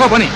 చూసుకో పని.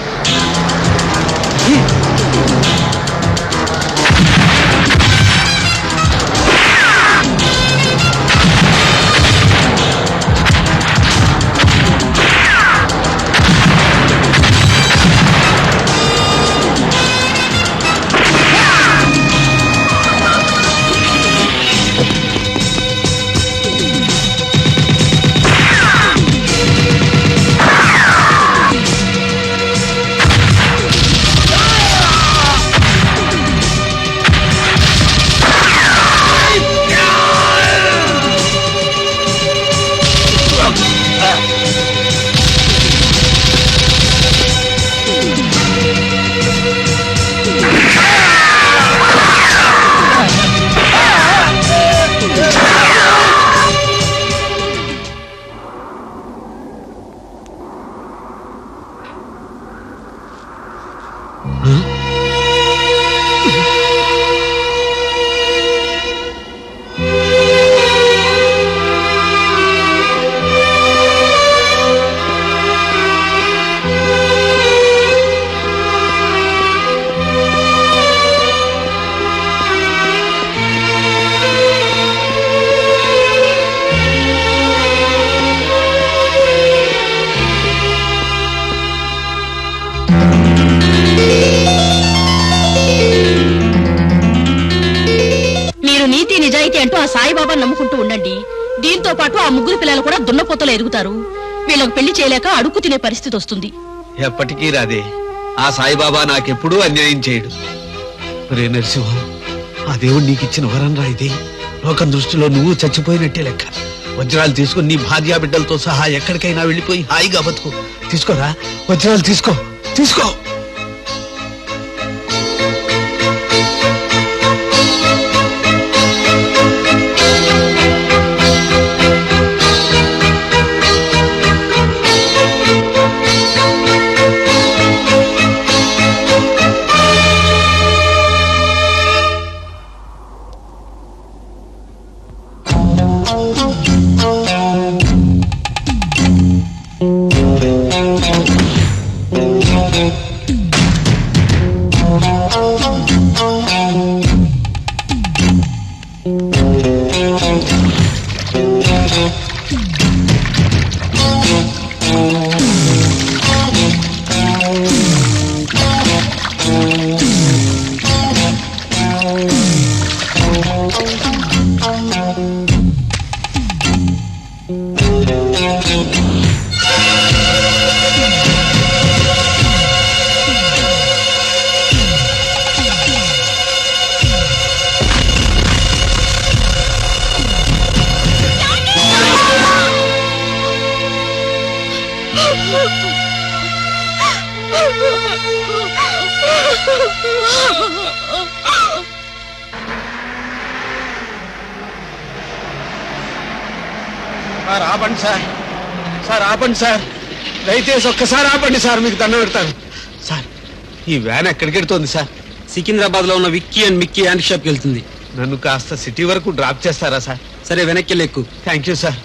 అంటూ ఆ సాయిబాబా నమ్ముకుంటూ ఉండండి. దీంతో పాటు ఆ ముగ్గురు పిల్లలు కూడా దున్నపోతలు ఎదుగుతారు. వీళ్ళకి పెళ్లి చేయలేక అడుక్కు తినే పరిస్థితి వస్తుంది. ఎప్పటికీ రాదే. ఆ సాయిబాబా నాకెప్పుడూ అన్యాయం చేయడు. రే నరసింహం, ఆ దేవుడు నీకిచ్చిన వరం రా ఇది. లోకం దృష్టిలో నువ్వు చచ్చిపోయినట్టే లెక్క. వజ్రాలు తీసుకుని నీ భార్యా బిడ్డలతో సహా ఎక్కడికైనా వెళ్ళిపోయి హాయిగా బతుకు. తీసుకోరా, వజ్రాలు తీసుకో, తీసుకో. సార్ ఆపండి సార్, సార్ ఆపండి సార్, దయచేసి ఒక్కసారి ఆపండి సార్, మీకు దండం పెడతాను సార్. ఈ వ్యాన్ ఎక్కడికి వెళ్తుంది సార్? సికింద్రాబాద్ లో ఉన్న Vicky and Mickey anti shop కి వెళ్తుంది. నన్ను కాస్త సిటీ వరకు డ్రాప్ చేస్తారా సార్? సరే, వెనక్కి వెళ్ళెక్కు. Thank you sir.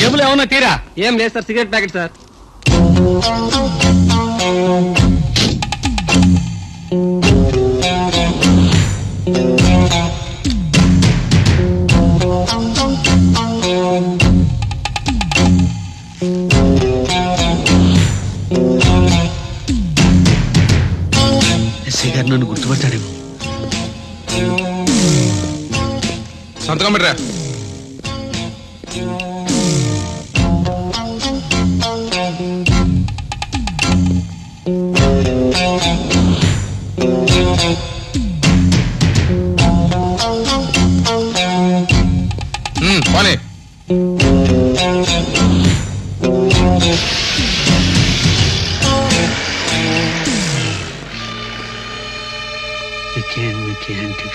జేబులో ఏమన్నా తీరా? ఏం లేదు sir, cigarette packet sir. SI గారు నన్ను గుర్తుపట్టాడేమో. సంతకం పెట్టరా. పోనీ. విక్కీ అండ్ మిక్కీ యాంటీ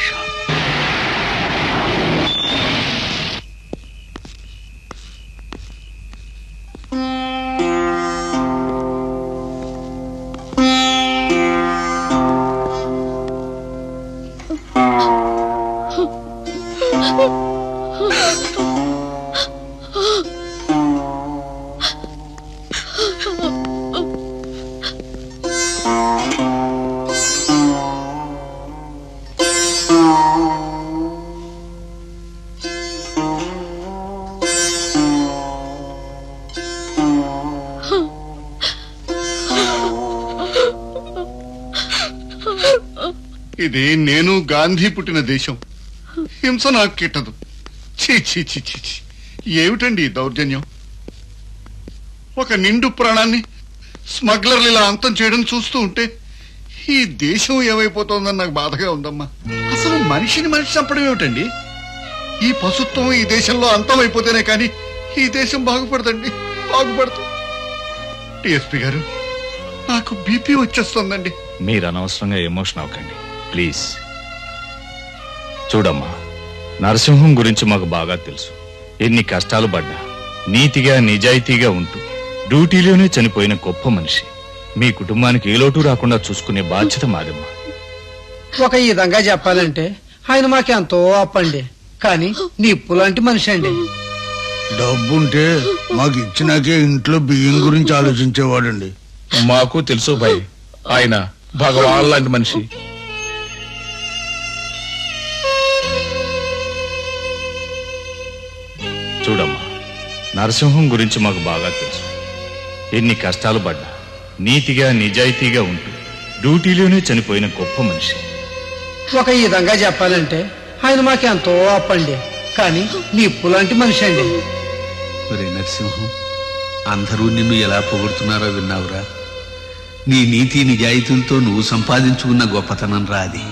ఇది నేను గాంధీ పుట్టిన దేశం. హింస నాకు కిట్టదు. ఛీ ఛీ ఛీ ఛీ ఛీ. ఏమిటండి ఈ దౌర్జన్యం? ఒక నిండు ప్రాణాన్ని స్మగ్లర్లు ఇలా అంతం చేయడం చూస్తూ ఉంటే ఈ దేశం ఏమైపోతోందని నాకు బాధగా ఉందమ్మా. అసలు మనిషిని మనిషి చంపడం ఏమిటండి? ఈ పశుత్వం ఈ దేశంలో అంతం అయిపోతేనే కానీ ఈ దేశం బాగుపడదండి, బాగుపడదు. టిఎస్పీ గారు, నాకు బీపీ వచ్చేస్తోందండి. మీరు అనవసరంగా ఎమోషన్ అవ్వకండి ప్లీజ్. చూడమ్మా, నరసింహం గురించి మాకు బాగా తెలుసు. ఎన్ని కష్టాలు పడ్డా నీతిగా నిజాయితీగా ఉంటూ డ్యూటీలోనే చనిపోయిన గొప్ప మనిషి. మీ కుటుంబానికి ఏ లోటు రాకుండా చూసుకునే బాధ్యత మాదమ్మా. ఒక విధంగా చెప్పాలంటే ఆయన మాకెంతో అప్పండి, కానీ నిప్పు లాంటి మనిషి అండి. డబ్బుంటే మాకు ఇచ్చినాకే ఇంట్లో బియ్యం గురించి ఆలోచించేవాడండి. మాకు తెలుసు భయ్, ఆయన భగవాన్ లాంటి మనిషి. చూడమ్మా, నరసింహం గురించి మాకు బాగా తెలుసు. ఎన్ని కష్టాలు పడ్డా నీతిగా నిజాయితీగా ఉంటూ డ్యూటీలోనే చనిపోయిన గొప్ప మనిషి. ఒక విధంగా చెప్పాలంటే ఆయన మాకెంతో అప్పండి, కానీ నిప్పు లాంటి మనిషి అండి. ఒరే నరసింహం, అందరూ నిన్ను ఎలా పొగుడుతున్నారో విన్నావురా? నీ నీతి నిజాయితీలతో నువ్వు సంపాదించుకున్న గొప్పతనం రా అది.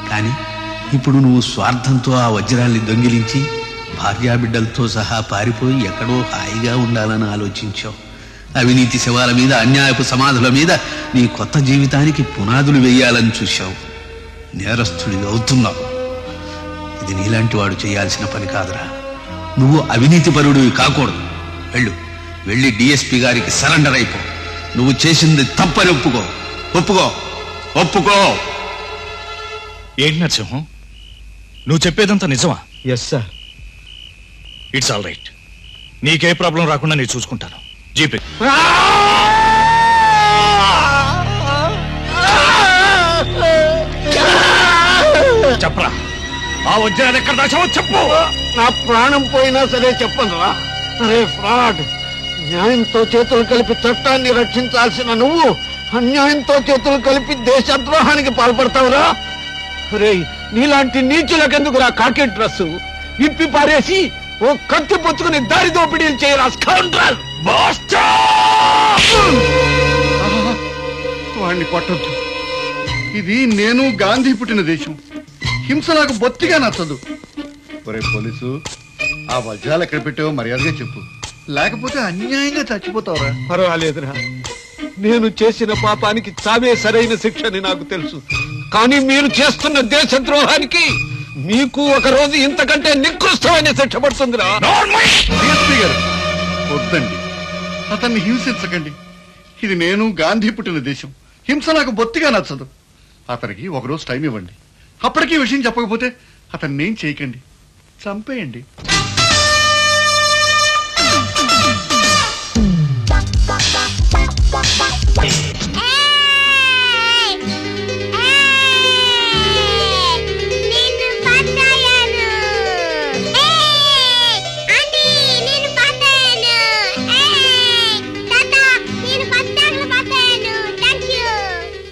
కానీ ఇప్పుడు నువ్వు స్వార్థంతో ఆ వజ్రాల్ని దొంగిలించి భార్యాబిడ్డలతో సహా పారిపోయి ఎక్కడో హాయిగా ఉండాలని ఆలోచించావు. అవినీతి శవాల మీద, అన్యాయపు సమాధుల మీద నీ కొత్త జీవితానికి పునాదులు వేయాలని చూశావు. నేరస్తుడిగా అవుతున్నావు. ఇది నీలాంటి వాడు చేయాల్సిన పని కాదురా. నువ్వు అవినీతి పరుడివి కాకూడదు. వెళ్ళి డిఎస్పీ గారికి సరెండర్ అయిపో. నువ్వు చేసింది తప్పని ఒప్పుకో. ఒప్పుకో ఒప్పుకో ఏంటి నరసింహం, నువ్వు చెప్పేదంతా నిజమా? Yes sir. It's all right. నీకే ప్రాబ్లం రాకుండా నేను చూసుకుంటాను. జీపే చెప్పరా, ఆ వజ్రాలు ఎక్కడ దాచావో చెప్పు. నా ప్రాణం పోయినా సరే చెప్పనురా. అరే ఫ్రాడ్, న్యాయంతో చేతులు కలిపి చట్టాన్ని రక్షించాల్సిన నువ్వు అన్యాయంతో చేతులు కలిపి దేశద్రోహానికి పాల్పడతావురా. రే, నీలాంటి నీచులకెందుకురా కాకి డ్రెస్ ఇప్పి పారేసి ఓ కత్తి పుచ్చుకుని దారి దోపిడీలు చేయరా స్కౌండ్రల్. వాణ్ణి కొట్టొద్దు. ఇది నేను గాంధీ పుట్టిన దేశం. హింస నాకు బొత్తిగా నచ్చదు. ఒరే పోలీసు, ఆ వజ్రాలు ఎక్కడ పెట్టావో మర్యాదగా చెప్పు, లేకపోతే అన్యాయంగా చచ్చిపోతావురా. పర్వాలేదురా, నేను చేసిన పాపానికి చావే సరైన శిక్షని నాకు తెలుసు. కానీ మీరు చేస్తున్న దేశద్రోహానికి మీకు ఒక రోజు ఇంతకంటే నికృష్టమైన శిక్ష పడుతుందిరా. డిఎస్పీ గారు, వద్దండి, అతన్ని హింసించకండి. ఇది నేను గాంధీ పుట్టిన దేశం. హింస నాకు బొత్తిగా నచ్చదు. అతనికి ఒకరోజు టైం ఇవ్వండి. అప్పటికీ విషయం చెప్పకపోతే అతన్ని ఏం చేయకండి, చంపేయండి.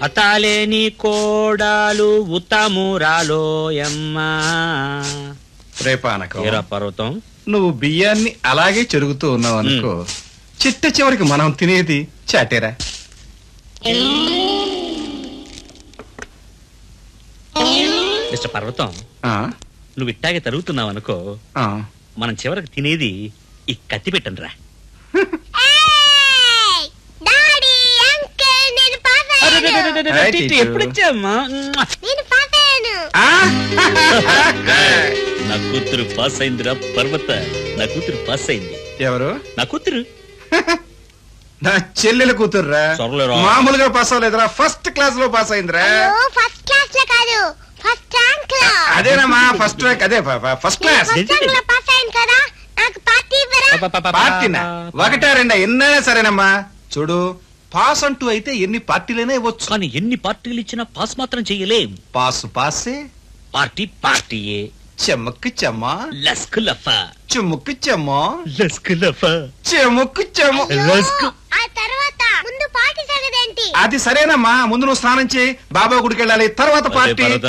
అతాలేని కోడాలు ఉత్తమురాలోయమ్మా. రేపానకం, ఏరా పర్వతం, నువ్వు బియ్యాన్ని అలాగే చెరుగుతూ ఉన్నావు అనుకో, చిట్ట చివరికి మనం తినేది చాటేరా. మిస్టర్ పర్వతం, ఆ, నువ్వు ఇట్టాగే తరుగుతున్నావు అనుకో, ఆ. మనం చివరికి తినేది ఈ కత్తి పెట్టండి రా. ఎప్పుడు ఇచ్చామ్మా? నా కూతురు పాస్ అయిందిరా పర్వత. నా కూతురు పాస్ అయింది. ఎవరు? నా కూతురు. నా చెల్లెల కూతుర్రా. సర్లేరా. మామూలుగా పాస్ అవ్వలేదురా, ఫస్ట్ క్లాస్ లో పాస్ అయిందిరా. ఫస్ట్ క్లాస్ లో కాదు, ఫస్ట్ ర్యాంక్ లో అదేనమ్మా ఫస్ట్ ర్యాంక్, అదే ఫస్ట్ క్లాస్. ఫస్ట్ ర్యాంక్ లో పాస్ అయ్యాను కదా, నాకు పార్టీ ఇవ్వరా? పార్టీనా? ఒకటా రెండా ఎన్నైనా సరేనమ్మా. చూడు, పాస్ అంటూ అయితే ఎన్ని పార్టీలైనా ఇవ్వచ్చు. కానీ ఎన్ని పార్టీలు ఇచ్చినా పాస్ మాత్రం చెయ్యలేం. పాసు పాసే, పార్టీ పార్టీయే. చెమ్మక్కు చెమ్మ, లస్కు లఫా, చుమ్ముక్కు చెమ్మ, లస్కు లఫా, చెముక్కు చెమ్మ. లస్కు. ఆ తర్వాత ముందు పార్టీ సంగదేంటి? అది సరేనమ్మా, ముందు నువ్వు స్నానం చేయి, బాబా గుడికి వెళ్ళాలి, తర్వాత అదే పార్టీ. పర్వత,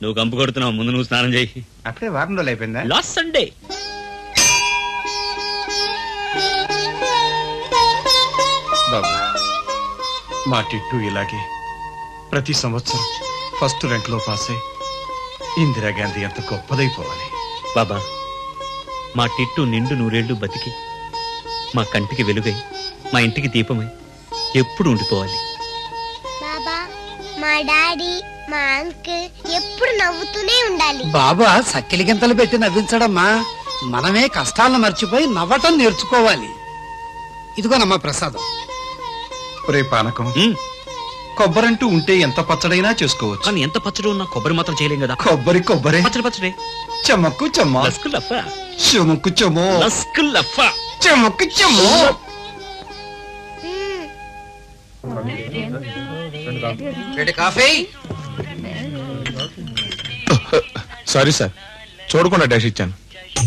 నువ్వు కంపు కొడుతున్నావు, ముందు నువ్వు స్నానం చేయి. అప్పుడే వారం రోజులు అయిపోయిందా? Last Sunday. బాబా, మా టిట్టు ఇలాగే ప్రతి సంవత్సరం ఫస్ట్ ర్యాంక్ లో పాస్ అయి ఇందిరాగాంధీ ఎంత గొప్పదైపోవాలి. బాబా, మా టిట్టు నిండు నూరేళ్లు బతికి మా కంటికి వెలుగై మా ఇంటికి దీపమై ఎప్పుడు ఉండిపోవాలి. బాబా, మా డాడీ, మా అంకుల్ ఎప్పుడు నవ్వుతూనే ఉండాలి. బాబా సక్కిలి గింతలు పెట్టి నవ్వించడమ్మా, మనమే కష్టాలను మర్చిపోయి నవ్వటం నేర్చుకోవాలి. ఇదిగోనమ్మా ప్రసాదం. ఒరే పానకం, ఉమ్, కొబ్బరంటూ ఉంటే ఎంత పచ్చడైనా చేసుకోవచ్చు. కానీ ఎంత పచ్చడి ఉన్నా కొబ్బరి మాత్రం చేయలేం కదా. కొబ్బరి కొబ్బరే, పచ్చడి పచ్చడి. చెమ్మక్కు చెమ్మ, లస్కు లఫా, చెముక్కు చెమ్మో, లస్కు లఫా. చెముక్కు చెమ్మో. కాఫీ. సారీ సార్, చూడకుండా డాష్ ఇచ్చాను.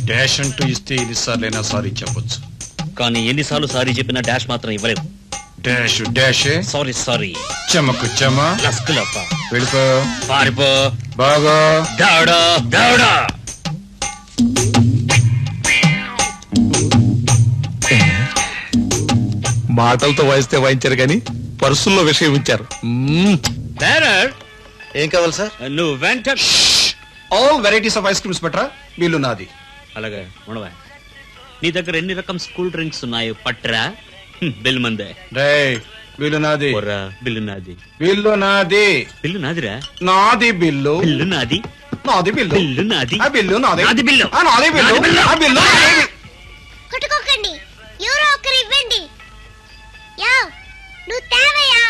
డాష్ అంటూ ఇస్తే ఎన్నిసార్లైనా సారీ చెప్పొచ్చు. కానీ ఎన్నిసార్లు సారీ చెప్పినా డాష్ మాత్రం ఇవ్వలేవు. డాష్ డాషే, సారీ సారీ. చెమ్మక్కు చెమ్మ. లస్కు లఫా. వెళ్ళిపో, పారిపో. బాగా దాడా దాడా. మాటలతో వాయిస్తే వాయించారు గాని పర్సుల్లో విషయం ఇచ్చారు. బేరర్, ఏం కావాలి సార్? నువ్వు వెంట. All varieties of ice creams పట్రా, బిల్లు నాది. అలాగే ఉండవా. నీ దగ్గర ఎన్ని రకం స్కూల్ డ్రింక్స్ ఉన్నాయో పట్రా. బిల్ మందే. రేయ్, బిల్లు నాది. పొర్రా, బిల్లు నాది. బిల్లు నాది. బిల్లు నాదిరా. నాది బిల్లు. బిల్లు నాది. నాది బిల్లు. బిల్లు నాది. ఆ బిల్లు నాది. నాది బిల్లు. ఆ నాది బిల్లు. నాది బిల్లు. ఆ బిల్లు నాది. కొట్టుకోకండి, ఎవరో ఒకరు ఇవ్వండి. యా, నువ్వు తేవయ్యా.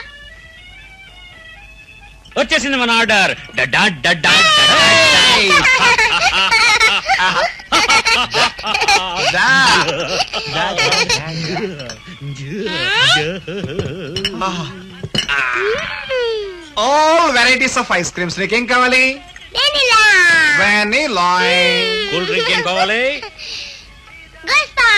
వచ్చేసింది మన ఆర్డర్. డడా డడా దా. All varieties of ice creams. నీకేం కావాలి? Vanilla, vanilla. కూల్ డ్రింక్ ఏం కావాలి? గుస్తా.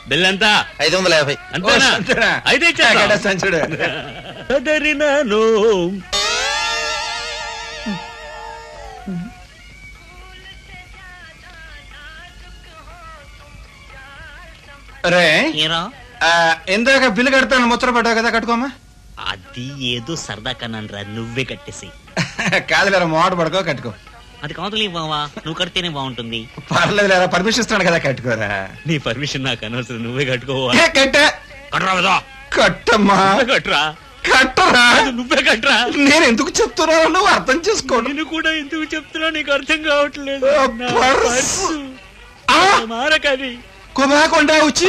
బిల్ ఎంత? 550. అంతేనా? ఓ, అంతేనా? అయితే ఇచ్చేద్దాం. ఎక్కడ సంచుడు? సదరినాను. రే, ఏరా? ఇందాక బిల్లు కడతాను ముచ్చట పడ్డావు కదా, కట్టుకోమా. అది ఏదో సరదా కన్నాను రా, నువ్వే కట్టేసి. కాదులేరా, మోట పడుకో, కట్టుకో. అది కాదులే బావా, నువ్వు కడితేనే బాగుంటుంది. పర్లేదు లేరా, పర్మిషన్ ఇస్తున్నాను కదా, కట్టుకోరా. నీ పర్మిషన్ నాకు అనవసరం, నువ్వే కట్టుకోవాలి. ఏ, కట్టే. కట్టరా కదా. కట్టమ్మా, నువ్వే కట్టరా. కట్టరా. అది నువ్వే కట్టరా. నేను ఎందుకు చెప్తున్నావు నువ్వు అర్థం చేసుకోండి. నేను కూడా ఎందుకు చెప్తున్నా నీకు అర్థం కావట్లేదు. ఆ, నా పర్సు. పర్సు. ఆ, మారకది. కుమాకొండ ఉచి,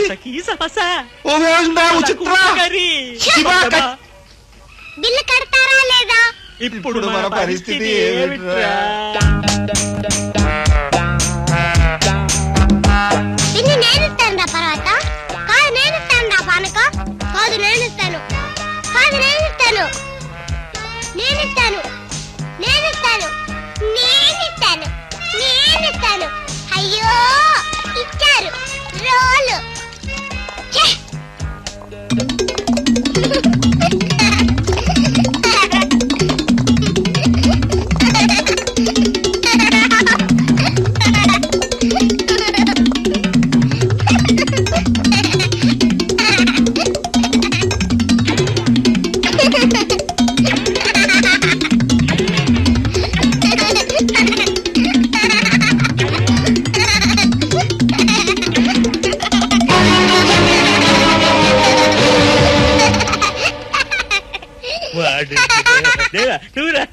ఉచిత్ర, శివా కట్. బిల్లు కడతారా లేదా? ఇప్పుడు మన పరిస్థితి ఏమిట్రా? బిల్లు నేను ఇస్తాను రా పర్వత. కాదు నేను ఇస్తాను రా పానక. కాదు నేను ఇస్తాను. కాదు నేను ఇస్తాను. నేను ఇస్తాను. నేను ఇస్తాను. నేను ఇస్తాను. నేను ఇస్తాను. అయ్యో, ఇచ్చారు రోలు. ఛే! వాడు. దేవా, నువ్వురా.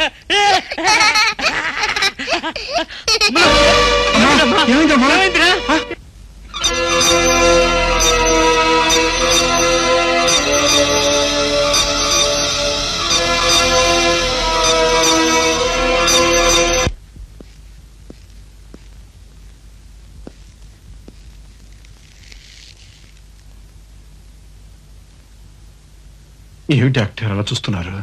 ఏమైందమ్మా? ఏమైందిరా? ఏమి డాక్టర్ అలా చూస్తున్నారు?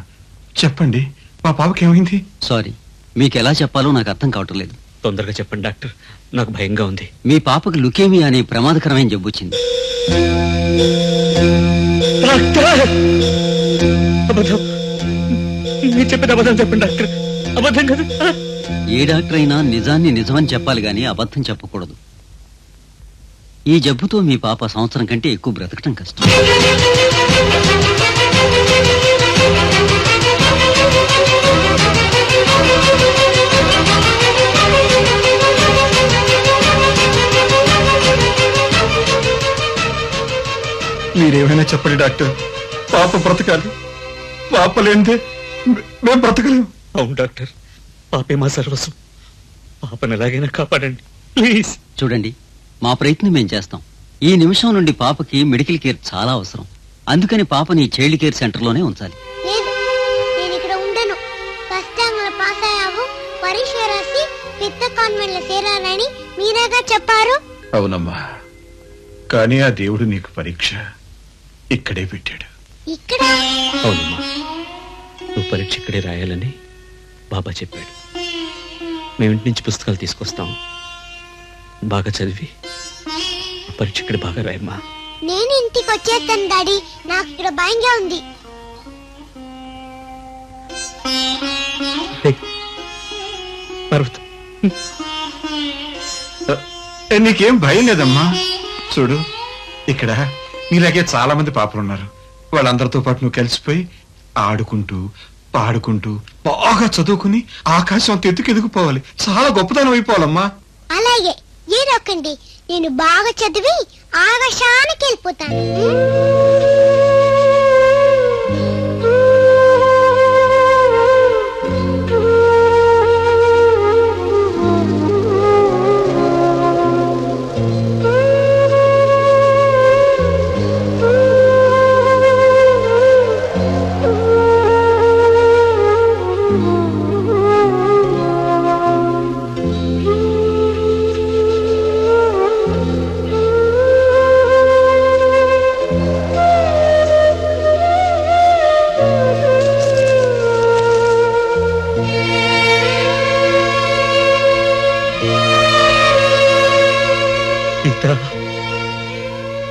చెప్పండి, మా పాపకి ఏమైంది? సారీ, మీకు ఎలా చెప్పాలో నాకు అర్థం కావటం లేదు. తొందరగా చెప్పండి డాక్టర్, నాకు భయంగా ఉంది. మీ పాపకు లుకేమియా అనే ప్రమాదకరమైన జబ్బు వచ్చింది. అబద్ధం, మీరు చెప్పేది అబద్ధం చెప్పండి డాక్టర్. అబద్ధం కదా? ఏ డాక్టర్ అయినా నిజాన్ని నిజమని చెప్పాలి గాని అబద్ధం చెప్పకూడదు. ఈ జబ్బుతో మీ పాప సంవత్సరం కంటే ఎక్కువ బ్రతకటం కష్టం. మీరేమైనా చెప్పండి డాక్టర్, పాప బ్రతకాలి. పాప లేనిదే మేము బ్రతకలేము. అవును డాక్టర్, పాపే మా సర్వస్వం. పాపను ఎలాగైనా కాపాడండి ప్లీజ్. చూడండి, మా ప్రయత్నం మేము చేస్తాం. ఈ నిమిషం నుండి పాపకి మెడికల్ కేర్ చాలా అవసరం. అందుకని పాపని చైల్డ్ కేర్ సెంటర్లోనే ఉంచాలి. లేదు, నేను ఇక్కడ ఉండను. ఫస్ట్ టైం పాస్ అయ్యావు, పరీక్ష రాసి పెద్ద కాన్వెంట్ లో చేరాలని మీరేగా చెప్పారు. అవునమ్మా, కానీ ఆ దేవుడు నీకు పరీక్ష ఇక్కడే పెట్టాడు. ఇక్కడ అవునమ్మా, నువ్వు పరీక్ష ఇక్కడే రాయాలని బాబా చెప్పాడు. మేము ఇంటి నుంచి పుస్తకాలు తీసుకొస్తాం, బాగా చదివి పరీక్ష ఇక్కడ బాగా రాయమ్మా. నేను ఇంటికి వచ్చేస్తాను డాడీ, నాకు ఇక్కడ భయంగా ఉంది. పర్వతం, నీకేం భయం లేదమ్మా. చూడు, ఇక్కడ నీలాగే చాలా మంది పాపలున్నారు. వాళ్ళందరితో పాటు నువ్వు కలిసిపోయి ఆడుకుంటూ పాడుకుంటూ బాగా చదువుకుని ఆకాశం అంత ఎత్తుకు ఎదిగిపోవాలి. చాలా గొప్పతనం అయిపోవాలమ్మా. అలాగే, ఏదొక్కండి, నేను బాగా చదివి ఆకాశానికి వెళ్ళిపోతాను.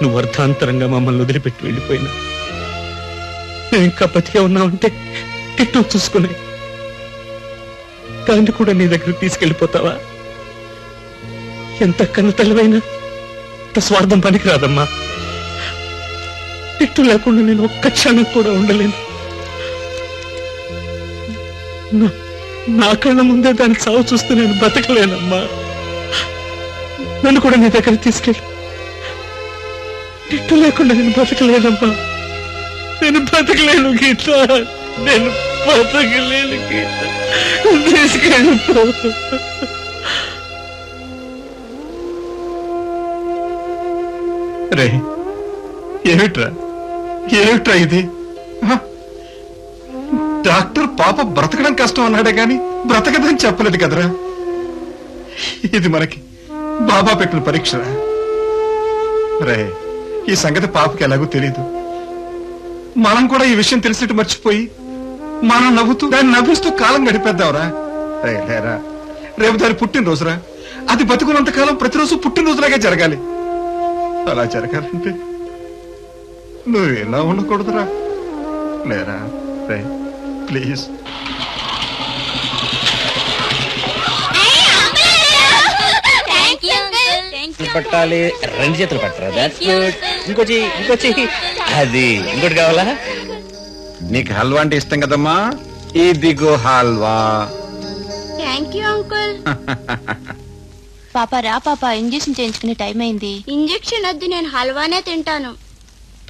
నువ్వు అర్థాంతరంగా మమ్మల్ని వదిలిపెట్టి వెళ్ళిపోయినా మేము ఇంకా బతికే ఉన్నామంటే టిట్టు చూసుకునే దాన్ని కూడా నీ దగ్గరకు తీసుకెళ్ళిపోతావా? ఎంత కన్న తల్లివైనా అంత స్వార్థం పనికి రాదమ్మా. టిట్టు లేకుండా నేను ఒక్క క్షణం కూడా ఉండలేను. నా కళ్ళ ముందే దాన్ని చావు చూస్తూ నేను బతకలేనమ్మా. నన్ను కూడా నీ దగ్గర తీసుకెళ్ళి. టిట్టు లేకుండా నేను బతకలేనమ్మా. నేను బతకలేను గీత, నేను బతకలేను గీత. తీసుకెళ్ళిపో. రే, ఏమిట్రా ఏమిట్రా ఇది? డాక్టర్ పాప బ్రతకడం కష్టం అన్నాడే గాని బ్రతకదని చెప్పలేదు కదరా. ఇది మనకి బాబా పెట్టిన పరీక్ష. రే, ఈ సంగతి పాపకి ఎలాగో తెలీదు. మనం కూడా ఈ విషయం తెలిసినట్టు మర్చిపోయి మనం నవ్వుతూ దాన్ని నవ్విస్తూ కాలం గడిపేద్దాంరా. రే లేరా, రేపు దాని పుట్టినరోజురా. అది బతుకున్నంత కాలం ప్రతిరోజు పుట్టినరోజులాగే జరగాలి. అలా జరగాలంటే నువ్వు ఎలా ఉండకూడదురా. లేరా రే, ప్లీజ్. పట్టాలి, రెండు చేతులు పట్టరా. That's good. ఇంకొచ్చి అది ఇంకోటి కావాలా? నీకు హల్వా అంటే ఇష్టం కదమ్మా, ఇదిగో హల్వా. Thank you uncle. పాప రా పాప, ఇంజెక్షన్ చేయించుకునే టైం అయింది. ఇంజెక్షన్ వద్దు, నేను హల్వానే తింటాను.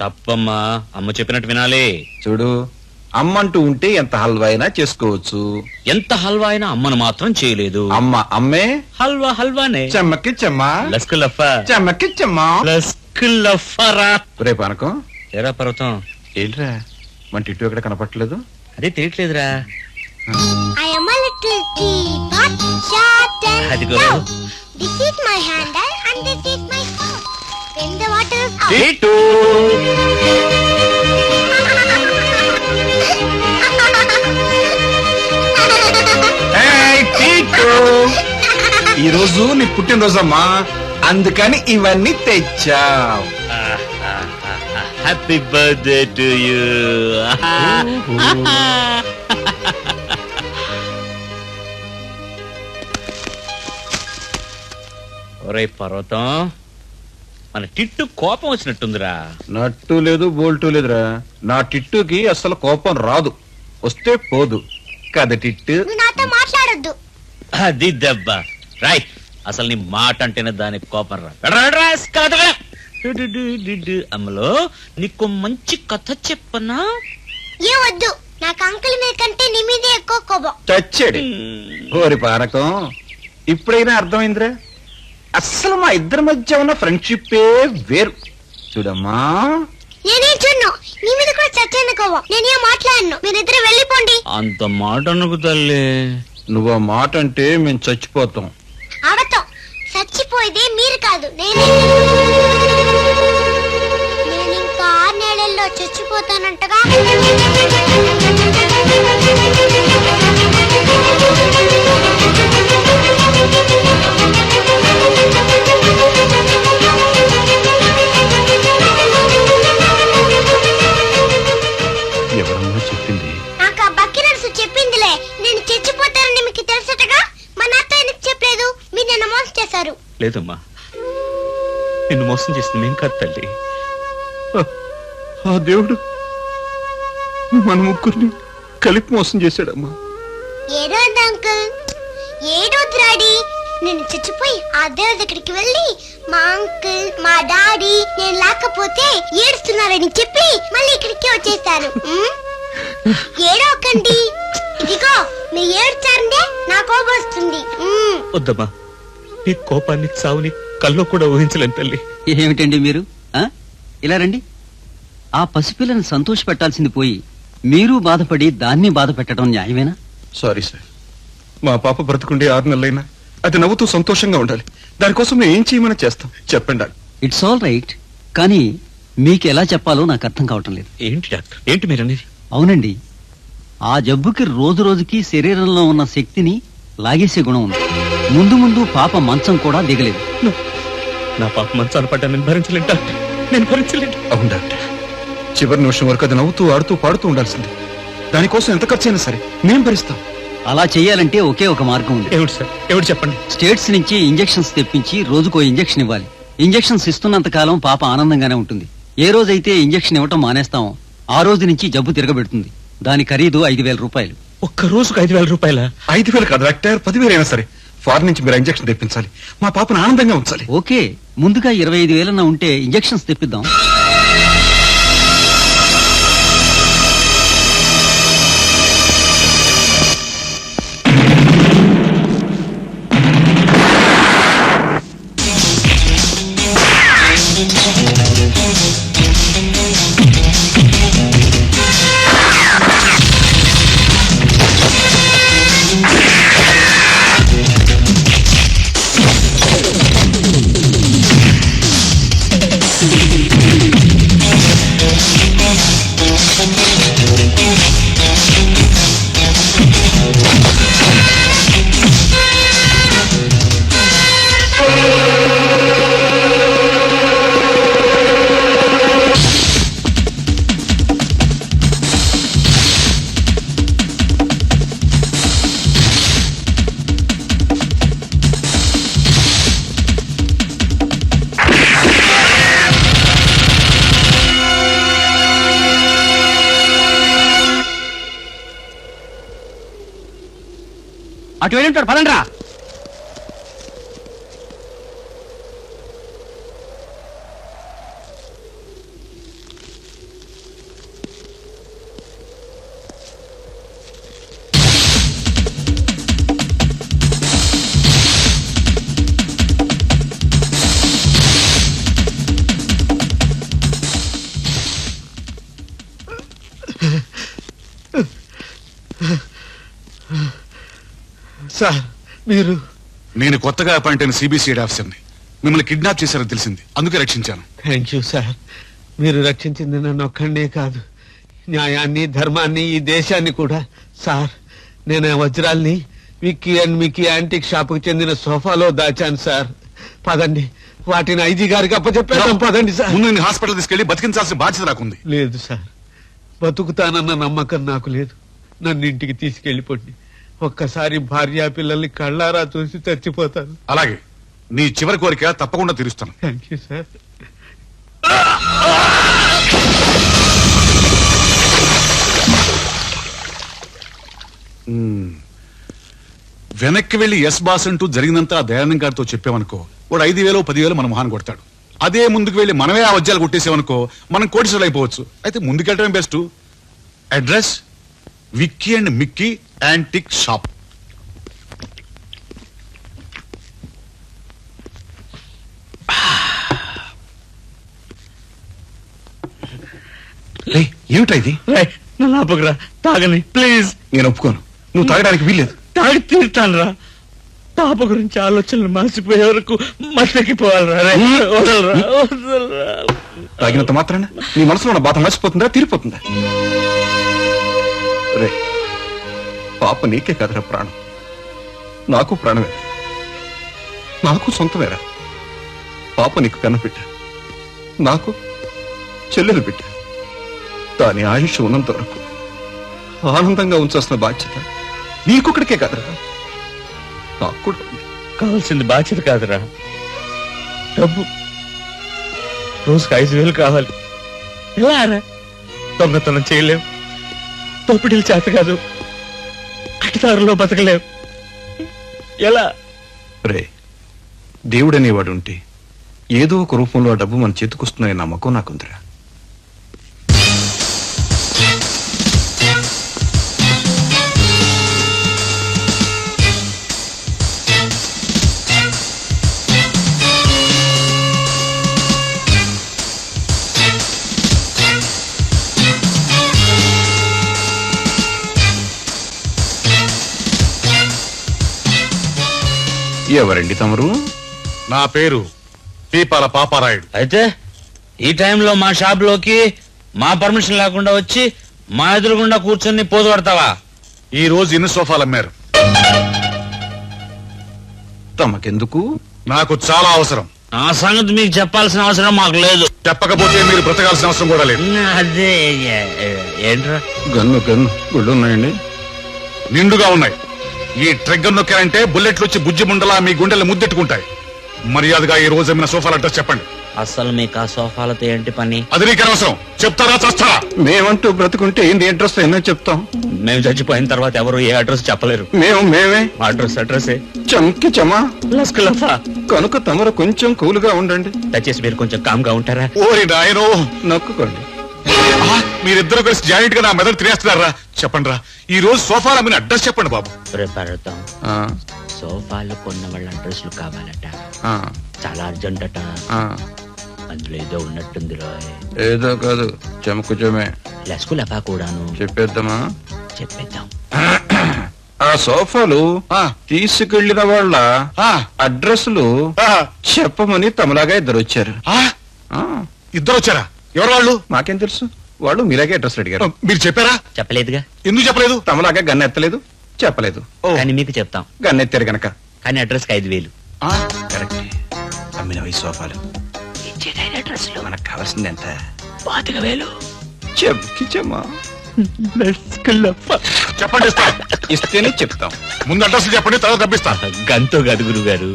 తప్పమ్మా, అమ్మ చెప్పినట్టు వినాలి. చూడు, అమ్మంటూ ఉంటే ఎంత హల్వా అయినా చేసుకోవచ్చు. ఎంత హల్వా అయినా అమ్మను మాత్రం చేయలేదు. అమ్మే హల్వా హల్వానే. చెమ్మకి చెమ్మ లస్కులఫా చెమ్మకి చెమ్మ లస్కులఫరా. రేపు అనకం ఏరా పర్వతం, ఏంట్రా మన టిట్టు ఎక్కడ కనపట్లేదు? అదే తెలియట్లేదురా. I am a little teapot, short and అదిగో. stout. This is my handle and this is my spout. When the water is out. టిట్టు ఏయ్, టిట్టు ఈ రోజు నీ పుట్టినరోజమ్మా, అందుకని ఇవన్నీ తెచ్చావు. Happy birthday to you. ఒరే పర్వతం, మన టిట్టు కోపం వచ్చినట్టుందిరా. నట్టు లేదు బోల్టు లేదురా. నా టిట్టుకి అసలు కోపం రాదు, వస్తే పోదు కదా టిట్టు. నువ్వు నాతో మాట్లాడొద్దు. అది దెబ్బ. రాయ్, అసలు నీ మాట అంటేనే దానికి కోపం రా. అమ్మలో నీకు మంచి కథ చెప్పనా? ఏ వద్దు, నాకు అంకుల్ మీద కంటే నీ మీదే ఎక్కువ కోపం. చచ్చాడు ఓరి పానకం. ఇప్పుడైనా అర్థమైందిరా, అస్సలు మా ఇద్దరి మధ్య ఉన్న ఫ్రెండ్షిప్ వేరు. చూడమ్మా, నేనేం చూడను, నీ మీద కూడా చచ్చాను కోపం. నేనేం మాట్లాడను, మీరిద్దరు వెళ్ళిపోండి. అంత మాట అనుకు తల్లి. నువ్వు ఆ మాట అంటే మేము చచ్చిపోతాం. అవతో చచ్చిపోయేది మీరు కాదు, నేనే. నేను ఇంకా 6 నెలల్లో చచ్చిపోతానంటగా. ఎవరమ్మా చెప్పింది? నాకు ఆ బక్కి నర్సు చెప్పిందిలే. నేను చచ్చిపోతానని మీకు తెలుసటగా. మా నాతో ఎందుకు చెప్పలేదు? మీరు నన్ను మోసం చేశారు. లేదమ్మా, నిన్ను మోసం చేసింది మేం కాదు తల్లి. ఆ దేవుడు మన ముగ్గురిని కలిపి మోసం చేశాడమ్మా. ఏడోద్దు అంకుల్, ఏడోద్దు డాడీ. నేను చచ్చిపోయి ఆ దేవుడి దగ్గరికి వెళ్ళి మా అంకుల్, మా డాడీ నేను లేకపోతే ఏడుస్తున్నారని చెప్పి మళ్ళీ ఇక్కడికి వచ్చేస్తాను. ఏడవకండి. ఇదిగో మీరు ఏడ్చారంటే నా కోపం వస్తుంది. వద్దమ్మా, నీ కోపాన్ని చావుని కల్లో కూడా ఊహించలేను తల్లి. ఏమిటండి మీరు ఆ? ఇలా రండి. ఆ పసిపిల్లని సంతోష పెట్టాల్సింది పోయి మీరు బాధపడి దాన్ని బాధ పెట్టడం న్యాయమేనా? సారీ సార్, మా పాప బ్రతుకుండే 6 నెలలైనా అది నవ్వుతూ సంతోషంగా ఉండాలి. దానికోసం మేము ఏం చేయమని చేస్తాం చెప్పండి డాక్టర్. ఇట్స్ ఆల్ రైట్, కానీ మీకు ఎలా చెప్పాలో నాకు అర్థం కావటం లేదు. ఏంటి డాక్టర్, ఏంటి మీరనేది? అవునండి, ఆ జబ్బుకి రోజు రోజుకి శరీరంలో ఉన్న శక్తిని లాగేసే గుణం ఉంది. ముందు ముందు పాప మంచం కూడా దిగలేదు. నా పాప మంచాన పడ్డా నేను భరించలేను డాక్టర్, నేను భరించలేను. అవును డాక్టర్, చివరి నిమిషం వరకు అది నవ్వుతూ ఆడుతూ పాడుతూ ఉండాల్సింది. దానికోసం ఎంత ఖర్చు అయినా సరే మేము భరిస్తాం. అలా చేయాలంటే ఒకే ఒక మార్గం ఉంది. ఏమిటి సార్, ఏమిటి చెప్పండి. స్టేట్స్ నుంచి ఇంజెక్షన్స్ తెప్పించి రోజుకో ఇంజెక్షన్ ఇవ్వాలి. ఇంజెక్షన్స్ ఇస్తున్నంత కాలం పాప ఆనందంగానే ఉంటుంది. ఏ రోజైతే ఇంజెక్షన్ ఇవ్వటం మానేస్తామో ఆ రోజు నుంచి జబ్బు తిరగబెడుతుంది. దాని ఖరీదు 5,000 రూపాయలు. ఒక్క రోజుకు 5,000 రూపాయల? 5,000 కాదు డాక్టర్, 10,000 అయినా సరే ఫారెన్ నుంచి మీరు ఇంజెక్షన్ తెప్పించాలి. మా పాపను ఆనందంగా ఉంచాలి. ఓకే, ముందుగా 25,000 ఉంటే ఇంజెక్షన్స్ తెప్పిద్దాం. అటు వెళ్ళి ఉంటాడు, పదండ్రా. సార్ మీరు నేను కొత్తగా అపాయింట్ అయిన సిబిసిఐడి ఆఫీసర్ని. మిమ్మల్ని కిడ్నాప్ చేశారని తెలిసింది, అందుకే రక్షించాను. Thank you sir. మీరు రక్షించింది నన్ను ఒక్కడే కాదు, న్యాయాన్ని, ధర్మాన్ని, ఈ దేశాన్ని కూడా. సార్, నేను ఆ వజ్రాల్ని విక్కీ అండ్ మిక్కీ యాంటిక్ షాపుకి చెందిన సోఫాలో దాచాను సార్. పదండి, వాటిని ఐజీ గారికి అప్పచెప్పేద్దాం. పదండి సార్. ముందు నేను హాస్పిటల్ తీసుకెళ్లి బతికించాల్సిన బాధ్యత నాకుంది. లేదు సార్, బతుకుతానన్న నమ్మకం నాకు లేదు. నన్ను ఇంటికి తీసుకెళ్లిపోండి. ఒక్కసారి భార్యా పిల్లల్ని కళ్ళారా చూసి చచ్చిపోతాను. అలాగే, నీ చివరి కోరిక తప్పకుండా తీరుస్తాను. Thank you sir. వెనక్కి వెళ్లి ఎస్ బాస్ అంటూ జరిగినంత ఆ దయానంద్ గారితో చెప్పామనుకో, వాడు 5,000 10,000 మన మొహాన్ని కొడతాడు. అదే ముందుకు వెళ్లి మనమే ఆ వజ్రాలు కొట్టేసామనుకో, మనం కోటీశ్వరులు అయిపోవచ్చు. అయితే ముందుకెళ్ళటమే best. Address Vicky and Mickey antique shop. ఏమిటా ఇది? నన్ను ఆపకురా, తాగని ప్లీజ్. నేను ఒప్పుకోను, నువ్వు తాగడానికి వీల్లేదు. తాగి తీరుతాను రా. పాప గురించి ఆలోచనలు మర్చిపోయే వరకు మత్తెక్కిపోవాలరా. తాగినంత మాత్రాన నీ మనసులో ఉన్న బాధ మర్చిపోతుందా, తీరిపోతుందా? రే, పాప నీకే కదరా ప్రాణం, నాకు ప్రాణమే, నాకు సొంతమేరా. పాప నీకు కన్నబిడ్డ, నాకు చెల్లెలు బిడ్డ. దాని ఆయుష్ ఉన్నంత వరకు ఆనందంగా ఉంచాల్సిన బాధ్యత నీకొక్కడికే కదరా, నాకు కూడా ఉంది. కావాల్సింది బాధ్యత కాదురా, డబ్బు. రోజుకి 5,000 కావాలి. ఎలా రా? దొంగతనం చేయలేవు, తోపిడీలు చేత కాదు, అటిదారులో బతకలేవు. ఎలా? రే, దేవుడనేవాడు ఉంటే ఏదో ఒక రూపంలో ఆ డబ్బు మన చేతికొస్తుందనే నమ్మకం నాకుందిరా. ఎవరండి తమరు? నా పేరు పీపాల పాపారాయుడు. అయితే ఈ టైంలో మా షాప్ లోకి మా పర్మిషన్ లేకుండా వచ్చి మా ఎదురుగుండా కూర్చొని పోదు పడతావా? ఈ రోజు ఎన్ని సోఫాలు అమ్మారు? తమకెందుకు? నాకు చాలా అవసరం. ఆ సంగతి మీకు చెప్పాల్సిన అవసరం మాకు లేదు. చెప్పకపోతే మీరు బ్రతకాల్సిన అవసరం కూడా లేదు. అదే ఏంట్రా? గన్ను గుళ్ళు ఉన్నాయండి? నిండుగా ఉన్నాయి. ఈ ట్రెగ్గర్ నొక్కారంటే బుల్లెట్లు వచ్చి బుజ్జి ముండలా మీ గుండెలు ముద్దెట్టుకుంటాయి. మర్యాదగా ఈ రోజు అమ్మిన సోఫాల అడ్రస్ చెప్పండి. అసలు మీకు ఆ సోఫాలతో ఏంటి పని? అది నీకు అనవసరం. చెప్తారా చస్తారా? మేమంటూ బ్రతుకుంటే ఏంది అడ్రస్ అయినా చెప్తాం. మేము చచ్చిపోయిన తర్వాత ఎవరు ఏ అడ్రస్ చెప్పలేరు. మేమే అడ్రస్ చంకి చమా లస్కులఫా. కనుక తమరు కొంచెం కూలుగా ఉండండి. దయచేసి మీరు కొంచెం కామ్గా ఉంటారా? ఓరి నాయనో, నొక్కుకోండి. మీరిద్దరు కలిసి జాయింట్ గా నా మెదడు తినేస్తున్నారా? చెప్పండి రా, ఈ రోజు సోఫాల అమ్మిన అడ్రస్ చెప్పండి బాబు. పెడతాం. సోఫాలు కొన్న వాళ్ళ అడ్రస్లు కావాలట, చాలా అర్జెంట్ అట. అందులో ఏదో ఉన్నట్టుంది రోయ్. ఏదో కాదు, చెమకుచమే. లస్కులఫా కూడాను. చెప్పేద్దామా? చెప్పేద్దాం. ఆ సోఫాలు తీసుకెళ్లిన వాళ్ళ అడ్రస్లు చెప్పమని తమలాగా ఇద్దరు వచ్చారు. ఇద్దరు వచ్చారా? ఎవరు వాళ్ళు? మాకేం తెలుసు, వాళ్ళు మీలాగే అడ్రస్ అడిగారు. మీరు చెప్పారా? చెప్పలేదుగా. ఎందుకు చెప్పలేదు? తమలాగా గన్ ఎత్తలేదు, చెప్పలేదు. కానీ మీకు చెప్తాం. గన్ ఎత్తారు గనక. కానీ అడ్రస్ కి 5,000. కరెక్ట్. అమ్మిన వయసు సోఫాలు అడ్రస్లు మనకు కావాల్సింది ఎంత? 25,000. చెమ్కి చెమ్మా. చెప్పండి, ఇస్తా. ఇస్తేనే చెప్తాం. ముందు అడ్రస్ చెప్పండి, తర్వాత తప్పిస్తా. గంతో కాదు గురువు గారు,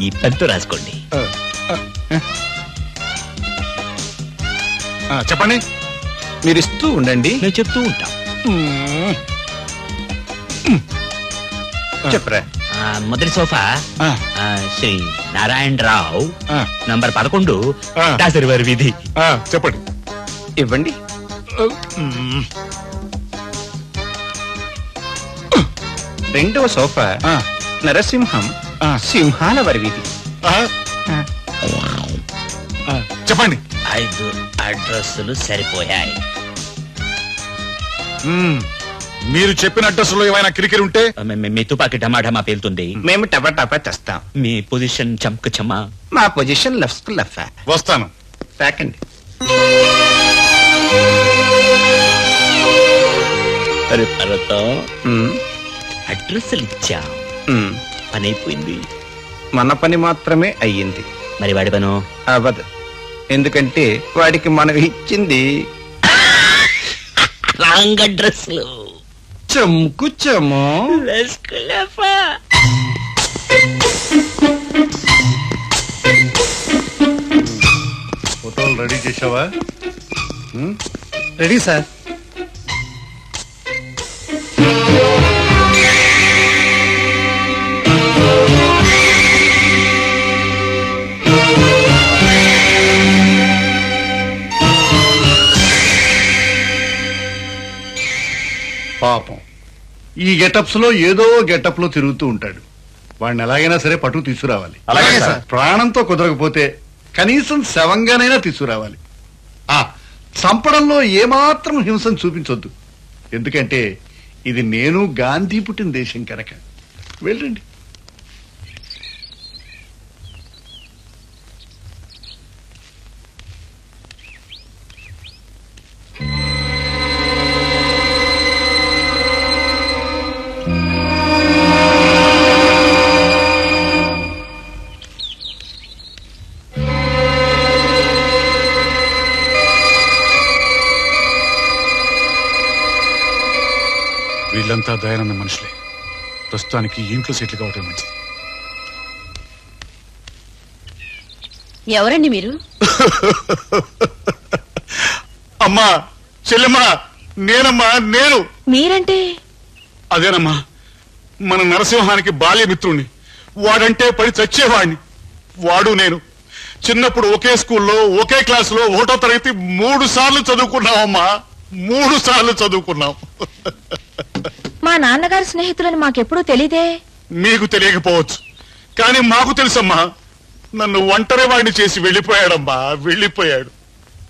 ఈ పెన్తో రాసుకోండి. చెప్పండి. మీరు ఇస్తూ ఉండండి, మేము చెప్తూ ఉంటాం. చెప్పరా. మొదటి సోఫా శ్రీ నారాయణరావు, నంబర్ 11, దాసరివారి వీధి. చెప్పండి. ఇవ్వండి. రెండవ సోఫా నరసింహం, సింహాల వారి వీధి. చెప్పండి. 5 అడ్రస్సులు సరిపోయాయి. మీరు చెప్పిన అడ్రస్ లో ఏమైనా కిరికిరి ఉంటే మీ తుపాకి టమాటమా పేలుతుంది. మేము టపా టపా తెస్తాం. మీ పొజిషన్ చంకు చమా. మా పొజిషన్ లెఫ్ట్ లెఫ్ట్. వస్తాను. తాకండి. అరే భరత, అడ్రస్లు ఇచ్చా, పని అయిపోయింది. మన పని మాత్రమే అయ్యింది. మరి వాడి పను అవ్వదు. ఎందుకంటే వాడికి మనం ఇచ్చింది రాంగ్ అడ్రస్లు. చెమ్కు చెమో. ఫోటోలు రెడీ చేసావా? Ready sir. పాపం ఈ గెటప్స్ లో ఏదో గెటప్ లో తిరుగుతూ ఉంటాడు. వాడిని ఎలాగైనా సరే పట్టు తీసుకురావాలి. అలాగే సార్. ప్రాణంతో కుదరకపోతే కనీసం శవంగానైనా తీసుకురావాలి. చంపడంలో ఏమాత్రం హింసను చూపించొద్దు. ఎందుకంటే ఇది నేను గాంధీ పుట్టిన దేశం కనుక. వెళ్ళండి. వీళ్ళంతా దయానన్న మనుషులే. ప్రస్తుతానికి ఇంట్లో సెటిల్ కావటం మంచిది. ఎవరండి మీరు? అమ్మా, చెల్లెమ్మా, నేనమ్మా, నేను. మీరంటే? అదేనమ్మా, మన నరసింహానికి బాల్యమిత్రుణ్ణి. వాడంటే పడి చచ్చేవాడిని. వాడు నేను చిన్నప్పుడు ఒకే స్కూల్లో ఒకే క్లాసులో 1వ తరగతి 3 సార్లు చదువుకున్నామమ్మా. 3 సార్లు చదువుకున్నాం. మా నాన్నగారి స్నేహితులని మాకెప్పుడూ తెలీదే. మీకు తెలియకపోవచ్చు, కానీ మాకు తెలుసమ్మా. నన్ను ఒంటరి వాడిని చేసి వెళ్ళిపోయాడమ్మా, వెళ్ళిపోయాడు.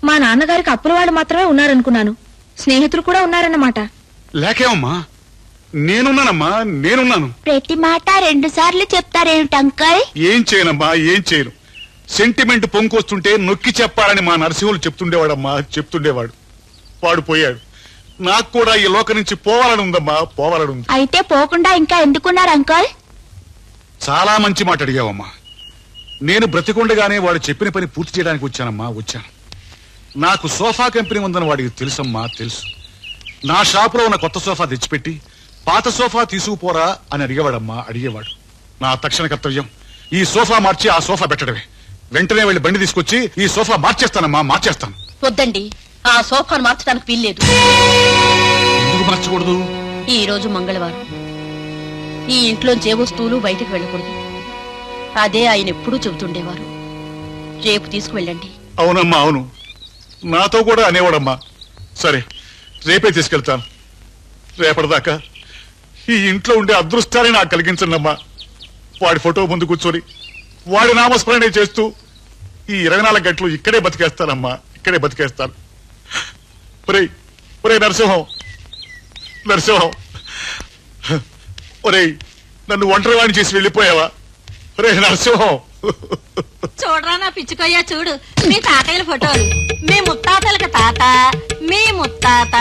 మా నాన్నగారికి అప్పుల వాళ్ళు మాత్రమే ఉన్నారనుకున్నాను. స్నేహితులు కూడా ఉన్నారన్నమాట. లేకేమమ్మా, నేనున్నానమ్మా, నేనున్నాను. ప్రతి మాట 2 సార్లు చెప్తారేమిటి అంకల్? ఏం చేయనమ్మా, ఏం చేయను. సెంటిమెంట్ పొంకొస్తుంటే నొక్కి చెప్పాలని మా నరసింహులు చెప్తుండేవాడమ్మా, చెప్తుండేవాడు. వాడు పోయాడు. నాకు కూడా ఈ లోకం నుంచి పోవాలని ఉందమ్మా, పోవాలని ఉంది. అయితే పోకుండా ఇంకా ఎందుకున్నారు అంకల్? చాలా మంచి మాట అడిగావమ్మా. నేను బ్రతికుండగానే వాడు చెప్పిన పని పూర్తి చేయడానికి వచ్చానమ్మా, వచ్చాను. నాకు సోఫా కంపెనీ ఉందని వాడికి తెలుసమ్మా, తెలుసు. నా షాపులో ఉన్న కొత్త సోఫా తెచ్చిపెట్టి పాత సోఫా తీసుకుపోరా అని అడిగేవాడమ్మా, అడిగేవాడు. నా తక్షణ కర్తవ్యం ఈ సోఫా మార్చి ఆ సోఫా పెట్టడమే. వెంటనే వెళ్ళి బండి తీసుకొచ్చి ఈ సోఫా మార్చేస్తానమ్మా, మార్చేస్తాను. వద్దండి, ఆ సోఫాను మార్చడానికి వీల్లేదు. ఎందుకు మార్చకూడదు? ఈ రోజు మంగళవారం. ఈ ఇంట్లోంచి ఏ వస్తువులు బయటకు వెళ్ళకూడదు. అదే ఆయన ఎప్పుడూ చెబుతుండేవారు. రేపు తీసుకువెళ్ళండి. అవునమ్మా, అవును. నాతో కూడా అనేవాడమ్మా. సరే, రేపే తీసుకెళ్తాను. రేపటిదాకా ఈ ఇంట్లో ఉండే అదృష్టాన్ని నాకు కలిగించండమ్మా. వాడి ఫోటో ముందు కూర్చొని వాడి నామస్మరణ చేస్తూ ఈ 24 గంటలు ఇక్కడే బతికేస్తానమ్మా, ఇక్కడే బతికేస్తాను. ఒరేయ్, ఒరేయ్ నరసింహం, నరసింహం, ఒరేయ్ నన్ను ఒంటరి వాడిని చేసి వెళ్ళిపోయావా? ఒరేయ్ నరసింహం. చూడరా నా పిచ్చుకొయ్యా, చూడు మీ తాతయ్యల ఫోటోలు. మీ ముత్తాతలకు తాత, మీ ముత్తాత,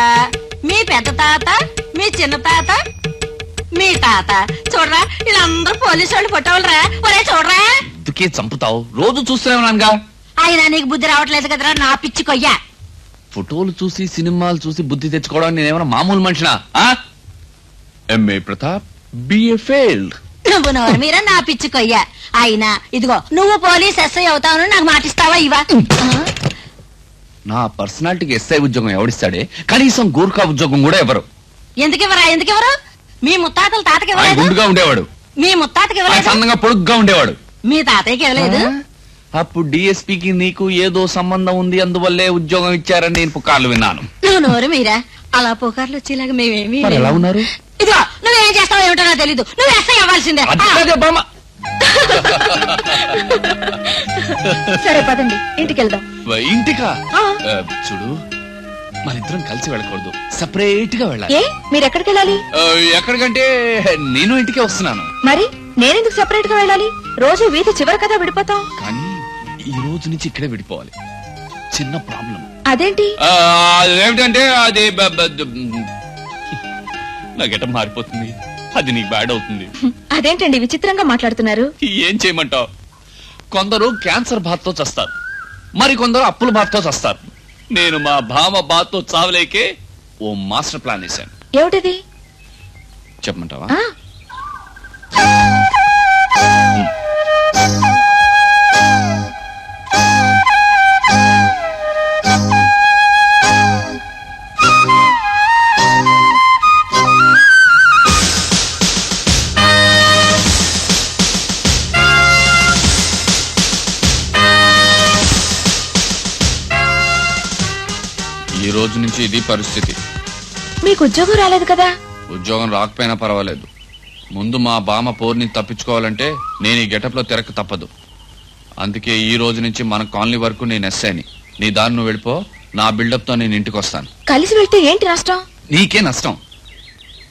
మీ పెద్ద తాత, మీ చిన్న తాత, మీ తాత. చూడరా, వీళ్ళందరూ పోలీసు వాళ్ళు ఫోటోలు రా. ఒరే చూడరా. ఎందుకే చంపుతావు? రోజు చూస్తున్నావుగా. అయినా నీకు బుద్ధి రావట్లేదు కదరా నా పిచ్చుకొయ్యా. ఫోటోలు చూసి సినిమాలు చూసి బుద్ధి తెచ్చుకోవడానికి నేనేమైనా మామూలు మనిషినా? MA Pratap, BA failed. నువ్వు నోరు మీరా నా పిచ్చుకొయ్యా. అయినా ఇదిగో నువ్వు పోలీస్ ఎస్ఐ అవుతావు, నాకు మాటిస్తావా ఇవా? నా పర్సనాలిటీకి ఎస్ఐ ఉద్యోగం ఎవడిస్తాడే? కనీసం గూర్ఖా ఉద్యోగం కూడా ఎవరు? ఎందుకెవరా, ఎందుకెవరు? మీ ముత్తాతల తాతకి ఆయన ఇవ్వలేదు? గుండుగా ఉండేవాడు, మీ ముత్తాతకి ఆయన ఇవ్వలేదు? సన్నంగా పొడుగ్గా ఉండేవాడు. మీ తాతయ్యకి ఇవ్వలేదు? అప్పుడు డిఎస్పీకి నీకు ఏదో సంబంధం ఉంది, అందువల్లే ఉద్యోగం ఇచ్చారని నేను పుకార్లు విన్నాను. నువ్వు నోరు మీరా. అలా పుకార్లు వచ్చేలాగా మేమేమి మరి ఎలా ఉన్నారు? ఇదిగో నువ్వేం చేస్తావో ఏమిటో నాకు తెలీదు. నువ్వు ఎస్ఐ అవ్వాల్సిందే. అదే బామ్మ. సరే పదండి, ఇంటికి వెళ్దాం. ఇంటికా? చూడు, మనిద్దరం కలిసి వెళ్ళకూడదు, సెపరేట్ గా వెళ్ళాలి. ఏ మీరు ఎక్కడికి వెళ్ళాలి? ఎక్కడికంటే నేను ఇంటికే వస్తున్నాను. మరి నేనెందుకు సెపరేట్ గా వెళ్ళాలి? రోజు వీధి చివరి కదా విడిపోతాం. కానీ ఈ రోజు నుంచి ఇక్కడే విడిపోవాలి. చిన్న ప్రాబ్లం. అదేంటి? అదేమిటంటే అది నా గెట మారిపోతుంది, అది నీకు బ్యాడ్ అవుతుంది. అదేంటండి విచిత్రంగా మాట్లాడుతున్నారు? ఏం చేయమంటావు? కొందరు క్యాన్సర్ బాధతో చస్తారు, మరి కొందరు అప్పుల బాధతో చస్తారు. నేను మా భామ బాధతో చావలేకే ఓ మాస్టర్ ప్లాన్ వేశాను. ఏమిటది? చెప్పమంటావా? ఈ రోజు నుంచి ఇది పరిస్థితి. మీకు ఉద్యోగం రాలేదు కదా? ఉద్యోగం రాకపోయినా పర్వాలేదు, ముందు మా బామ పోర్ని తప్పించుకోవాలంటే నేను ఈ గెటప్ లో తిరగక తప్పదు. అందుకే ఈ రోజు నుంచి మన కాలనీ వరకు నేను ఎస్ఐని, నీ దారి నువ్వు వెళ్ళిపో, నా బిల్డప్ తో నేను ఇంటికి వస్తాను. కలిసి వెళ్తే ఏంటి నష్టం? నీకే నష్టం.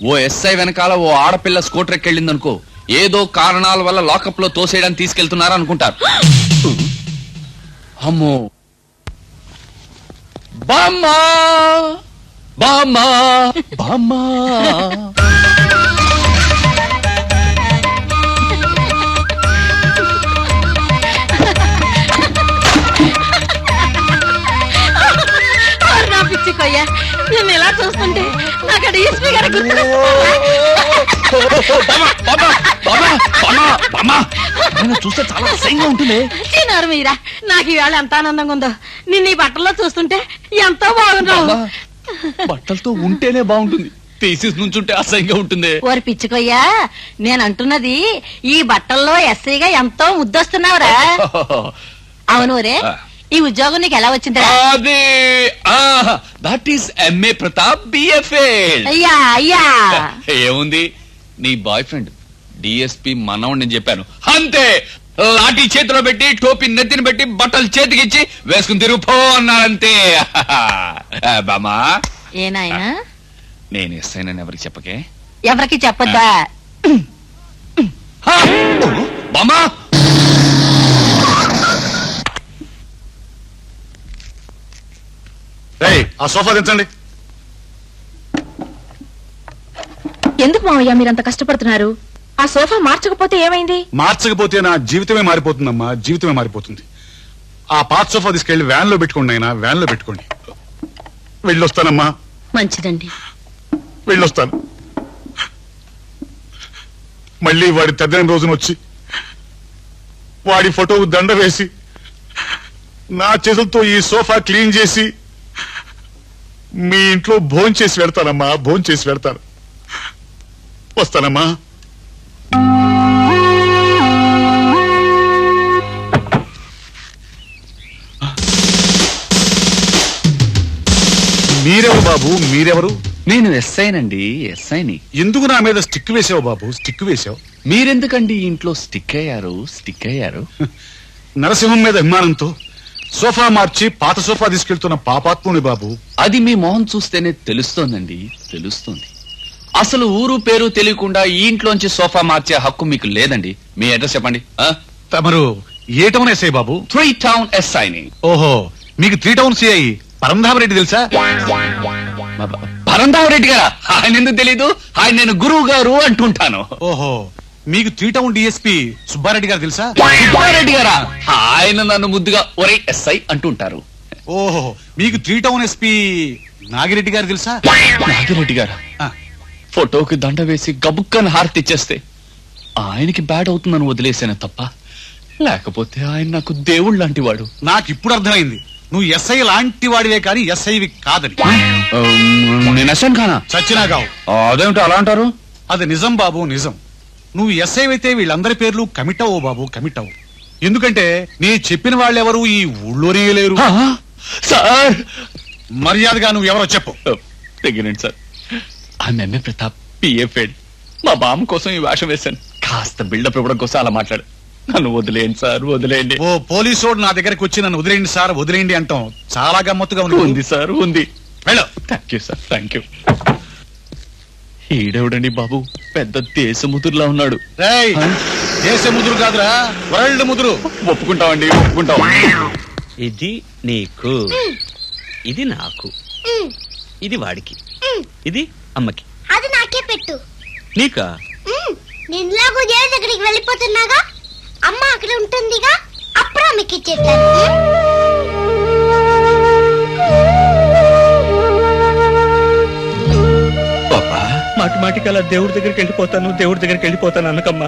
ఓ ఎస్ఐ వెనకాల ఓ ఆడపిల్ల స్కూటర్ ఎక్కెళ్ళిందనుకో, ఏదో కారణాల వల్ల లాకప్ లో తోసేయడానికి తీసుకెళ్తున్నారా అనుకుంటారు. అమ్మో, బామ్మా బామ్మా బామ్మా. నా పిచ్చికొయ్యా, నేను ఇలా చూస్తుంటే నాకు అది ఈస్పీ గారి చూస్తే చాలా అసహ్యంగా ఉంటుంది. తినారు మీరా, నాకు ఈవేళ ఎంత ఆనందంగా ఉందో. నిన్ను ఈ బట్టల్లో చూస్తుంటే ఎంతో బాగున్నావు. బట్టలతో ఉంటేనే బాగుంటుంది, తీసేసి నుంచుంటే అసహ్యంగా ఉంటుంది. ఓరి పిచ్చికొయ్యా, నేను అంటున్నది ఈ బట్టల్లో ఎస్ఐగా ఎంతో ముద్దొస్తున్నావురా. అవును రే, ఈ ఉద్యోగం నీకు ఎలా వచ్చిందిరా? అదే that is MA Pratap BFA. అయ్యా అయ్యా, ఏముంది, నీ బాయ్ ఫ్రెండ్ డిఎస్పీ మనవణ్ణి చెప్పాను అంతే. లాఠీ చేతిలో పెట్టి, టోపీ నెత్తిని పెట్టి, బట్టలు చేతికిచ్చి వేసుకుని తిరుగుపో అన్నారంతే. బామా, ఏనాయనా నేను ఎస్ఐనని ఎవరికి చెప్పకే. ఎవరికి చెప్పొద్దా? బామా, ఆ సోఫా దించండి. ఎందుకు మావయ్య మీరంత కష్టపడుతున్నారు? ఆ సోఫా మార్చకపోతే ఏమైంది? మార్చకపోతే నా జీవితమే మారిపోతుందమ్మా, జీవితమే మారిపోతుంది. ఆ పాత సోఫా తీసుకెళ్లి వ్యాన్ లో పెట్టుకోండి, అయినా వ్యాన్ లో పెట్టుకోండి. వెళ్ళొస్తానమ్మా. మంచిదండి, వెళ్ళొస్తాను. మళ్ళీ వాడి తద్దిన రోజున వచ్చి వాడి ఫోటోకు దండ వేసి నా చేతులతో ఈ సోఫా క్లీన్ చేసి మీ ఇంట్లో భోంచేసి వెళ్తానమ్మా, భోంచేసి వెళ్తాను. వస్తానమ్మా. మీరెవరు బాబు, మీరెవరు? నేను ఎస్ఐనండి, ఎస్ఐని. ఎందుకు నా మీద స్టిక్ వేసావు బాబు, స్టిక్ వేసావు? మీరెందుకండి ఇంట్లో స్టిక్ అయ్యారు, స్టిక్ అయ్యారు? నరసింహం మీద అభిమానంతో సోఫా మార్చి పాత సోఫా తీసుకెళ్తున్న పాపాత్ముని బాబు. అది మీ మొహం చూస్తేనే తెలుస్తోందండి, తెలుస్తోంది. అసలు ఊరు పేరు తెలియకుండా ఈ ఇంట్లోంచి సోఫా మార్చే హక్కు మీకు లేదండి. మీ అడ్రస్ చెప్పండి. తమరు ఏ టౌన్ ఎస్ఐ బాబు? 3 టౌన్ ఎస్ఐని. ఓహో, మీకు 3 టౌన్ సిఐ పరంధామరెడ్డి తెలుసా? పరంధామరెడ్డి గారా? ఆయన ఎందుకు తెలీదు? ఆయన నేను గురువు గారు అంటుంటాను. ఓహో, మీకు 3 టౌన్ డిఎస్పీ సుబ్బారెడ్డి గారు తెలుసా? సుబ్బారెడ్డి గారా? ఆయన నన్ను ముద్దుగా ఒరే ఎస్ఐ అంటుంటారు. ఓహో, మీకు 3 టౌన్ ఎస్పీ నాగిరెడ్డి గారు తెలుసా? నాగిరెడ్డి గారా? ఫోటోకి దండ వేసి గబుక్కని హారతి ఇచ్చేస్తే ఆయనకి బ్యాడ్ అవుతుందని వదిలేసాను తప్ప, లేకపోతే ఆయన నాకు దేవుడు లాంటి వాడు. నాకు ఇప్పుడు అర్థమైంది, నువ్వు ఎస్ఐ లాంటి వాడివే కానీ ఎస్ఐవి కాదని. నేను ఎస్ఐ కానా? చచ్చినా కావు. అదేమిటో అలా అంటారు? అది నిజం బాబు, నిజం. నువ్వు ఎస్ఐ అయితే వీళ్ళందరి పేర్లు కమిట్ అవ్వు బాబు, కమిట్ అవ్వు. ఎందుకంటే నేను చెప్పిన వాళ్ళెవరు ఈ ఊళ్ళోనే లేరు. సార్, మర్యాదగా నువ్వు ఎవరో చెప్పు. దగ్గరండి సార్, ఎంఏ ప్రతాప్ పిఎఫ్ఏడ్. మా బామ్మ కోసం ఈ వేషం వేశాను. కాస్త బిల్డప్ ఇవ్వడం కోసం అలా మాట్లాడు. నన్ను వదిలేయండి సార్, వదిలేయండి. ఓ పోలీసోడు నా దగ్గరకు వచ్చి నన్ను వదిలేయండి సార్, వదిలేయండి అంటాం చాలా గమ్మత్తుగా ఉంది. ఉంది సార్, ఉంది. వెళ్ళు. Thank you sir, thank you. ఈడెవడండి బాబు, పెద్ద దేశముదురులా ఉన్నాడు. దేశ ముదురు కాదురా, వరల్డ్ ముదురు. ఒప్పుకుంటామండి, ఒప్పుకుంటాం. ఇది నీకు, ఇది నాకు, ఇది వాడికి, ఇది అమ్మకి. అది నాకే పెట్టు. నీకా? నిన్నలాగూ దేవి దగ్గరికి వెళ్ళిపోతున్నాగా, అమ్మ అక్కడ ఉంటుందిగా, అప్పుడు ఆమెకి ఇచ్చేస్తాను. మాటి మాటికి అలా దేవుడి దగ్గరికి వెళ్ళిపోతాను అనకమ్మా,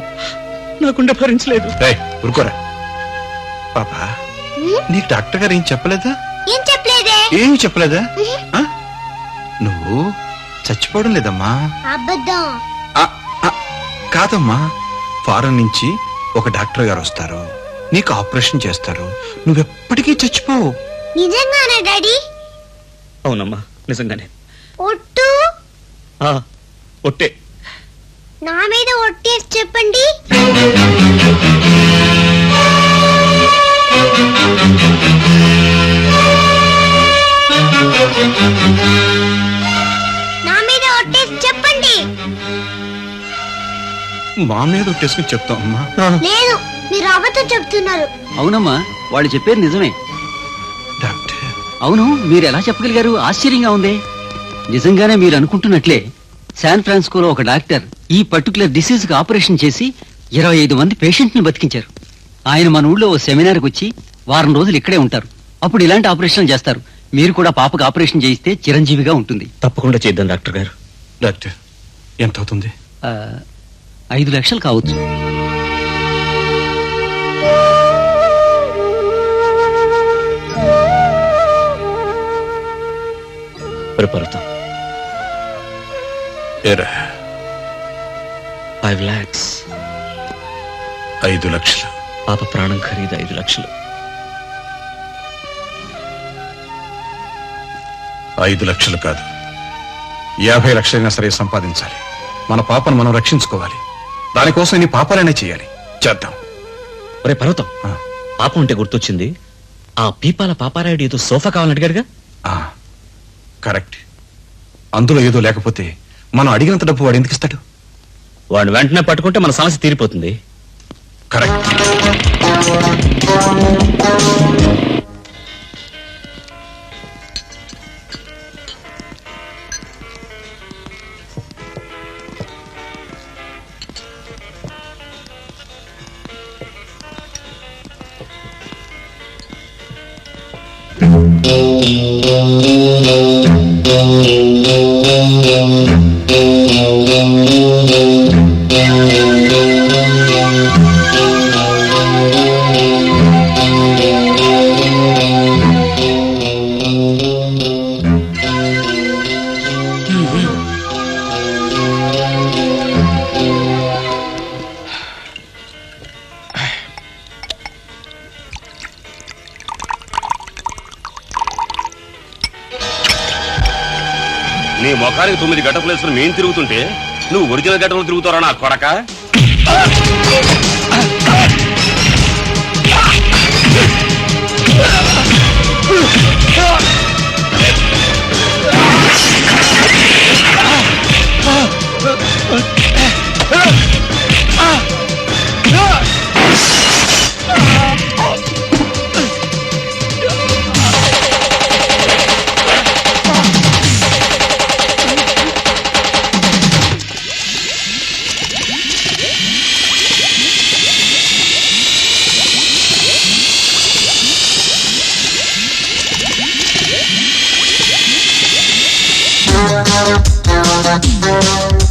నాకుండే భరించలేదు. ఊరుకోరా పాపా, నీకు డాక్టర్ గారు ఏం చెప్పలేదా? ఏం చెప్పలేదే. ఏమి చెప్పలేదా? ఆ? నువ్వు చచ్చిపోవడం లేదమ్మా. అబద్ధం. కాదమ్మా, ఫారెన్ నుంచి ఒక డాక్టర్ గారు వస్తారు, నీకు ఆపరేషన్ చేస్తారు, నువ్వెప్పటికీ చచ్చిపోవు. నిజంగానే డాడీ? అవునమ్మా, నిజంగానే. ఒట్టు? ఒట్టే. నా మీద ఒట్టేసి చెప్పండి. నా మీద ఒట్టేసి చెప్పండి. మా మీద ఒట్టేసుకుని చెప్తాం అమ్మా. లేదు, మీరు అబద్ధం చెప్తున్నారు. అవునమ్మా, వాళ్ళు చెప్పేది నిజమే. డాక్టర్, అవును, మీరు ఎలా చెప్పగలిగారు? ఆశ్చర్యంగా ఉంది. నిజంగానే మీరు అనుకుంటున్నట్లే శాన్ ఫ్రాన్సిస్కోలో ఒక డాక్టర్ ఈ పర్టికులర్ డిసీజ్ కి ఆపరేషన్ చేసి 25 మంది పేషెంట్ ని బతికించారు. ఆయన మన ఊళ్ళో ఓ సెమినార్కి వచ్చి వారం రోజులు ఇక్కడే ఉంటారు. అప్పుడు ఇలాంటి ఆపరేషన్ చేస్తారు. మీరు కూడా పాపకు ఆపరేషన్ చేయిస్తే చిరంజీవిగా ఉంటుంది. తప్పకుండా చేద్దాం డాక్టర్ గారు. డాక్టర్, ఎంత అవుతుంది? 5 లక్షలు కావచ్చు. పరుతాం. 5 lakhs. 5 లక్షలు. పాప ప్రాణం ఖరీదు 5 లక్షలు. 5 లక్షలు కాదు, 50 లక్షలైనా సరే సంపాదించాలి. మన పాపను మనం రక్షించుకోవాలి. దానికోసం నీ పాపాలనే చేయాలి. చేద్దాం. ఒరే పర్వతం, పాపం అంటే గుర్తొచ్చింది. ఆ పీపాల పాపారాయుడు ఏదో సోఫా కావాలని అడిగాడుగా? కరెక్ట్. అందులో ఏదో లేకపోతే మనం అడిగినంత డబ్బు వాడు ఎందుకు ఇస్తాడు? వాడు వెంటనే పట్టుకుంటే మన సమస్య తీరిపోతుంది. కరెక్ట్. నీ ముఖానికి 9 గడ్డపులు వేసుకుని మేము తిరుగుతుంటే నువ్వు ఒరిజినల్ గడ్డలు తిరుగుతారా నా కొడక? Thank you.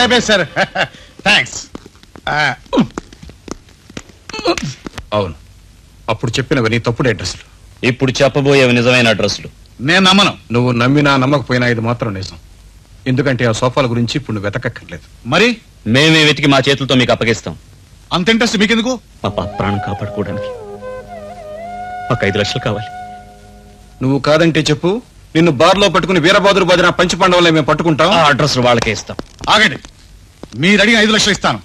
లేపేశారు. థ్యాంక్స్. అవును, అప్పుడు చెప్పినవన్నీ తప్పుడు అడ్రస్లు. ఇప్పుడు చెప్పబోయేవి నిజమైన అడ్రస్లు. నేను నమ్మను. నువ్వు నమ్మినా నమ్మకపోయినా ఇది మాత్రం నిజం. ఎందుకంటే ఆ సోఫాల గురించి ఇప్పుడు నువ్వు వెతకక్కర్లేదు. మరి మేమే వెతికి మా చేతులతో మీకు అప్పగిస్తాం. అంత ఇంట్రెస్ట్ మీకెందుకు? మా పాప ప్రాణం కాపాడుకోవడానికి మాకు 5 లక్షలు కావాలి. నువ్వు కాదంటే చెప్పు, నిన్ను బార్లో పట్టుకుని వీరబాదురు బాదిన పంచి పండవలే మేము పట్టుకుంటాం. ఆ అడ్రస్ వాళ్ళకే ఇస్తాం. ఆగండి, మీరు అడిగిన 5 లక్షలు ఇస్తాను,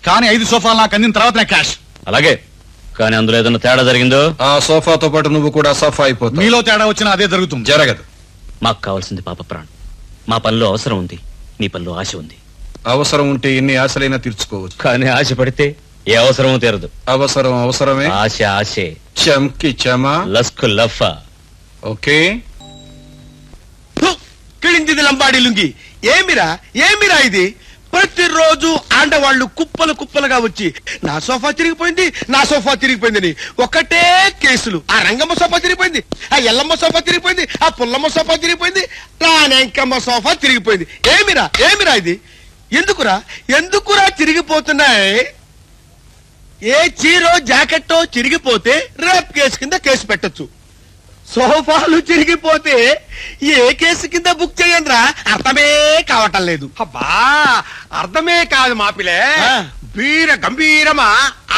కానీ 5 సోఫాలు నాకు అందిన తర్వాత నా క్యాష్. అలాగే, కానీ అందులో ఏదైనా తేడా జరిగిందో ఆ సోఫాతో పాటు నువ్వు కూడా సోఫా అయిపోతావు. మీలో తేడా వచ్చినా అదే జరుగుతుంది. జరగదు. మాకు కావాల్సింది పాప ప్రాణం. మా పనిలో అవసరం ఉంది, నీ పనిలో ఆశ ఉంది. అవసరం ఉంటే ఎన్ని ఆశలైనా తీర్చుకోవచ్చు, కానీ ఆశ పడితే ఏ అవసరమూ తీరదు. అవసరం అవసరమే, ఆశ ఆశే, చంకి చమా, లస్కు లఫా. ఓకే. కిళించింది లంబాడి లుంగి. ఏమిరా ఇది? ప్రతిరోజు ఆండవాళ్లు కుప్పలు కుప్పలుగా వచ్చి నా సోఫా తిరిగిపోయిందని ఒకటే కేసులు. ఆ రంగమ్మ సోఫా తిరిగిపోయింది, ఆ ఎల్లమ్మ సోఫా తిరిగిపోయింది, ఆ పుల్లమ్మ సోఫా తిరిగిపోయింది, రానెంకమ్మ సోఫా తిరిగిపోయింది. ఏమిరా ఇది? ఎందుకురా తిరిగిపోతున్నాయి? ఏ చీరో జాకెట్టో చిరిగిపోతే రేప్ కేసు కింద కేసు పెట్టొచ్చు. సోఫాలు చిరిగిపోతే ఏ కేసు కింద బుక్ చేయండిరా? అర్థమే కావటం లేదు. అబ్బా, అర్థమే కాదు మాపిలే, వీర గంభీరమా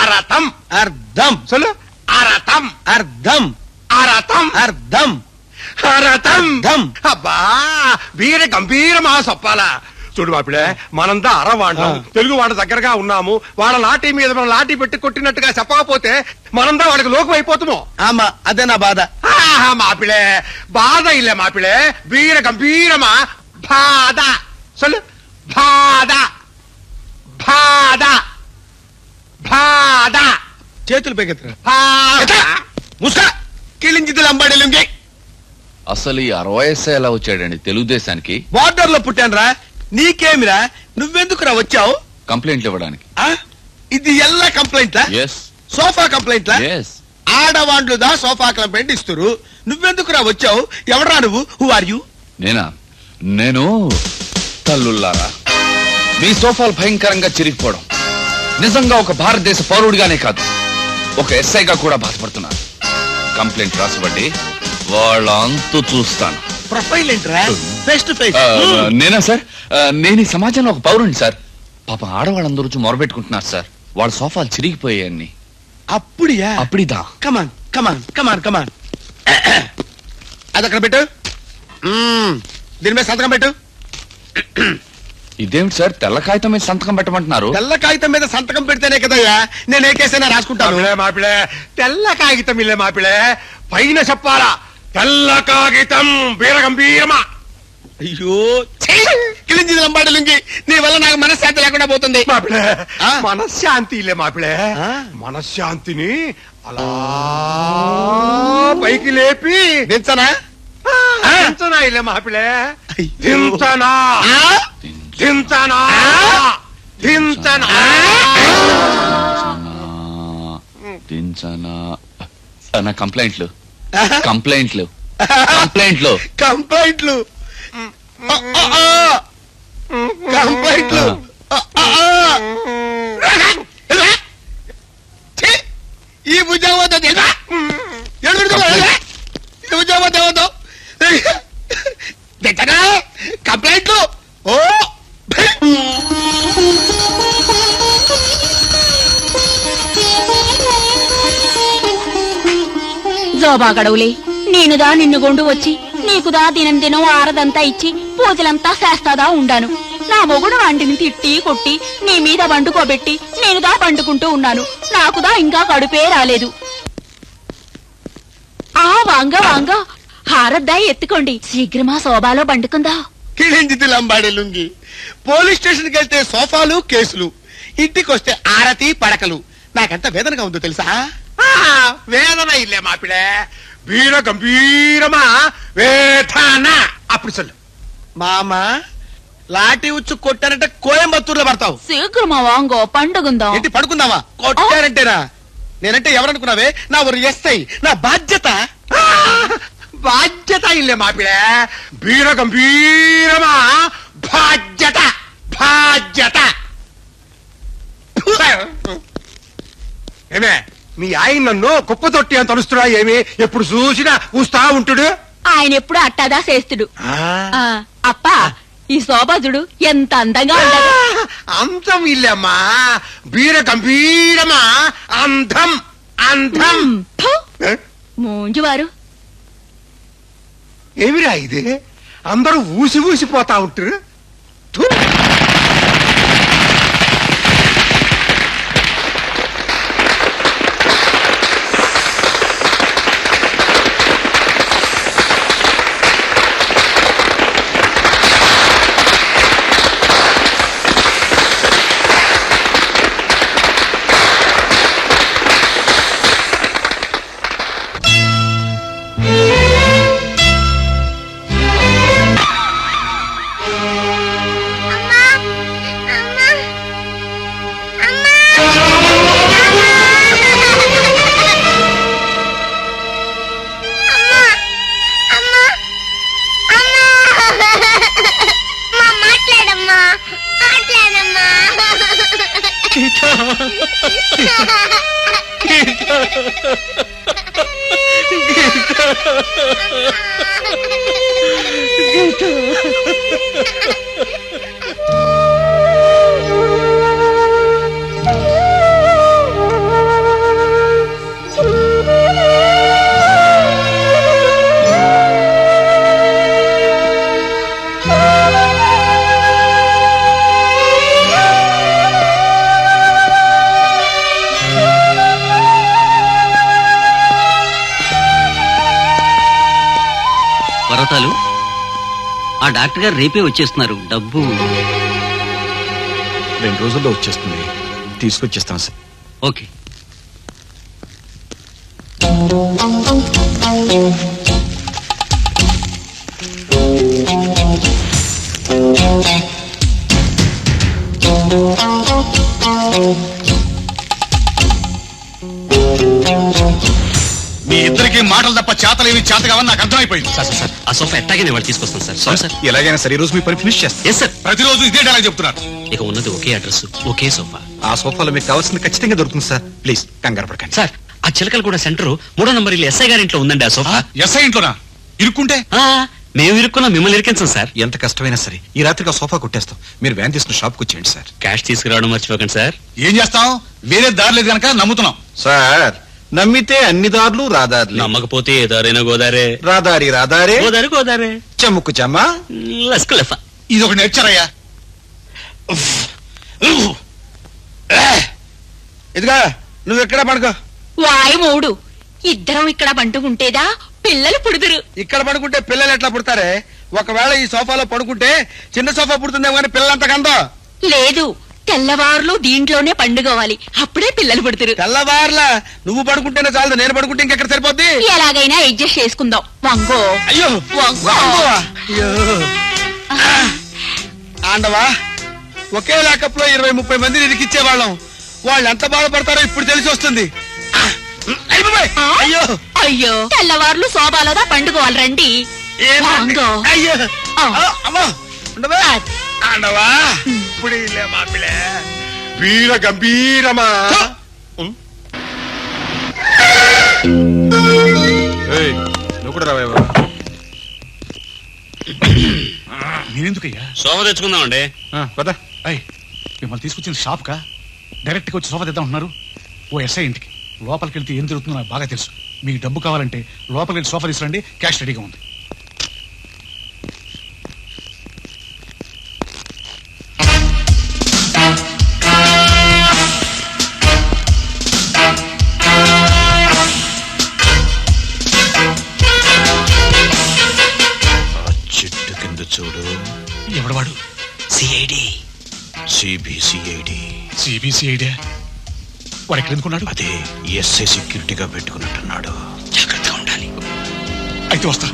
అరథం. అర్థం సొల్లు. అరథం అర్థం అరథం అర్థం అరథం. అబ్బా, వీర గంభీరమా సొప్పాలా. చూడు మాపిలే, మనంతా అరవాండం, తెలుగు వాళ్ళ దగ్గరగా ఉన్నాము. వాళ్ళ లాఠీ మీద మనం లాఠీ పెట్టి కొట్టినట్టుగా చెప్పకపోతే మనందా వాళ్ళకి లోకం అయిపోతామో. ఆమా, అదే నా బాధ. మాపిలే, బాధ ఇల్లే మాపిలే, వీర గంభీరమా బాధ. సొల్లు. బాధ బాధ బాధ. చేతులు పైకెత్తరా. ముస్కా కిళించింది లంబాడి లుంగి. అసలు ఈ 60 ఎలా వచ్చాడండి తెలుగుదేశానికి? బార్డర్ లో పుట్టానురా. నీకేమిరా? నువ్వెందుకురా వచ్చావు? కంప్లైంట్లు ఇవ్వడానికి. ఇది ఎల్లా కంప్లైంట్లా? ఎస్. సోఫా కంప్లైంట్లా? ఎస్. ఆడవాండ్లుదా సోఫా కంప్లైంట్ ఇస్తురు. నువ్వెందుకురా వచ్చావు? ఎవరా నువ్వు? Who are you? నేను తల్లుల్లారా, మీ సోఫాలు భయంకరంగా చిరిగిపోవడం నిజంగా ఒక భారతదేశ పౌరుడిగానే కాదు, ఒక ఎస్ఐగా కూడా బాధపడుతున్నాను. కంప్లైంట్ రాసివ్వండి, వాళ్ళ అంతు చూస్తాను. ప్రొఫైల్ ఏంట్రా? Face to face. నేనా సార్? నేను ఈ సమాజంలో ఒక పౌరుని సార్. పాపం ఆడవాళ్ళందరూ వచ్చి మొరబెట్టుకుంటున్నారు సార్, వాళ్ళ సోఫాలు చిరిగిపోయాయని. అప్పుడిదా? కమాన్. అది అక్కడ పెట్టు. దీని మీద సంతకం పెట్టు. ఇదేమిటి సార్, తెల్ల కాగితం మీద సంతకం పెట్టమంటున్నారు? తెల్ల కాగితం మీద సంతకం పెడితేనే కదయ్యా నేను ఏ కేసైనా రాసుకుంటాను. మాపిలే, తెల్ల కాగితం ఇల్లే మాపిలే, పైన చెప్పాలా తెల్ల కాగితం వీర గంభీరమా. అయ్యో, కిళించింది లంబాడి లుంగి. నీ వల్ల నాకు మనశ్శాంతి లేకుండా పోతుంది. మాపిలే, మనశ్శాంతి ఇల్లే మాపిలే, మనశ్శాంతిని అలా పైకి లేపి దించనా? దించనా ఇల్లే మాపిలే, దించనా దించనా దించనా దించనా. నా కంప్లైంట్లు కంప్లైంట్లు కంప్లైంట్లు కంప్లైంట్లు కంప్లైంట్లు. ఈ ఉద్యోగం ఉద్యోగం కంప్లైంట్లు. ఓ జోబా గడవులే, నేనుదా నిన్ను గొండు వచ్చి నీకుదా దినం దినం ఆరదంతా ఇచ్చి పూజలంతా చేస్తాదా ఉండాను. నా మొగుడు వంటిని తిట్టి కొట్టి నీ మీద వండుకోబెట్టి నేనుదా పండుకుంటూ ఉన్నాను. నాకుదా ఇంకా కడుపే రాలేదు. ఆ వాంగ హారద్దా ఎత్తుకోండి, శీఘ్రమా శోభాలో పండుకుందా. కిళించింది లంబాడి లుంగి. పోలీస్ స్టేషన్కి వెళ్తే సోఫాలు కేసులు, ఇంటికి వస్తే ఆరతి పడకలు. నాకెంత వేదనగా ఉందో తెలుసా? వేదన ఇల్లే మాపిలే, వీర గంభీరమా వేదన. అప్పుడు చల్లు. మామా, లాఠీ ఉచ్చు కొట్టారంటే కోయంబత్తూరులో పడతావు. శీఘ్రమా వాంగో పండుకుందాం. ఏంటి పడుకుందావా? కొట్టారంటేనా? నేనంటే ఎవరనుకున్నావే? నా ఒక ఎస్ఐ, నా బాధ్యత. బాధ్యత ఇల్లే మాపిలే, వీర గంభీరమా బాధ్యత బాధ్యత. ఏమే మీ ఆయన నన్ను కుప్ప తొట్టి అని తలుస్తున్నా ఏమి? ఎప్పుడు చూసినా ఊస్తా ఉంటుడు. ఆయన ఎప్పుడు అట్టాదా చేస్తుడు. అప్ప ఈ శోభాజుడు ఎంత అందంగా ఉంటాడు. అందం ఇల్లమ్మా, వీర గంభీరమా, అందం అందం. మూంజువారు ఏమిరా ఇది? అందరూ ఊసి ఊసిపోతా ఉంటారు. పర్వతాలు, ఆ డాక్టర్ గారు రేపే వచ్చేస్తున్నారు. డబ్బు 2 రోజుల్లో వచ్చేస్తుంది. తీసుకొచ్చేస్తాం సార్. ఓకే. మీ ఇద్దరికి మాటలు తప్ప చేతలేవి చేత కావని నాకు అర్థమైపోయింది. సార్ ఆ సోఫా ఎట్టాగే వాడు తీసుకొస్తాను సార్. సార్ ఎలాగైనా సరే ఈ రోజు మీ పని ఫినిష్ చేస్తాం. Yes sir. ప్రతిరోజు ఇదే డైలాగ్ చెప్తున్నారు. ఇక ఉన్నది ఒకే అడ్రస్, ఒకే సోఫా. ఆ సోఫాలో మీకు కావాల్సింది ఖచ్చితంగా దొరుకుతుంది సార్. ప్లీజ్ కంగారు పడకండి సార్. ఆ చిలకలు కూడా సెంటర్ 3వ నంబర్ ఇల్లు ఎస్ఐ గారి ఇంట్లో ఉందండి ఆ సోఫా. ఎస్ఐ ఇంట్లోనా? ఇరుక్కుంటే మేము ఇరుక్కున్నా, మిమ్మల్ని ఇరికించాం సార్. ఎంత కష్టమైనా సరే ఈ రాత్రికి ఆ సోఫా కొట్టేస్తాం. మీరు వ్యాన్ తీసుకుని షాప్కి వచ్చేయండి సార్. క్యాష్ తీసుకురావడం మర్చిపోకండి సార్. ఏం చేస్తాం? వేరే దారి లేదు కనుక నమ్ముతున్నాం సార్. నమ్మితే అన్ని దారులు రాదారులు, నమ్మకపోతే ఏ దారైనా గోదారే. రాదారి రాదారే, గోదారి గోదారే, చెమ్ముకు చెమ్మ, లస్కు లఫా. ఇది ఒకటి నేర్చారయ్యా. ఇదిగా నువ్వు ఎక్కడ పడుకో. వాయి మూడు ఇద్దరం ఇక్కడ పండుకుంటేదా పిల్లలు పుడుదురు. ఇక్కడ పడుకుంటే పిల్లలు ఎట్లా పుడతారే? ఒకవేళ ఈ సోఫాలో పడుకుంటే చిన్న సోఫా పుడుతుందేమో కానీ పిల్లలంత కందో. లేదు, తెల్లవారులు దీంట్లోనే పండుకోవాలి, అప్పుడే పిల్లలు పుడుతురు. తెల్లవారులా నువ్వు పడుకుంటేనే చాలదు, నేను పడుకుంటే ఇంకెక్కడ సరిపోద్ది? ఎలాగైనా అడ్జస్ట్ చేసుకుందాం. వంగో. అయ్యో వంగో. అయ్యో ఆండవా, ఒకే లాకప్ లో 20-30 మందిని ఇరికిచ్చేవాళ్ళం. వాళ్ళు ఎంత బాధపడతారో ఇప్పుడు తెలిసి వస్తుంది. అయ్యో అయ్యో, తెల్లవారులు శోభాలోదా పండుకోవాలి రండి. వంగో. అయ్యో అమ్మో ఆండవా, ఇప్పుడు మా పిల్ల వీర గంభీరమా. నువ్వు కూడా రావా? మీరెందుకయ్యా? సోఫా తెచ్చుకుందామండి. పదా. మిమ్మల్ని తీసుకొచ్చిన షాప్ కా డైరెక్ట్ గా వచ్చి సోఫా తెద్దాం అంటున్నారు. ఓ ఎస్ఐ ఇంటికి లోపలికి వెళ్తే ఏం జరుగుతుందో నాకు బాగా తెలుసు. మీకు డబ్బు కావాలంటే లోపలికి వెళ్ళి సోఫా తీసుకురండి, క్యాష్ రెడీగా ఉంది. చెట్టు కింద చూడు. ఎవడవాడు? సిఐడి. సిబిసిఐడి. సిబిసిఐడి వాడు ఎక్కడ ఎందుకున్నాడు? అదే ఎస్ఐ సెక్యూరిటీగా పెట్టుకున్నట్టున్నాడు. జాగ్రత్తగా ఉండాలి. అయితే వస్తా.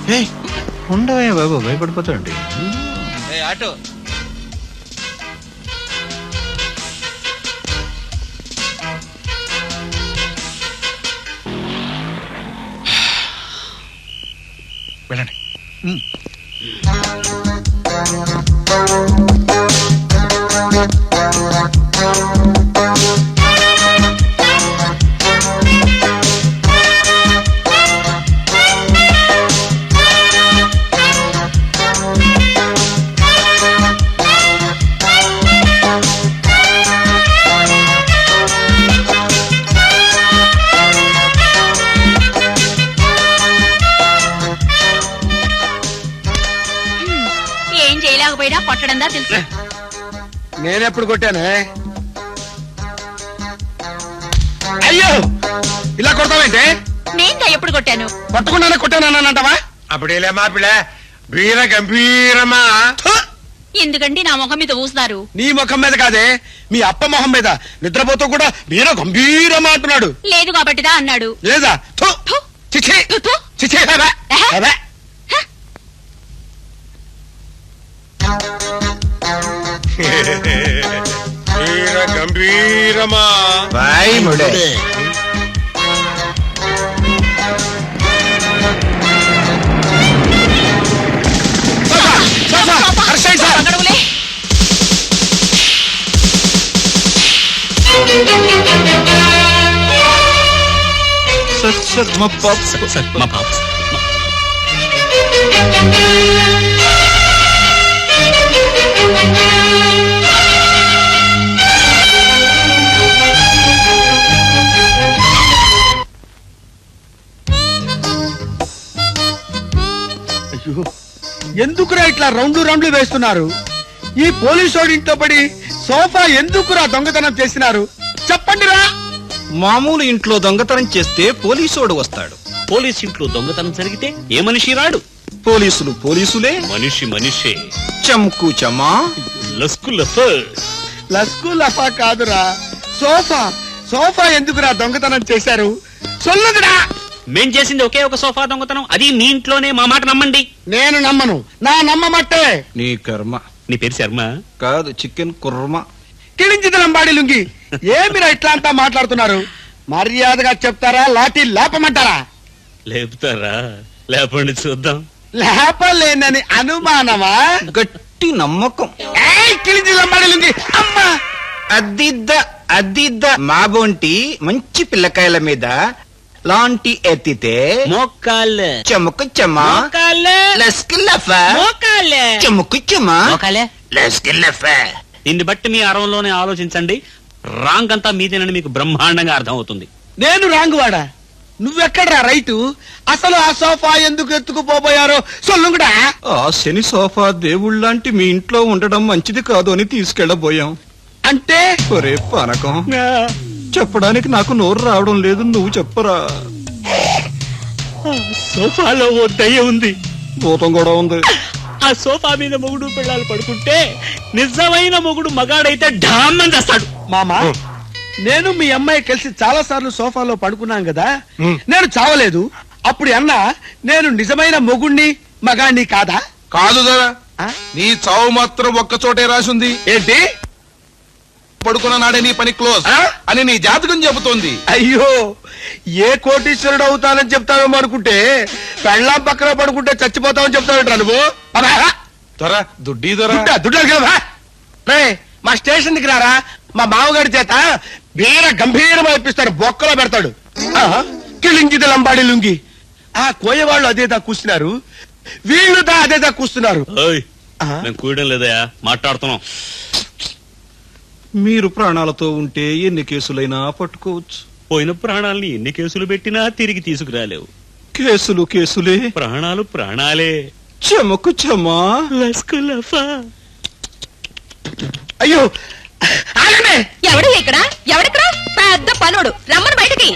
ఉండవే బాబు, భయపడిపోతాడండి. ఆటో వెళ్ళండి. కొట్టకపోయినా కొట్టడందా తెలుసు. నేనెప్పుడు కొట్టానే? అయ్యో, ఇలా కొడతావేంటే? నేనుగా ఎప్పుడు కొట్టాను? కొట్టకుండానే కొట్టానంటావా? అప్పుడేలే మా పిల్ల వీర గంభీరమా. ఎందుకండి నా ముఖం మీద ఊస్తారు? నీ ముఖం మీద కాదే, మీ అప్ప మొహం మీద. నిద్రపోతూ కూడా వీర గంభీరమా అంటున్నాడు. లేదు కాబట్టిదా అన్నాడు. లేదా? చిచి చిచి. వీర గంభీరమా. గడవులే. సార్ మా పాప మా పాప అయ్యో, ఎందుకురా ఇట్లా రౌండ్లు వేస్తున్నారు? ఈ పోలీసు వాడి ఇంట్లో పడి సోఫా ఎందుకురా దొంగతనం చేసినారు? చెప్పండిరా. మామూలు ఇంట్లో దొంగతనం చేస్తే పోలీసోడు వస్తాడు. పోలీస్ ఇంట్లో దొంగతనం జరిగితే ఏ మనిషి రాడు. పోలీసులు పోలీసులే, మనిషి మనిషే. చమ్కు చమా, లస్కు లఫ్. లస్కు లఫా కాదురా, సోఫా ఎందుకురా దొంగతనం చేశారు? సొల్లుదిరా. మేం చేసింది ఒకే ఒక సోఫా దొంగతనం, అది మీ ఇంట్లోనే. మా మాట నమ్మండి. నేను నమ్మను, నా నమ్మమట్టే. నీ కర్మ. నీ పేరు శర్మ కాదు, చికెన్ కుర్మ. కిళించిద లంబాడి లుంగి, ఏమిరా ఇట్లా అంతా మాట్లాడుతున్నారు? మర్యాదగా చెప్తారా, లాఠీ లేపమంటారా? లేపుతారా? లేపండి చూద్దాం. లేపలేనని అనుమానమా? గట్టి నమ్మకం. కిళించిద లంబాడి లుంగి. అమ్మా, అద్దిద్ద మా బొంటి మంచి పిల్లకాయల మీద లాంటి ఎత్తితే మోకాళ్ళే చెముకు చెమా, లస్కిల్లఫా, చెముకు చెమా, లస్కిల్లఫా. దీన్ని బట్టి మీ అరవంలోనే ఆలోచించండి. రాంగ్ అంతా మీదేనని మీకు బ్రహ్మాండంగా అర్థం అవుతుంది. నేను రాంగ్ వాడా? నువ్వెక్కడ్రా రైటు? అసలు ఆ సోఫా ఎందుకు ఎత్తుకుపోయారో సొల్లుంగడా. ఆ శని సోఫా దేవుళ్ళంటి మీ ఇంట్లో ఉండడం మంచిది కాదు అని తీసుకెళ్లబోయాం. అంటే ఒరే పానకం, చెప్పడానికి నాకు నోరు రావడం లేదు, నువ్వు చెప్పరా. సోఫాలో ఓ దయ్య ఉంది, భూతం కూడా ఉంది. ఆ సోఫా మీద మొగుడు పిల్లలు పడుకుంటే నిజమైన మొగుడు మగాడైతే ఢామ్మని చేస్తాడు. మామా, నేను మీ అమ్మాయి కలిసి చాలా సార్లు సోఫాలో పడుకున్నాం కదా, నేను చావలేదు. అప్పుడు అన్నా నేను నిజమైన మొగుణ్ణి మగాణ్ణి కాదా? కాదు దొరా, నీ చావు మాత్రం ఒక్క చోటే రాసింది. ఏంటి? పడుకున్న నాడే నీ పని క్లోజ్ అని నీ జాతకం చెబుతోంది. అయ్యో, ఏ కోటీశ్వరుడు అవుతానని చెప్తావేమో అనుకుంటే పెళ్ళాం పక్కన పడుకుంటే చచ్చిపోతావని చెప్తావేంట్రా నువ్వు? దొరా దుడ్డీ దొరా, రే మా స్టేషన్ కి రారా, మా మామగారి చేత వీర గంభీరమా ఇప్పిస్తాడు, బొక్కలో పెడతాడు. కిళించిద లంబాడి లుంగి. ఆ కోయవాళ్ళు అదేదా కూస్తున్నారు, వీళ్ళు అదేదా కూస్తున్నారు. మేము కూయడం లేదయా, మాట్లాడుతున్నాం. మీరు ప్రాణాలతో ఉంటే ఎన్ని కేసులైనా పట్టుకోవచ్చు. పోయిన ప్రాణాలని ఎన్ని కేసులు పెట్టినా తిరిగి తీసుకురాలేవు. కేసులు కేసులే, ప్రాణాలు ప్రాణాలే. చెమకు చెమా, లస్కులఫా. అయ్యో, ఆగండి. ఎవడు ఇక్కడ? ఎవడిక్కడ? పెద్ద పనుడు, రమ్మను బయటికి.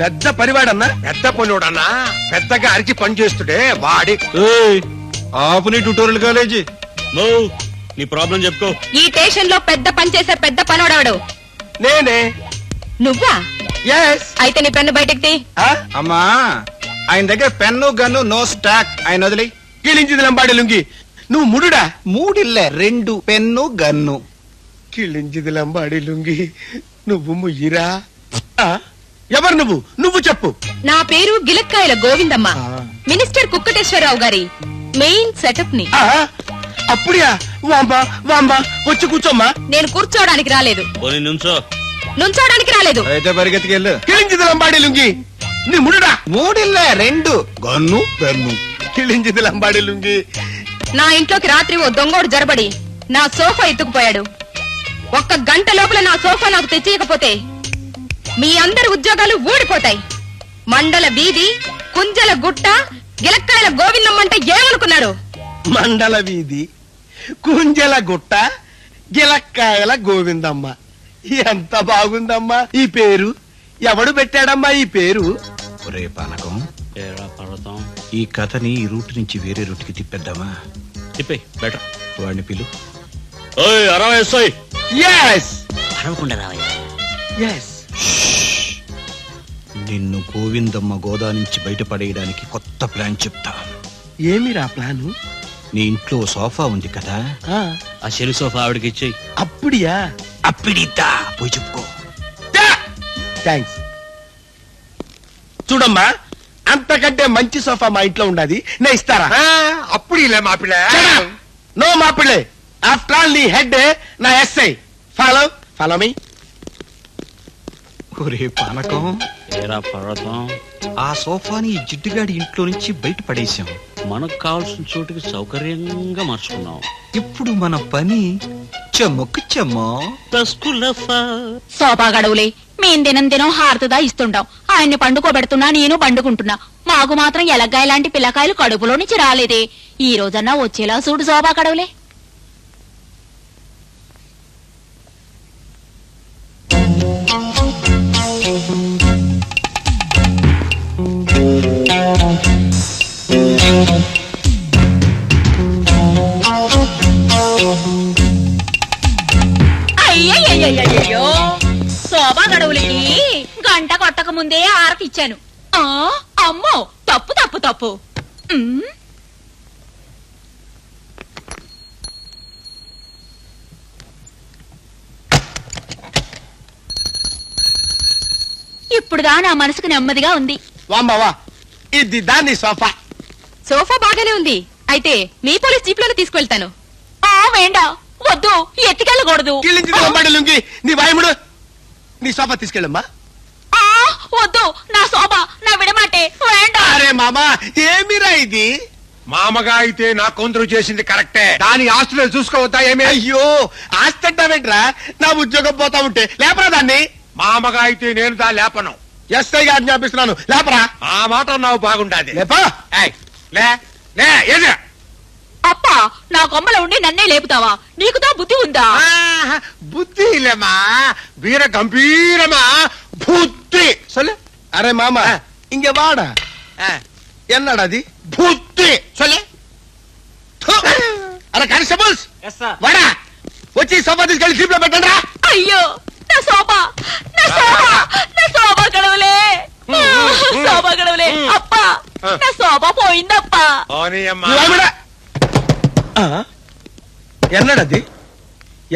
పెద్ద పనివాడన్నా? పెద్ద పనుడన్నా పెద్దగా అరిచి పని చేస్తుంటే వాడి. ఆపుని ట్యూటోరియల్ కాలేజీ. నీ ప్రాబ్లం చెప్పుకో. ఈ స్టేషన్ లో పెద్ద పని చేసే పెద్ద పనోడాడు నేనే. నువ్వా? అయితే నీ పెన్ను బయటకి తీ. అమ్మా, ఆయన దగ్గర పెన్ను గన్ను నో స్టాక్, ఆయన వదిలి. కిళించిద లంబాడి లుంగి, నువ్వు ముడుడా? మూడిల్లే, 2 పెన్ను గన్ను. కిళించిద లంబాడి లుంగి, నువ్వు ముయ్యిరా. ఎవరు నువ్వు? నువ్వు చెప్పు. నా పేరు గిలక్కాయల గోవిందమ్మ, మినిస్టర్ కుక్కటేశ్వరరావు గారి మెయిన్ సెటప్ ని. అప్పుడియా? వాంబా వాంబా, వచ్చి కూర్చోమ్మా. నేను కూర్చోడానికి రాలేదు, నుంచోడానికి రాలేదు. అయితే పరిగెత్తికెళ్ళు. కిళించిద లంబాడి లుంగి, నీ ముడుడా? మూడిల్లే, 2 గన్ను పెన్ను. కిళించిద లంబాడి లుంగి, నా ఇంట్లోకి రాత్రి ఓ దొంగోడు జరబడి నా సోఫా ఎత్తుకుపోయాడు. 1 గంట లోపల నా సోఫా నాకు తెచ్చియకపోతే మీ అందరి ఉద్యోగాలు ఊడిపోతాయి. మండల వీధి, కుంజల గుట్ట, గిలక్కాయల గోవిందమ్మంటే ఏమనుకున్నారు? మండల వీధి, కుంజల గుట్ట గిలక్కాయల గోవిందమ్మ. ఎంత బాగుందమ్మా ఈ పేరు. ఎవడు పెట్టాడమ్మా ఈ పేరు? ఒరే పానకం, ఈ కథని ఈ రూట్ నుంచి వేరే రూట్కి తిప్పేద్దామా? తిప్పే బెటర్. వాడిని పిలు. అరవకుండా రావయ్యా. నిన్ను గోవిందమ్మ గోదా నుంచి బయటపడేయడానికి కొత్త ప్లాన్ చెప్తా. ఏమిరా ప్లాను? నీ ఇంట్లో సోఫా ఉంది కదా, ఆ చెరు సోఫా ఆవిడకి ఇచ్చేయి. అప్పుడియా? అప్పిడిద్దా పోయి చెప్పుకో. థ్యాంక్స్. చూడమ్మా, అంతకంటే మంచి సోఫా మా ఇంట్లో ఉండదు. నేను ఇస్తారా? అప్పుడు ఇలా మా పిల్ల. నో మా పిల్లే. ఆఫ్టర్ ఆల్ నీ హెడ్ నా ఎస్ఐ. Follow me. ఒరే పానకం, ఏరా పర్వతం, ఆ సోఫాని ఈ జిడ్డుగాడి ఇంట్లో నుంచి బయట పడేశాం. మనకు కావాల్సిన చోటుకి సౌకర్యంగా మార్చుకున్నాం. ఇప్పుడు మన పని చెమ్మొక్కు చెమ్మో. సోపా గడవులే, మేం దినం హారతదా ఇస్తుంటాం. ఆయన్ని పండుకోబెడుతున్నా, నేను పండుకుంటున్నా. మాకు మాత్రం ఎలగ్గాయ లాంటి పిల్లకాయలు కడుపులో నుంచి రాలేదే. ఈ రోజన్నా వచ్చేలా చూడు సోపా గడవులే. అయ్యయ్యో, శోభా గడువులకి గంట కొట్టక ముందే ఆరతిచ్చాను. అమ్మో, తప్పు తప్పు తప్పు. ఇప్పుడుదా నా మనసుకు నెమ్మదిగా ఉంది. వామ్మవా, ఇది దాన్ని సోఫా. సోఫా బాగానే ఉంది. అయితే మీ పోలీస్ జీప్ లోనే తీసుకువెళ్తాను. వేండా, వద్దు, ఎత్తికెళ్ళకూడదు. లుంగి నీ వాయముడు. నీ సోఫా తీసుకెళ్ళమ్మా. వద్దు, నా సోఫా నా విడమాటే. వేండా. అరే మామా, ఏమిరా ఇది? మామగా అయితే నా కొందరు చేసింది కరెక్టే. దాని ఆస్తులు చూసుకోవద్దా ఏమి? అయ్యో, ఆస్తి అంటావేంట్రా? నా ఉద్యోగం పోతా ఉంటే లేపరా దాన్ని. మామగా అయితే నేను దా లేపను. ఎస్ఐ గారిని జ్ఞాపిస్తున్నాను, లేపరా. ఆ మాట నావు బాగుండాది. లేపా. అప్పా, నా కొమ్మలో ఉండి నన్నే లేపుతావా? నీకుదా బుద్ధి ఉందా? బుద్ధి లేమా, వీర గంభీరమా బుద్ధి. சொல்லு. అరే మామ, ఇంక వాడా ఎన్నడది బుద్ధి. சொல்லு. అరే కానిస్టేబుల్స్, వాడా వచ్చి సోఫా తీసుకెళ్ళి జీప్ లో పెట్టండి. అయ్యో, నా సోఫా, నా సోఫా, నా సోఫా గడవలే, సోఫా గడవలే. అప్పా, నా సోఫా పోయిందప్పా. ఎన్నడది?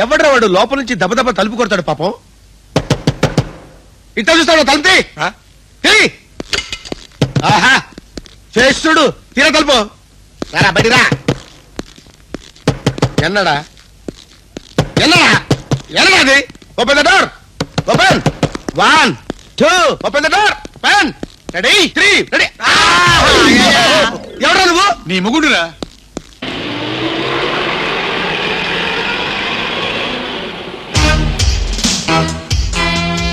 ఎవడ్రా వాడు? లోపల నుంచి దెబ్బ తలుపు కొడతాడు పాపం. ఇట్లా చూస్తాడు తలుపు. ఆహా, చేస్తుడు. తీర తలుపు. రారా బడిరా. ఎన్నడా ఎన్నడాది? Open the door. Open. 1 2. Open the door. Pen ready. 3 ready. ఎవడ్రా నువ్వు? నీ మొగుడురా.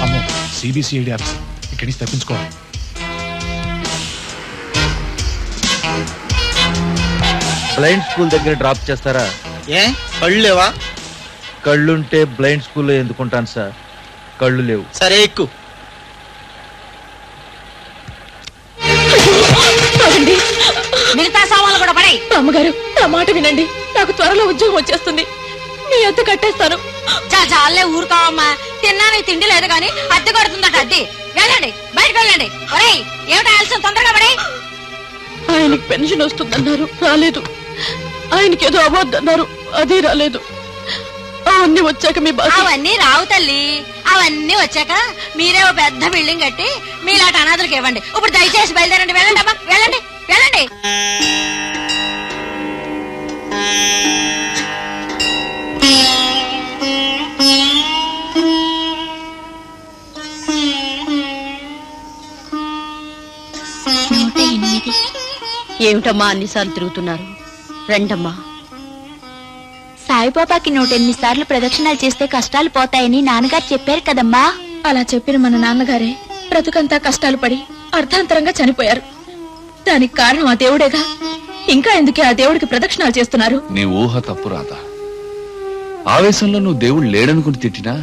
అమ్మో, సిబిసిఐడి ఆఫీస్. ఇక్కడి నుంచి తప్పించుకోవాలి. బ్లైండ్ స్కూల్ దగ్గర డ్రాప్ చేస్తారా? ఏ కళ్ళు లేవా? కళ్ళుంటే బ్లైండ్ స్కూల్లో ఎందుకుంటాను సార్? కళ్ళు లేవు. సరే ఎక్కు. మిగతా సామాన్లు కూడా పడాయి. అమ్మగారు, నా మాట వినండి. నాకు త్వరలో ఉద్యోగం వచ్చేస్తుంది. మీ అద్దె కట్టేస్తాను. చాలే ఊరుకోవమ్మా. తిన్నానికి తిండి లేదు గాని అద్దె కడుతుందట అద్దె. వెళ్ళండి, బయటకు వెళ్ళండి. ఒరేయ్, ఏమిటా ఆలస్యం? తొందరగా పడే. ఆయనకి పెన్షన్ వస్తుందన్నారు, రాలేదు. ఆయనకి ఏదో అవ్వద్దన్నారు, అది రాలేదు. అవన్నీ వచ్చాక మీ బాధ. అవన్నీ రావు తల్లి. అవన్నీ వచ్చాక మీరే ఓ పెద్ద బిల్డింగ్ కట్టి మీలాంటి అనాథులకు ఇవ్వండి. ఇప్పుడు దయచేసి బయలుదేరండి. వెళ్ళండి అమ్మా, వెళ్ళండి వెళ్ళండి. ఏమిటమ్మా అన్నిసార్లు తిరుగుతున్నారు? రండమ్మా. సాయిబాబాకి 108 సార్లు ప్రదక్షిణాలు చేస్తే కష్టాలు పోతాయని నాన్నగారు చెప్పారు కదమ్మా. అలా చెప్పిన మన నాన్నగారే బ్రతుకంతా కష్టాలు పడి అర్ధాంతరంగా చనిపోయారు. దానికి కారణం ఆ దేవుడేగా. ఇంకా ఎందుకే ఆ దేవుడికి ప్రదక్షిణాలు చేస్తున్నారు? నీ ఊహ తప్పు రాదా. ఆవేశంలో నువ్వు దేవుడు లేడనుకుని తిట్టినా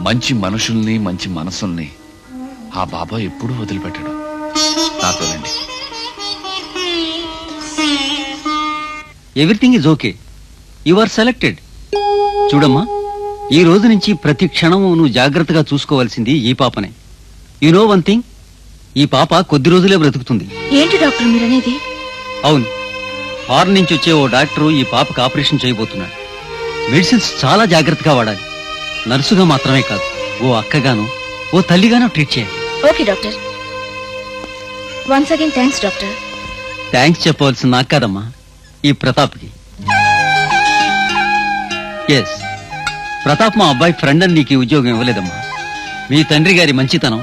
మంచి మనుషుల్ని మంచి మనసుల్ని ఆ బాబా ఎప్పుడూ వదిలిపెట్టాడు. నాతో రండి. Everything is okay. You are selected. చూడమ్మా, ఈ రోజు నుంచి ప్రతి క్షణము నువ్వు జాగ్రత్తగా చూసుకోవాల్సింది ఈ పాపనే. యు నో వన్ థింగ్, ఈ పాప కొద్ది రోజులే బ్రతుకుతుంది. ఏంటి డాక్టర్ మీరనేది? అవును, ఫారెన్ నుంచి వచ్చే ఓ డాక్టరు ఈ పాపకు ఆపరేషన్ చేయబోతున్నాడు. మెడిసిన్స్ చాలా జాగ్రత్తగా వాడాలి. నర్సుగా మాత్రమే కాదు, ఓ అక్కగాను ఓ తల్లిగాను ట్రీట్ చేయాలి. Okay doctor. Once again thanks doctor. Thanks చెప్పవలసిన నాకు కాదమ్మా, ఈ ప్రతాప్కి. ఎస్, ప్రతాప్ మా అబ్బాయి ఫ్రెండ్ అని నీకు ఈ ఉద్యోగం ఇవ్వలేదమ్మా. మీ తండ్రి గారి మంచితనం,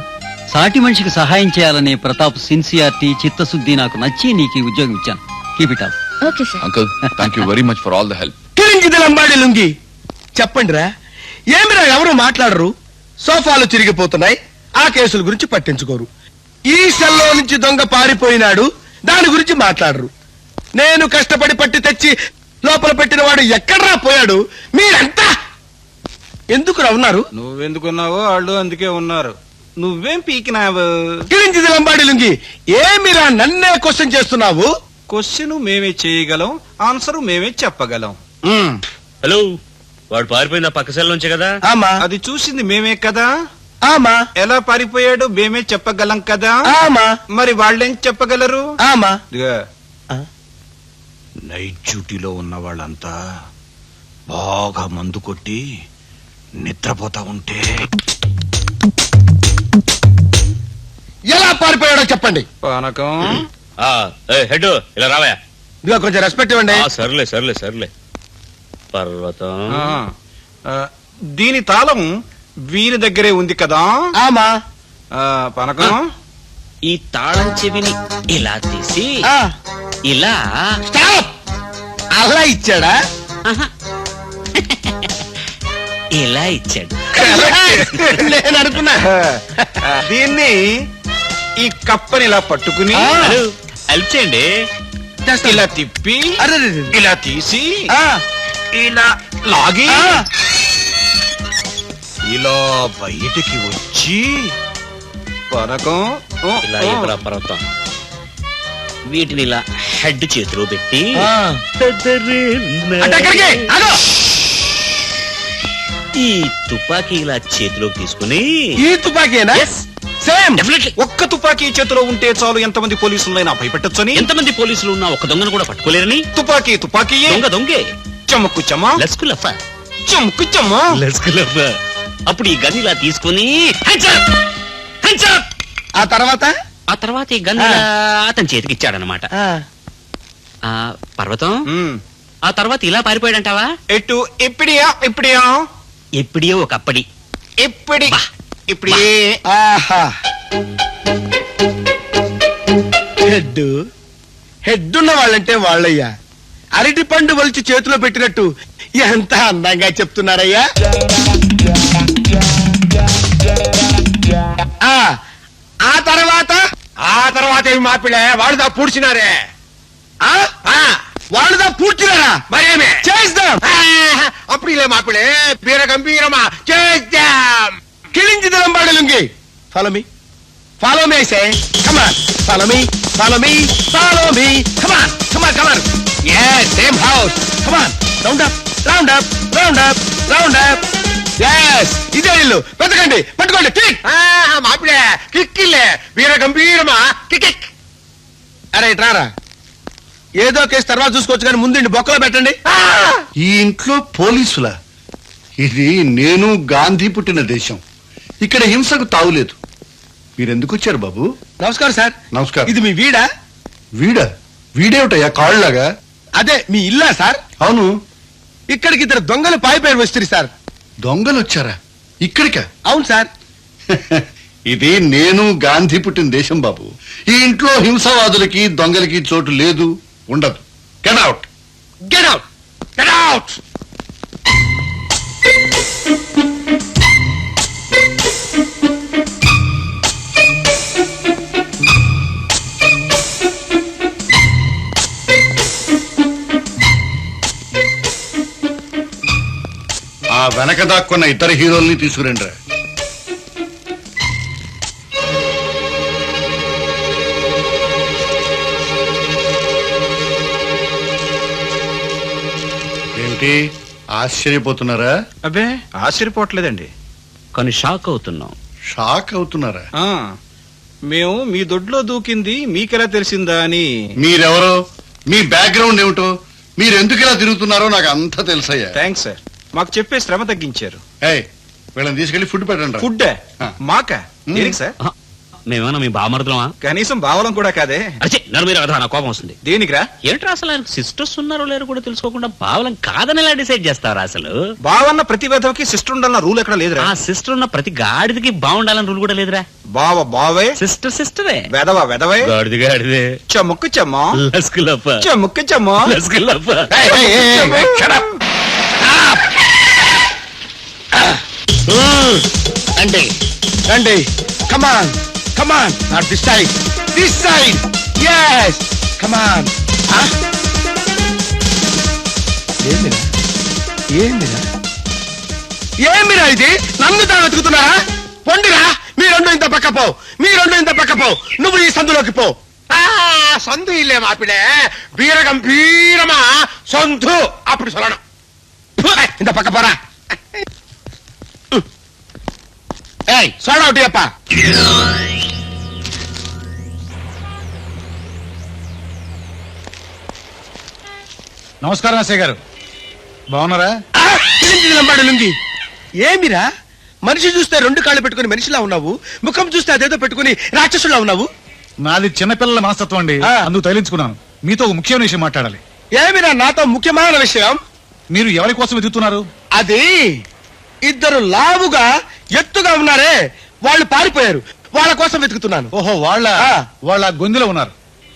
సాటి మనిషికి సహాయం చేయాలనే ప్రతాప్ సిన్సియారిటీ, చిత్తశుద్ధి నాకు నచ్చి నీకు ఈ ఉద్యోగం ఇచ్చాను. Keep it up. Okay sir. Uncle, thank you very much for all the help. Lambadi lungi చెప్పండిరా, ఏమిరా ఎవరు మాట్లాడరు? సోఫాలు చిరిగిపోతున్నాయి, ఆ కేసుల గురించి పట్టించుకోరు. ఈ సెల్లో నుంచి దొంగ పారిపోయినాడు, దాని గురించి మాట్లాడరు. నేను కష్టపడి పట్టి తెచ్చి లోపల పెట్టిన వాడు ఎక్కడ్రా పోయాడు? మీరంతా ఎందుకు ఉన్నారు? నువ్వెందుకున్నావో వాళ్ళు అందుకే ఉన్నారు. నువ్వేం పీకినావు? కిరించిది లంబాడి లుంగి, ఏమిరా నన్నే క్వశ్చన్ చేస్తున్నావు? క్వశ్చన్ మేమే చేయగలం, ఆన్సర్ మేమే చెప్పగలం. హలో, వాడు పారిపోయింది ఆ పక్క సెల్ నుంచే కదా. ఆమా, అది చూసింది మేమే కదా. ఆమా, ఎలా పారిపోయాడు మేమే చెప్పగలం కదా. ఆమా, మరి వాళ్ళేం చెప్పగలరు? ఆమా. నైట్ డ్యూటీలో ఉన్న వాళ్ళంతా బాగా మందు కొట్టి నిద్రపోతా ఉంటే ఎలా పారిపోయాడో చెప్పండి. పానకం హెడ్ ఇలా రావయా. ఇదిగో కొంచెం రెస్పెక్ట్ ఇవ్వండి. సర్లే సర్లే సర్లే. పర్వతం, దీని తాళం వీరి దగ్గరే ఉంది కదా. ఆమా. పానకం, ఈ తాళం చెవిని ఇలా తీసి ఇలా అలా ఇచ్చాడా? ఇలా ఇచ్చాడు. నేను అనుకున్నా. దీన్ని ఈ కప్పని ఇలా పట్టుకుని హెల్ప్ చేయండి. ఇలా తిప్పి ఇలా తీసి ఇలా లాగి ఇలా బయటికి వచ్చి పరకం ఇలా ఎదురా పర్వతం వీటిని ఇలా హెడ్ చేతిలో పెట్టి ఈ తుపాకీ ఇలా చేతిలోకి తీసుకుని. ఈ తుపాకీనా? సేమ్. ఒక్క తుపాకీ చేతిలో ఉంటే చాలు, ఎంతమంది పోలీసులైనా భయపెట్టొచ్చని. ఎంతమంది పోలీసులు ఉన్నా ఒక దొంగను కూడా పట్టుకోలేరని. తుపాకీ తుపాకీ, దొంగ దొంగే. చమక్కు చమా, లస్కు లఫా, చమక్కు చమా, లస్కు లఫా. అప్పుడు ఈ గన్ ఇలా తీసుకుని ఆ తర్వాత ఈ గన్ అతని చేతికి ఇచ్చాడనమాట. పర్వతం, ఆ తర్వాత ఇలా పారిపోయాడంటావా? ఎటు? ఇప్పుడియా ఇప్పుడియా ఎప్పుడియో ఒకప్పటి. ఇప్పుడి ఇప్పుడే. హెడ్ ఉన్న వాళ్ళంటే వాళ్ళయ్యా. అరటి పండు వలిచి చేతిలో పెట్టినట్టు ఎంత అందంగా చెప్తున్నారయ్యా. ఆ తర్వాత ఏమి మాపిలే వాడుదా పూడ్చినారే. వాడుదా పూడ్చినారా? మరేమే చేద్దాం. అప్పుడు ఇలా మాపిలే బీర గంభీరమా చేద్దాం. కిలించిది Lambadi lungi. Follow me, follow me. Say come on, follow me, follow me, follow me. Come on come on come on. yes, same house. come on, round up, round up, round up, round up. yes, ఇదే ఇల్లు. వెతకండి, పట్టుకోండి. కిక్. మాపిడే కిక్కిల్లే వీర గంభీరమా కిక్. అరే ఇట్రారా, ఏదో case తర్వాత చూసుకోవచ్చు కానీ ముందు బొక్కలో పెట్టండి. ఈ ఇంట్లో పోలీసులా? ఇది నేను గాంధీ పుట్టిన దేశం. ఇక్కడ హింసకు తావులేదు. మీరెందుకు వచ్చారు బాబు? నమస్కారం సార్. నమస్కారం. ఇది మీ వీడా? వీడా? వీడేమిటయ్యా కాళ్ళలాగా? అదే మీ ఇల్లా సార్? అవును. ఇక్కడికి ఇద్దరు దొంగలు పారిపోయారు వస్తుంది సార్. దొంగలు వచ్చారా ఇక్కడికా? అవును సార్. ఇది నేను గాంధీ పుట్టిన దేశం బాబు. ఈ ఇంట్లో హింసావాదులకి దొంగలకి చోటు లేదు, ఉండదు. Get out, get out, get out. వెనక దాక్కున్న ఇతర హీరోల్ని తీసుకురండి. ఏమిటి ఆశ్చర్యపోతున్నారా? అబ్బే ఆశ్చర్యపోవట్లేదండి, కానీ షాక్ అవుతున్నాం. షాక్ అవుతున్నారా? మేము మీ దొడ్లో దూకింది మీకెలా తెలిసిందా అని. మీరెవరో, మీ బ్యాక్గ్రౌండ్ ఏమిటో, మీరు ఎందుకు ఇలా తిరుగుతున్నారో నాకు అంతా తెలుసయ్యా. థ్యాంక్స్ సార్, మాకు చెప్పే శ్రమ తగ్గించారు. వీళ్ళని తీసుకెళ్లి ఫుడ్ పెట్టండి. ఫుడ్ మాకా? దేనికి సార్? మేమేమన్నా మీ బామర్దమా? కనీసం బావలం కూడా కాదే. అచ్చే నలుగురు కదా, నా కోపం వస్తుంది. దేనికిరా? ఏంట్రా అసలు ఆయనకు సిస్టర్స్ ఉన్నారో లేరో కూడా తెలుసుకోకుండా బావలం కాదని ఎలా డిసైడ్ చేస్తారా? అసలు బావన్న ప్రతి విధవకి సిస్టర్ ఉండాలన్న రూల్ ఎక్కడ లేదురా. ఆ సిస్టర్ ఉన్న ప్రతి గాడిదకి బాగుండాలని రూల్ కూడా లేదురా. బావ బావే, సిస్టర్ సిస్టరే, వెదవ వెదవే, గాడిది గాడిదే, చెమ్ముక్కు చెమ్మ, లస్కులప్ప, చెమ్ముక్కు చెమ్మ, లస్కులప్ప. రండి రండి, come on come on, not this side, this side, yes come on. ఏమిరా ఏమిరా ఏమిరా ఇది? నన్ను తా వెతుకుతున్నారా? పొండిరా, మీ రెండు ఇంత పక్క పో, మీ రెండు ఇంత పక్క పో, నువ్వు ఈ సందులోకి పో. సందు ఇల్లే మాపిడే వీర గంభీరమా సందు అప్పుడు సొలడం. ఇంత పక్క పోరా. ఏయ్ సోడవుటి అప్ప. నమస్కారం అసయ్య గారు, బాగున్నారా? లంబాడు లుంగి. ఏమిరా మనిషి చూస్తే రెండు కాళ్ళు పెట్టుకుని మనిషిలా ఉన్నావు, ముఖం చూస్తే అదేదో పెట్టుకుని రాక్షసులా ఉన్నావు. నాది చిన్నపిల్లల మనస్తత్వం అండి, అందుకు తగిలించుకున్నాను. మీతో ఒక ముఖ్యమైన విషయం మాట్లాడాలి. ఏమిరా నాతో ముఖ్యమైన విషయం? మీరు ఎవరి కోసం వెతుకుతున్నారు? అది ఇద్దరు లావుగా ఎత్తుగా ఉన్నారే, వాళ్ళు పారిపోయారు, వాళ్ళ కోసం వెతుకుతున్నాను. ఓహో, వాళ్ళ గొంతులో ఉన్నారు.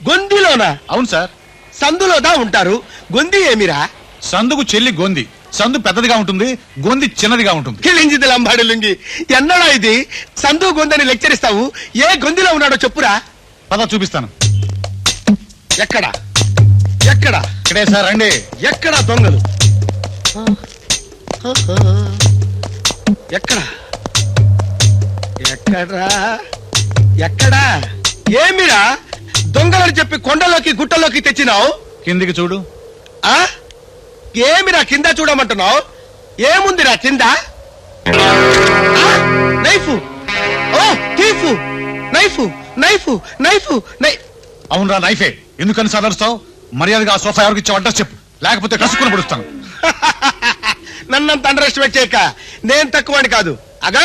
గొందిలోనా? అవును సార్. సందులోదా ఉంటారు, గొంది ఏమిరా? సందుకు చెల్లి గొంది. సందు పెద్దదిగా ఉంటుంది, గొంది చిన్నదిగా ఉంటుంది. కిలింజిది లంబాడి లుంగి. ఎన్నడా ఇది? సందు గొందని లెక్చర్ ఇస్తావు, ఏ గొందిలో ఉన్నాడో చెప్పురా. పద చూపిస్తాను. ఎక్కడ ఎక్కడ? ఇక్కడే సార్, రండి. ఎక్కడ దొంగలు? ఎక్కడ ఎక్కడా ఎక్కడా? ఏమిరా దొంగలని చెప్పి కొండలోకి గుట్టలోకి తెచ్చినావు? కిందికి చూడు. ఏమిరా కింద చూడమంటున్నావు? ఏముందిరా కింద? నైఫ్. ఓ తీఫు, నైఫ్ నైఫ్ నైఫ్. అవునరా, నైఫే. ఎందుకని సాదరుస్తావు? మర్యాదగా ఆ సోఫా ఎవరికి ఇచ్చావు అడ్రస్ చెప్పు, లేకపోతే కసుకుని పడుస్తాను. నన్నంత అండర్ ఎస్టిమేట్ చేయక, నేను తక్కువని కాదు. అగా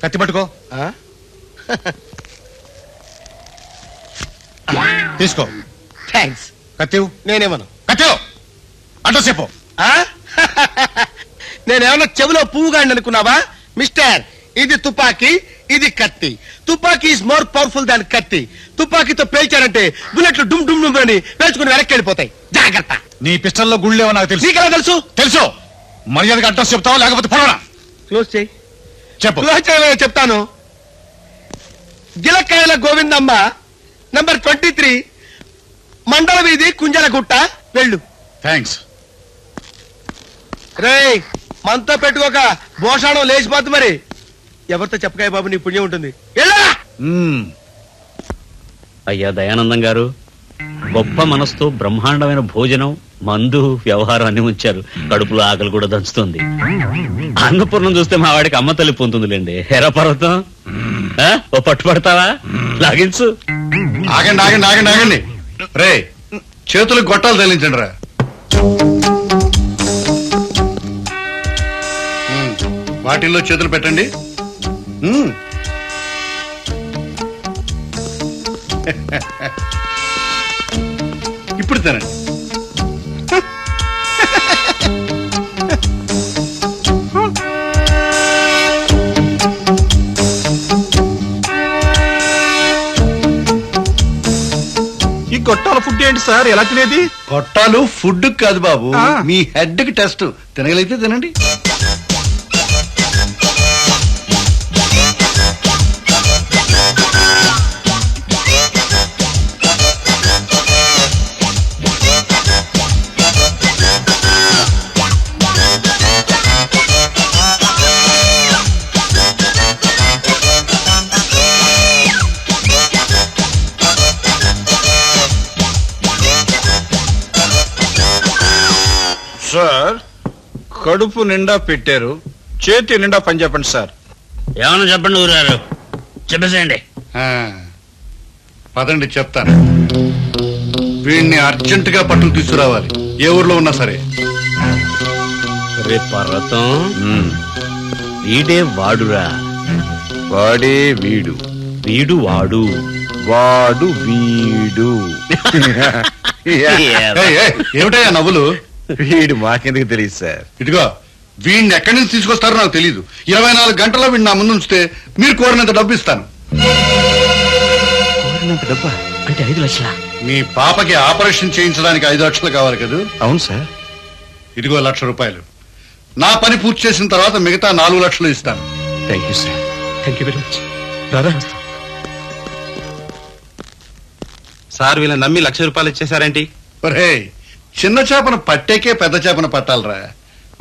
కత్తి పట్టుకో. తీసుకో. థ్యాంక్స్. కత్తివ్. నేనేమను? కత్తివ్ అడ్రస్ చెప్పు. నేనేమన్నా చెవిలో పువ్వుగా అనుకున్నావా? మిస్టర్, ఇది తుపాకీ, ఇది కత్తి. తుపాకీ ఈజ్ మోర్ పవర్ఫుల్ దాన్ కత్తి. తుపాకీతో పేల్చారంటే బుల్లెట్లు డుమ్ డుమ్ డుమ్ అని పేల్చుకుని వెనక్కి వెళ్ళిపోతాయి. జాగ్రత్త. నీ పిస్టల్లో గుళ్ళేవో నాకు తెలుసు. నీకెలా తెలుసు? తెలుసు. మర్యాదగా అడ్రస్ చెప్తావా లేకపోతే పొడవనా? క్లోజ్ చేయి. చెప్పు. క్లోజ్ చేయమని చెప్తాను. గిలక్కాయల గోవిందమ్మ, నంబర్ 23, మండల వీధి, కుంజలగుట్ట. వెళ్ళు. థ్యాంక్స్. రేయ్, మనతో పెట్టుకోక భోషాణం లేచిపోద్దు. మరి ఎవరితో చెప్పకాయ బాబు, నీ పుణ్యం ఉంటుంది. వెళ్ళరా. అయ్యా దయానందం గారు, గొప్ప మనసుతో బ్రహ్మాండమైన భోజనం, మందు, వ్యవహారం అన్ని ఉంచారు. కడుపులో ఆకలి కూడా దంచుతుంది. అన్నపూర్ణం చూస్తే మా వాడికి అమ్మ తల్లి పొందుతుందిలేండి. ఎర్ర పర్వతం ఓ పట్టు పడతావా? లాగించు. ఆగండి ఆగండి ఆగండి ఆగండి. రే, చేతులకు గొట్టాలు తగిలించండి రా. వాటిల్లో చేతులు పెట్టండి. ఇప్పుడు తినండి. ఈ గొట్టాల ఫుడ్ ఏంటి సార్, ఎలా తినేది? గొట్టాలు ఫుడ్ కాదు బాబు, మీ హెడ్ కి టెస్ట్. తినగలిగితే తినండి. కడుపు నిండా పెట్టారు, చేతి నిండా పని చెప్పండి సార్. ఏమన్నా చెప్పండి ఊరారు, చెప్పేసేయండి. పదండి చెప్తాను. వీడిని అర్జెంటుగా పట్టుకు తీసుకురావాలి, ఏ ఊర్లో ఉన్నా సరే. రే పర్వతం, వీడే వాడురా. వాడే వీడు, వీడు వాడు, వాడు వీడు. ఏమిటయ్యా నవ్వులు? వీడు మాకెందుకు తెలియదు సార్. ఇదిగో వీడిని ఎక్కడి నుంచి తీసుకొస్తారో నాకు తెలియదు. 24 గంటల్లో వీడిని నా ముందు ఉంచితే మీరు కోరినంత డబ్బు ఇస్తాను. డబ్బా అంటే 5 లక్షలా? మీ పాపకి ఆపరేషన్ చేయించడానికి 5 లక్షలు కావాలి కదా? అవును సార్. ఇదిగో 1,00,000 రూపాయలు. నా పని పూర్తి చేసిన తర్వాత మిగతా 4 లక్షలు ఇస్తాను. Thank you sir. Thank you very much. రారా సార్ వీళ్ళ నమ్మి 1,00,000 రూపాయలు ఇచ్చేసారేంటి? ఒరే, చిన్న చేపను పట్టేకే పెద్ద చేపను పట్టాలరా.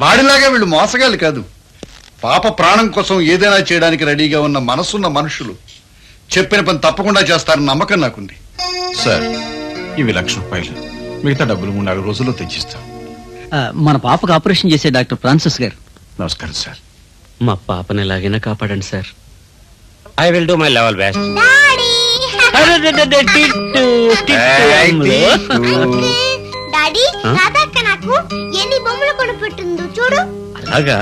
వాడిలాగా వీళ్ళు మోసగాళ్ళు కాదు. పాప ప్రాణం కోసం ఏదైనా చేయడానికి రెడీగా ఉన్న మనసున్న మనుషులు. చెప్పిన పని తప్పకుండా చేస్తారన్న నమ్మకం నాకుంది. సార్ ఇవి 1,00,000 రూపాయలు, మిగతా డబ్బులు 3-4 రోజుల్లో తెచ్చిస్తాం. మన పాపకు ఆపరేషన్ చేసే డాక్టర్ ఫ్రాన్సిస్ గారు. నమస్కారం సార్. మా పాపని ఎలాగైనా కాపాడండి sir. I will do my level best. Daddy, రాధక్క నాకు ఎన్ని బొమ్మలు కొనిపెట్టిందో చూడు. అలాగా?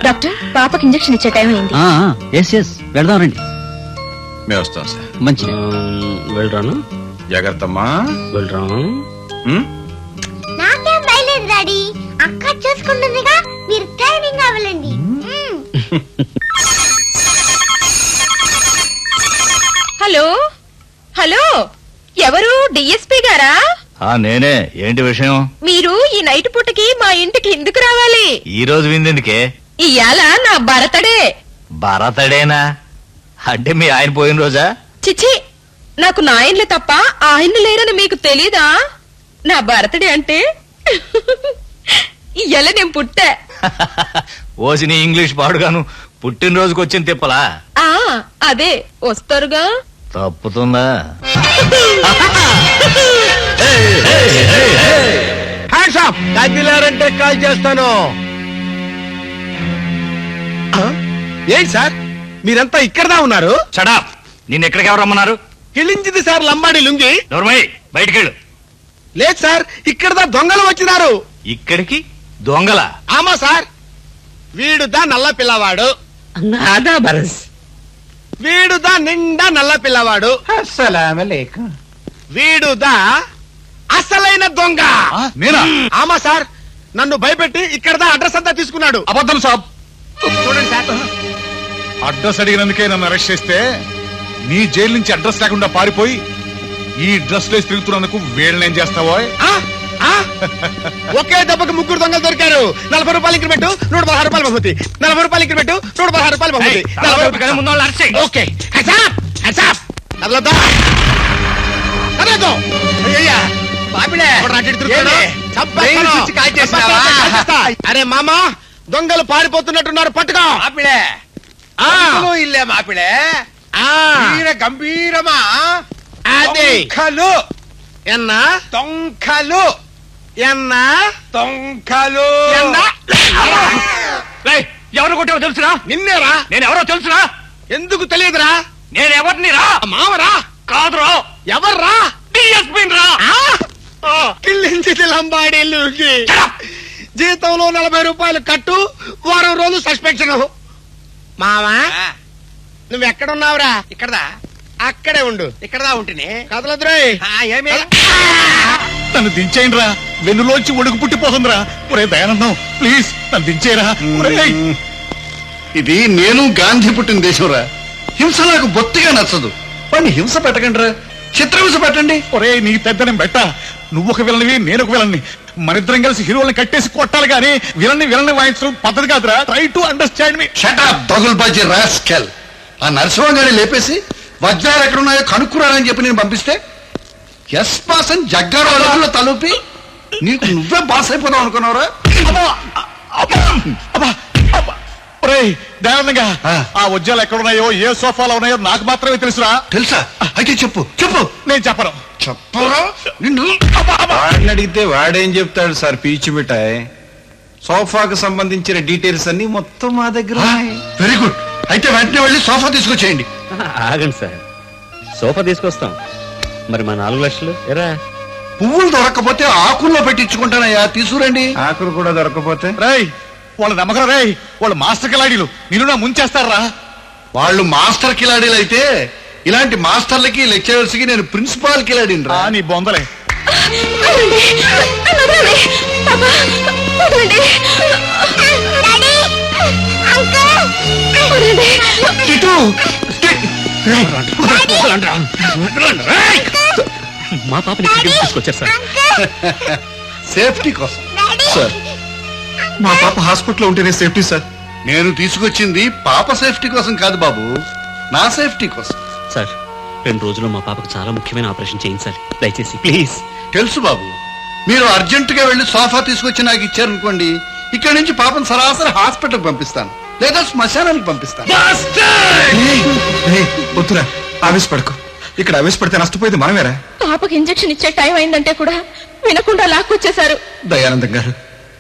డాక్టర్, పాపకి ఇంజెక్షన్ ఇచ్చే టైం అయింది. ఎస్ వెళ్దాం రండి. మేము వస్తాం సార్. మంచిది. వెళ్ళరాను? జాగ్రత్తమ్మా. వెళ్ళరాను. నాకేం బయలేదు డాడీ, అక్క చూసుకుంటుందిగా, మీరు ట్రైనింగ్ అవ్వాలండి. హలో హలో, ఎవరు? డిఎస్పీ గారా? నేనే. ఏంటి విషయం? మీరు ఈ నైట్ పూటకి మా ఇంటికి ఎందుకు రావాలి? ఈ రోజు విందెందుకే? ఇయాల నా బర్త్డే. బరతడేనా? అంటే మీ ఆయన పోయిన రోజా? చిచి, నాకు నాయన్లు తప్ప ఆయన లేరని మీకు తెలీదా? నా బర్త్డే అంటే ఇయ్యాల నేను పుట్టా. ఓసి నీ ఇంగ్లీష్ పాడుగాను పుట్టినరోజుకి వచ్చిన తిప్పలా? అదే వస్తారుగా. తప్పుతుందా? తగ్గిలారంటే కాల్ చేస్తాను. ఏంటి సార్ మీరంతా ఇక్కడదా ఉన్నారు? చడా, నిన్న ఎక్కడికి ఎవరు రమ్మన్నారు? కిలించింది సార్ లంబాడి లుంగి. నోర్మయ్య, బయటికెళ్ళు. లేదు సార్, ఇక్కడదా దొంగలు వచ్చినారు. ఇక్కడికి దొంగల? ఆమా సార్. వీడుదా నల్ల పిల్లవాడు, నాదా బరస్. వీడుదా నిండా నల్ల పిల్లవాడు. వీడుదా అసలైన దొంగ. నేనా? ఆమా సార్, నన్ను భయపెట్టి ఇక్కడదా అడ్రస్ అంతా తీసుకున్నాడు. అబద్ధం సాబ్. చూడండి సార్. అడ్రస్ అడిగినందుకే నన్ను అరెస్ట్ చేస్తే నీ జైలు నుంచి అడ్రస్ లేకుండా పారిపోయి ఈ డ్రెస్ లేసి తిరుగుతున్నందుకు వీళ్ళని ఏం చేస్తావో? ఒకే దెబ్బకి 3 దొంగలు దొరికారు. 40 రూపాయలు ఇంక్రిమెంట్, 116 రూపాయలు బహుమతి. 40 రూపాయలు ఇంక్రిమెంట్, 116 రూపాయలు బహుమతి. 40 రూపాయలు ముందు వాళ్ళు అరెస్ట్ చేయి. ఓకే. హెడ్సాప్ హెడ్సాప్. కదలొద్దా కదలొద్దు. అయ్యయ్యా బాబిడే అరే మామా, దొంగలు పారిపోతున్నట్టున్నారు, పట్టుకో. ఇల్లే మాపిడే గంభీరమా. అదే ఎన్న తొంకలు ఎన్న తొంకలు ఎవరు కొట్టావో తెలుసురా? నిన్నేరా? నేను ఎవరో తెలుసురా? ఎందుకు తెలియదురా? నేనెవరిని రా? మావరా? కాదురా. ఎవర్రా? డిఎస్పీ రా. కిల్లించింది లంబాడి లుంగి. జీతంలో 40 రూపాయలు కట్టు, వారం రోజులు సస్పెన్షన్. మావా, నువ్వెక్కడున్నావురా? ఇక్కడదా? అక్కడే ఉండు. ఇక్కడదా ఉంటేనే కదలదురాయ్. ఏమే నన్ను దించేయండి రా, వెన్నులోంచి ఒడుగు పుట్టిపోతుందిరా. ఒరే దయానందం, ప్లీజ్ నన్ను దించేరా. ఇది నేను గాంధీ పుట్టిన దేశంరా. హింస నాకు బొత్తిగా నచ్చదు. వాడిని హింస పెట్టకండి రా, చిత్రహింస పెట్టండి. ఒరే నీ పెద్దనే బెట్ట, నువ్వు ఒక విలనివి, నేను ఒక విలన్ని. మనిద్దరం కలిసి హీరోల్ని కట్టేసి కొట్టాలి గానీ విలన్ని వాయించడం పద్ధతి కాదురా. Try to understand me. Shut up దగుల్బాజీ రాస్కెల్. ఆ నరసింహం గారిని లేపేసి వజ్రాలు ఎక్కడున్నాయో కనుక్కురాలని చెప్పి నేను పంపిస్తే ఎస్ పాస్ అని జగ్గారు అడుగులో తలూపి నీకు నువ్వే బాస్ అయిపోదాం అనుకున్నావురా? దయానందంగా ఆ వజ్రాలు ఎక్కడున్నాయో, ఏ సోఫాలో ఉన్నాయో నాకు మాత్రమే తెలుసురా. తెలుసా? అయితే చెప్పు చెప్పు. నేను చెప్పను. చెప్పరా నిన్ను? వాడిని అడిగితే వాడేం చెప్తాడు సార్, పీచు మిఠాయి. సోఫాకు సంబంధించిన డీటెయిల్స్ అన్ని మొత్తం మా దగ్గర ఉన్నాయి. Very good. అయితే వెంటనే వెళ్ళి సోఫా తీసుకొచ్చేయండి. ఆగండి సార్, సోఫా తీసుకొస్తాం. మరి మా 4 లక్షలు ఎరా? పువ్వులు దొరక్కపోతే ఆకుల్లో పెట్టించుకుంటానయ్యా, తీసుకురండి. ఆకులు కూడా దొరకకపోతే రేయ్ వాళ్ళ నమ్మకం రేయ్, వాళ్ళు మాస్టర్ కిలాడీలు, నిన్ను నా ముంచేస్తారా? వాళ్ళు మాస్టర్ కిలాడీలు అయితే ఇలాంటి మాస్టర్లకి లెక్చరర్స్ కి నేను ప్రిన్సిపాల్ కిలాడీని రా. నీ బొందలే. మా పాపని తీసుకొచ్చారు సార్. సేఫ్టీ కోసం సార్. మా పాప హాస్పిటల్లో ఉంటేనే సేఫ్టీ సార్. నేను తీసుకొచ్చింది పాప సేఫ్టీ కోసం కాదు బాబు, నా సేఫ్టీ కోసం. సార్ 2 రోజుల్లో మా పాపకు చాలా ముఖ్యమైన ఆపరేషన్ చేయించాలి, దయచేసి ప్లీజ్. తెలుసు బాబు, మీరు అర్జెంట్ గా వెళ్లి సోఫా తీసుకొచ్చి నాకు ఇచ్చారనుకోండి, ఇక్కడ నుంచి పాపను సరాసరి హాస్పిటల్ పంపిస్తాను, లేదా శ్మశానానికి పంపిస్తాను. వద్దురా, ఆవేశపడకు. ఇక్కడ ఆవేశపడితే నష్టపోయేది మనమేరా. పాపకి ఇంజెక్షన్ ఇచ్చే టైం అయిందంటే కూడా వినకుండా లాక్కొచ్చేశారు. దయానందం గారు,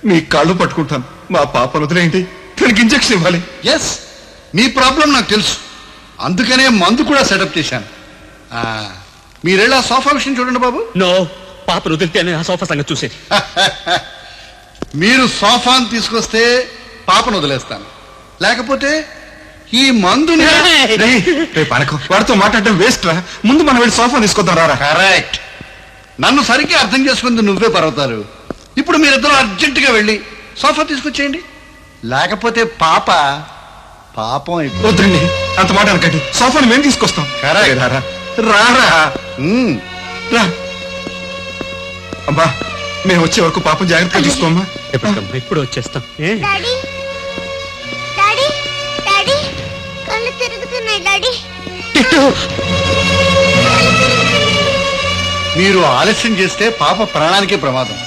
మీ కాళ్ళు పట్టుకుంటాను, మా పాపను వదిలేయండి, దానికి ఇంజెక్షన్ ఇవ్వాలి. ఎస్, మీ ప్రాబ్లం నాకు తెలుసు, అందుకనే మందు కూడా సెటప్ చేశాను. మీరెళ్ళి ఆ సోఫా విషయం చూడండి బాబు. నో, పాపను వదిలితేనే ఆ సోఫా సంగతి చూసేది. మీరు సోఫాను తీసుకొస్తే పాపను వదిలేస్తాను, లేకపోతే ఈ మందుని. రేపు అనకు, వాడితో మాట్లాడటం వేస్ట్ రా. ముందు మనం వెళ్ళి సోఫా తీసుకొద్దాం రారా. కరెక్ట్. నన్ను సరిగ్గా అర్థం చేసుకుంది నువ్వే పర్వతాలు. ఇప్పుడు మీరిద్దరూ అర్జెంటుగా వెళ్ళి సోఫా తీసుకొచ్చేయండి, లేకపోతే పాపం వద్దండి, అంత మాట అనకండి. సోఫాని మేము తీసుకొస్తాం. రారా రారా. రా అమ్మా, మేము వచ్చే వరకు పాపం జాగ్రత్తగా చూసుకోమ్మా. ఇప్పుడు వచ్చేస్తాం. డాడీ డాడీ డాడీ కళ్ళు తిరుగుతున్నాయి డాడీ. మీరు ఆలస్యం చేస్తే పాప ప్రాణానికే ప్రమాదం.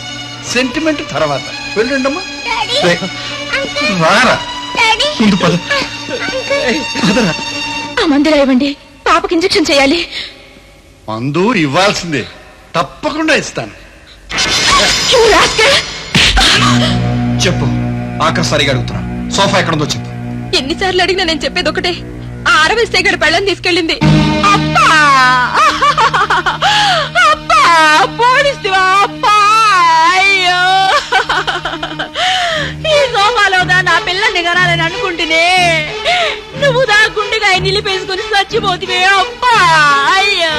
సెంటిమెంట్ తర్వాత వెళ్ళండమ్మా. రారా, ముందు పద. ఆ మందులో ఇవ్వండి, పాపకి ఇంజెక్షన్ చేయాలి. మందు ఇవ్వాల్సిందే, తప్పకుండా ఇస్తాను. చెప్పు, ఆఖరిసారిగా అడుగుతున్నా, సోఫా ఎక్కడుందో చెప్పు. ఎన్నిసార్లు అడిగినా నేను చెప్పేది ఒకటే, ఆ 60 సేగడ పెళ్ళని తీసుకెళ్ళింది. అప్పా అప్పా పోడిస్తావా అప్పా? అయ్యో, ఈ సోఫాలోదా నా పిల్లల్ని కనాలని అనుకుంటేనే నువ్వు దా గుండెగా నిలిపేసుకుని చచ్చిపోతివే అప్పా. అయ్యో,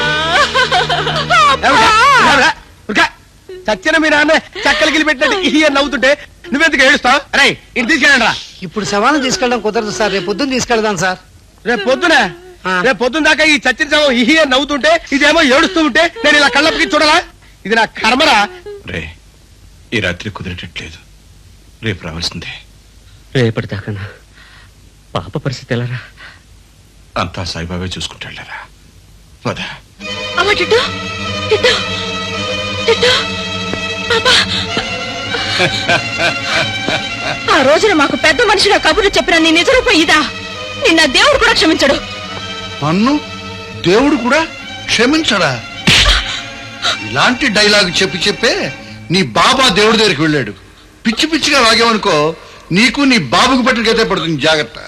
చచ్చిన మీ నాన్న చక్కలకి పెట్టినట్టు ఈ నవ్వుతుంటే నువ్వెందుకు ఏడుస్తావు? అరే ఇంటి తీసుకెళ్ళండి రా. ఇప్పుడు శవాన్ని తీసుకెళ్ళడం కుదరదు సార్, రేపు పొద్దున్న తీసుకెళ్దాం సార్. రేపు పొద్దున దాకా ఈ చచ్చిన శవం ఇహి అని నవ్వుతుంటే ఇదేమో ఏడుస్తూ ఉంటే నేను ఇలా కళ్ళప్పకి చూడలా? ఇది నా కర్మరా. రే, ఈ రాత్రి కుదిరేటట్లేదు, రేపు రావాల్సిందే. రేపటిదాకా పాప పరిస్థితి ఎలారా? అంతా సాయిబాబే చూసుకుంటాళ్ళరా. పద. అమ్మ టిట్టు, టిట్టు, టిట్టు, పాపా. ఆ రోజున మాకు పెద్ద మనిషిగా కబుర్లు చెప్పిన నీ నిజ రూపం ఇదా? నిన్న దేవుడు కూడా క్షమించడు. నన్ను దేవుడు కూడా క్షమించడా? ఇలాంటి డైలాగ్ చెప్పే నీ బాబా దేవుడి దగ్గరికి వెళ్ళాడు. పిచ్చి పిచ్చిగా వాగేవనుకో, నీకు నీ బాబుకు పట్టిన గతే పడుతుంది, జాగ్రత్త.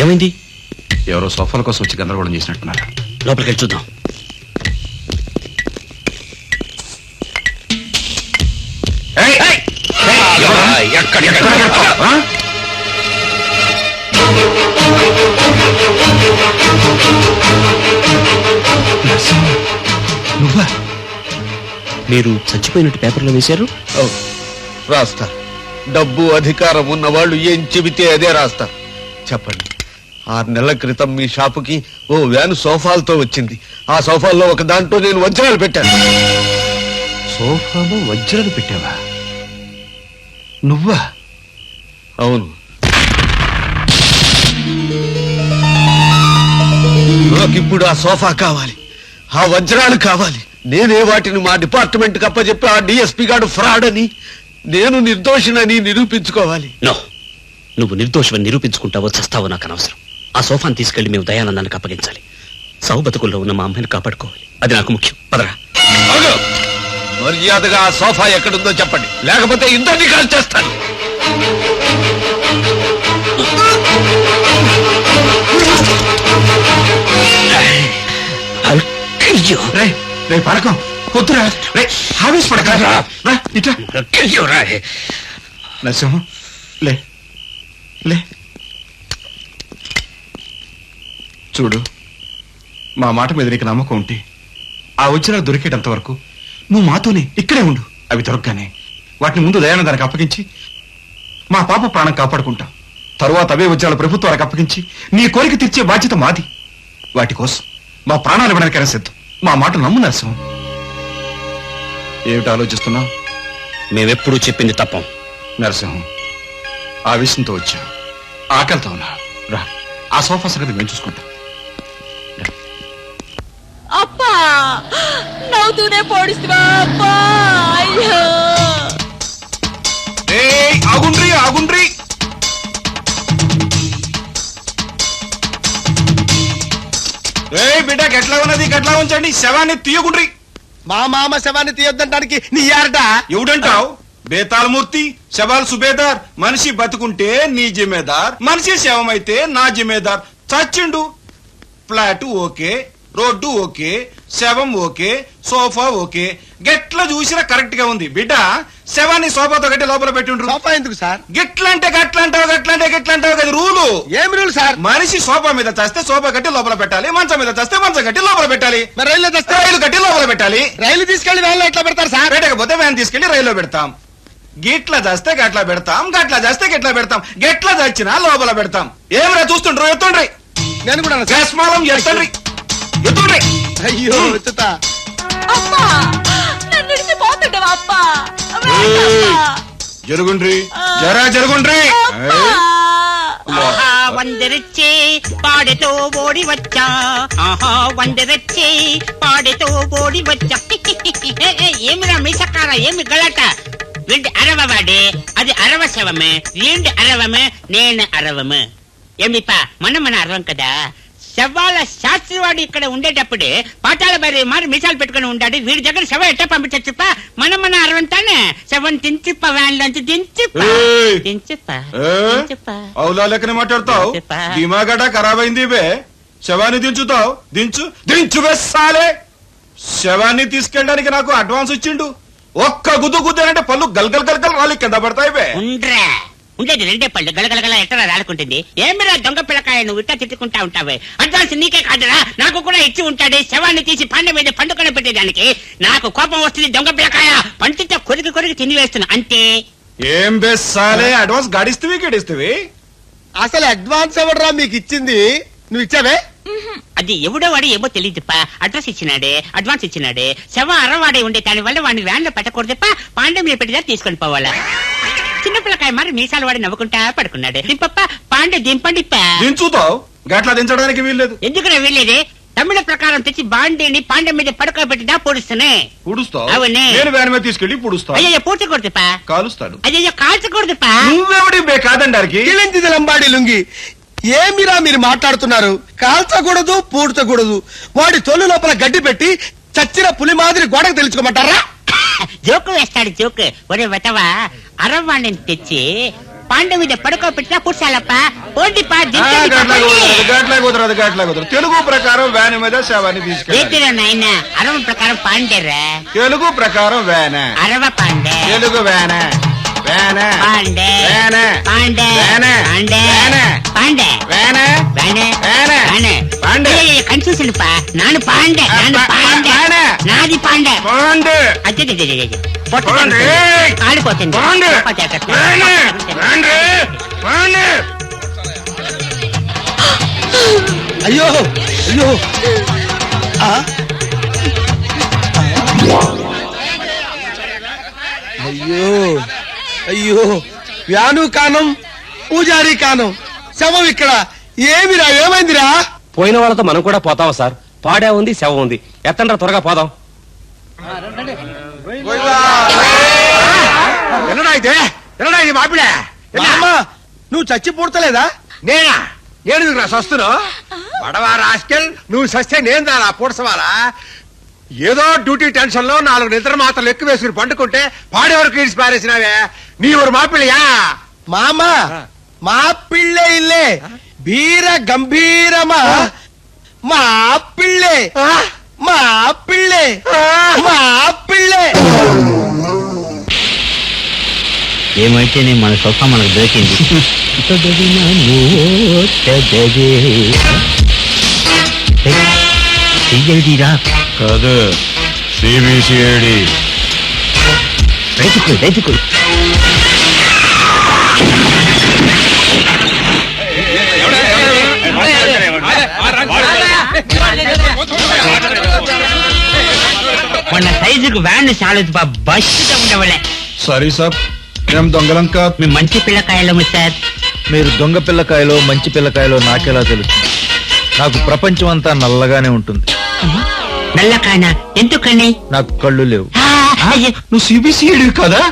ఏమైంది? ఎవరో సోఫాల కోసం వచ్చి గందరగోళం చేసినట్టున్నారు. లోపలికి వెళ్ళి చూద్దాం. నువ్వా? మీరు చచ్చిపోయినట్టు పేపర్లో వేశారు. రాస్తా. డబ్బు అధికారం ఉన్న వాళ్ళు ఏం చెబితే అదే రాస్తా. చెప్పండి. 6 నెలల క్రితం మీ షాపుకి ఓ వ్యాను సోఫాలతో వచ్చింది. ఆ సోఫాల్లో ఒక దాంట్లో నేను వజ్రాలు పెట్టాను. సోఫాలో వజ్రాలు పెట్టావా? నువ్వా? అవును. నాకిప్పుడు ఆ సోఫా కావాలి, ఆ వజ్రాలు కావాలి. నేనే వాటిని మా డిపార్ట్మెంట్ కి అప్పచెప్పి ఆ డిఎస్పీ గారు ఫ్రాడ్ అని, నేను నిర్దోషినని నిరూపించుకోవాలి. నో, నువ్వు నిర్దోషమని నిరూపించుకుంటావో చస్తావో నాకు అనవసరం. ఆ సోఫాను తీసుకెళ్లి మేము దయానందానికి అప్పగించాలి. సావు బతుకుల్లో ఉన్న మా అమ్మాయిని కాపాడుకోవాలి. అది నాకు ముఖ్యం. పదరా. మర్యాదగా ఆ సోఫా ఎక్కడుందో చెప్పండి, లేకపోతే ఇందరినీ కాల్ చేస్తాను. పడకం పొద్దురా, ఆవేశపడకరా. నరసింహం లే లే. చూడు, మా మాట మీద నీకు నమ్మకం ఉంటే ఆ వజ్రాలు దొరికేటంత వరకు నువ్వు మాతోనే ఇక్కడే ఉండు. అవి దొరకగానే వాటిని ముందు దయానందానికి అప్పగించి మా పాప ప్రాణం కాపాడుకుంటాం. తరువాత అవే వజ్రాలు ప్రభుత్వానికి అప్పగించి నీ కోరిక తీర్చే బాధ్యత మాది. వాటి కోసం మా ప్రాణాలు ఇవ్వడానికైనా సిద్ధం. మా మాట నమ్ము నరసింహం. ఏమిటి ఆలోచిస్తున్నావు? మేమెప్పుడు చెప్పింది తప్పం. నరసింహం, ఆవేశంతో వచ్చా, ఆకలితో ఉన్నా. రా, ఆ సోఫా సంగతి మేము చూసుకుంటాం. అప్పా నవ్వుతూనే పోడిస్తువా అప్పా. అయ్యో ఆగుండ్రి ఆగుండ్రి. బిడ్డ గట్లా ఉన్నది గట్లా ఉంచండి, శవాన్ని తీయకుండ్రి. మా మామ శవాన్ని తీయొద్దంటానికి నీ యారట ఎవడంటావు? బేతాళమూర్తి, శవాల్ సుబేదార్. మనిషి బతుకుంటే నీ జిమ్మేదార్, మనిషి శవమైతే నా జిమ్మేదార్. చచ్చిండు, ఫ్లాట్ ఓకే, రోడ్డు ఓకే, శవం ఓకే, సోఫా ఓకే. గెట్లా చూసినా కరెక్ట్ గా ఉంది. బిడ్డ శవాన్ని సోఫాతో గట్టి లోపల పెట్టిండ్రు. సోఫా ఎందుకు సార్? గెట్లంటే గట్లంటావు, గట్లంటే గెట్లంటావు కదా రూలు. ఏమి రూల్ సార్? మనిషి సోఫా మీద చస్తే సోఫా కట్టి లోపల పెట్టాలి, మంచం మీద చస్తే మంచం కట్టి లోపల పెట్టాలి. మరి రైలు తెస్తే రైలు కట్టి లోపల పెట్టాలి. రైలు తీసుకెళ్లి వ్యాన్లో ఎట్లా పెడతారు సార్? పెట్టకపోతే వ్యాన్ తీసుకెళ్లి రైల్లో పెడతాం. గిట్లా చేస్తే గట్లా పెడతాం, గట్లా చేస్తే గిట్లా పెడతాం. గెట్లా చచ్చినా లోపల పెడతాం. ఏమరా చూస్తుండ్రు? ఎత్తుండ్రి. నేను కూడా గ్యాస్మాలం ఎత్తండ్రి, ఎత్తుండ్రి. అయ్యో ఎత్తుతా. అప్పా నన్ను విడిచిపోతుండవా అప్పా? జరుగుండ్రి, జరా జరుగుండ్రి. వందరిచ్చే పాడెతో ఓడి వచ్చా, ఆహా వందరిచ్చే పాడెతో ఓడి వచ్చా. ఏమిరా మీ సక్కారా, ఏమి గలాట? వీడి అరవవాడే, అది అరవ శవమే. వీడి అరవమే, నేను అరవమే. ఏమిపా మన అరవం కదా. శవాల శాస్త్రి వాడు ఇక్కడ ఉండేటప్పుడే పాఠాల మరి మిసాలు పెట్టుకుని ఉంటాడు. వీడి దగ్గర శవం ఎట్ట పంపించచ్చుపా? మన అరవంతానే శవం దించిప్ప, వ్యాన్ నుంచి దించిప్ప. అవులా లెక్కనే మాట్లాడతావు. దిమాగట ఖరాబ్ అయింది బే. శవాన్ని దించుతావు, దించు దించు వేసాలే. శవాన్ని తీసుకెళ్ళడానికి నాకు అడ్వాన్స్ ఇచ్చిండు. ఒక్క గుద్దు గుద్దానంటే పళ్ళు గల్గల్ గల్గల్ రాలి కింద పడతాయి బే. ఉండేది రెండే పళ్ళు గలగలగల ఎట్టరా రాలుకుంటుంది. ఏమిరా దొంగ పిల్లకాయ, నువ్వు ఇట్లా తిట్టుకుంటా ఉంటావే. అడ్వాన్స్ నీకే కాదురా, నాకు కూడా ఇచ్చి ఉంటాడే. శవాన్ని తీసి పండు మీద పండుకొని పెట్టేదానికి నాకు కోపం వస్తుంది. దొంగ పిల్లకాయ పంటితో కొరికి కొరికి తినివేస్తున్నా అంతే. ఏం బెస్సాలే, అడ్వాన్స్ గాడిస్తవి గడిస్తవి. అసలు అడ్వాన్స్ ఎవడరా మీకు ఇచ్చింది? నువ్వు ఇచ్చావే? అది ఎవడో వాడు ఏమో తెలియదుప్పా. Address ఇచ్చినాడే, advance ఇచ్చినాడే. శవం అరవాడే ఉండే దాని వల్ల వాడిని వ్యాన్ లో పెట్టకూడదుప్ప. పాండే మీద పెట్టిదా తీసుకొని పోవాలా. చిన్నపిల్లకాయ మరి మీసాలు వాడి నవ్వుకుంటా పడుకున్నాడు. దింపప్ప పాండే దింపండి. దించుతావు, గట్లా దించడానికి వీల్లేదు. ఎందుకురా వీల్లేదే? తమిళ ప్రకారం తెచ్చి బాండేని పాండే మీద పడుకోబెట్టిదా పొడుస్తునే. పుడుస్తావు? అవునే. నేను వ్యాన్ మీద తీసుకెళ్లి పుడుస్తావు. అయ్యో పూర్చకూడదుపా. కాలుస్తాడు. అయ్యో కాల్చకూడదుపా. నువ్వెవడి బే కాదండానికి? ఇలాంటిది లంబాడి లుంగి. ఏమిరా మీరు మాట్లాడుతున్నారు? కాల్చకూడదు, పూడ్చకూడదు. వాడి తొలి లోపల గడ్డి పెట్టి చచ్చిన పులి మాదిరి గోడకు తెలుసుకోమంటారా? జోకు వేస్తాడు జోకు. ఒరే వెతవా, అరవాణ్ణి తెచ్చి పాండ మీద పడుకోబెట్టినా కూర్చాలప్ప పోండిపా గట్లా కుదరదు తెలుగు ప్రకారం వ్యాన్ మీద శవాన్ని తీసుకెళ్ళాలి. ఏంటిరా నాయన అరవ ప్రకారం పాండేరా తెలుగు ప్రకారం వ్యాన్, అరవ పాండే తెలుగు వ్యాన్, వ్యాన్, పాండే వ్యాన్, పాండే వ్యాన్, పాండే వ్యాన్, పాండే వ్యాన్, పాండే వ్యాన్, పాండే కన్ఫ్యూజన్ పా నాను పాండే నాది పాండే ఆడిపోతుంది అయ్యో అయ్యో అయ్యో అయ్యో వ్యాను కానం పూజారి కానం శవం ఇక్కడ ఏమిరా ఏమైందిరా? పోయిన వాళ్ళతో మనం కూడా పోతాం సార్. పాడే ఉంది, శవం ఉంది. ఎత్తండ్రా త్వరగా పోదాం. ఎన్నడా ఇది మాపిడే? నువ్వు చచ్చి పూడతలేదా? నేనా? నేను నా సస్తును పడవా రాస్కెల్, నువ్వు సస్తే నేను దానా పూడ్చవాలా? ఏదో డ్యూటీ టెన్షన్ లో 4 నిద్ర మాత్రలు ఎక్కువ వేసుకుని పండుకుంటే పాడే వరకు ఇడిచి పారేసినావే. నీ ఊరు మాపిల్లయా? మామా మా పిల్లే ఇల్లే వీర గంభీరమా మా పిల్లే మా పిల్లే మా పిల్లే. ఏమైతేనే మన సొఫా మనకు దొరికింది. చెయ్యడిరా కాదు సిబిసిఐడి. రైతుకు మొన్న సైజుకు వ్యాన్ చాలదు బస్సుగా ఉండవలే. సారీ సార్, మేము దొంగలం కాదు. మేము మంచి పిల్లకాయలము సార్. మీరు దొంగ పిల్లకాయలో మంచి పిల్లకాయలో నాకెలా తెలుసు? నాకు ప్రపంచం అంతా నల్లగానే ఉంటుంది. నల్లకాయన ఎందుకని? నాకు కళ్ళు లేవు. నువ్వు సిబిసిఐడి కదా?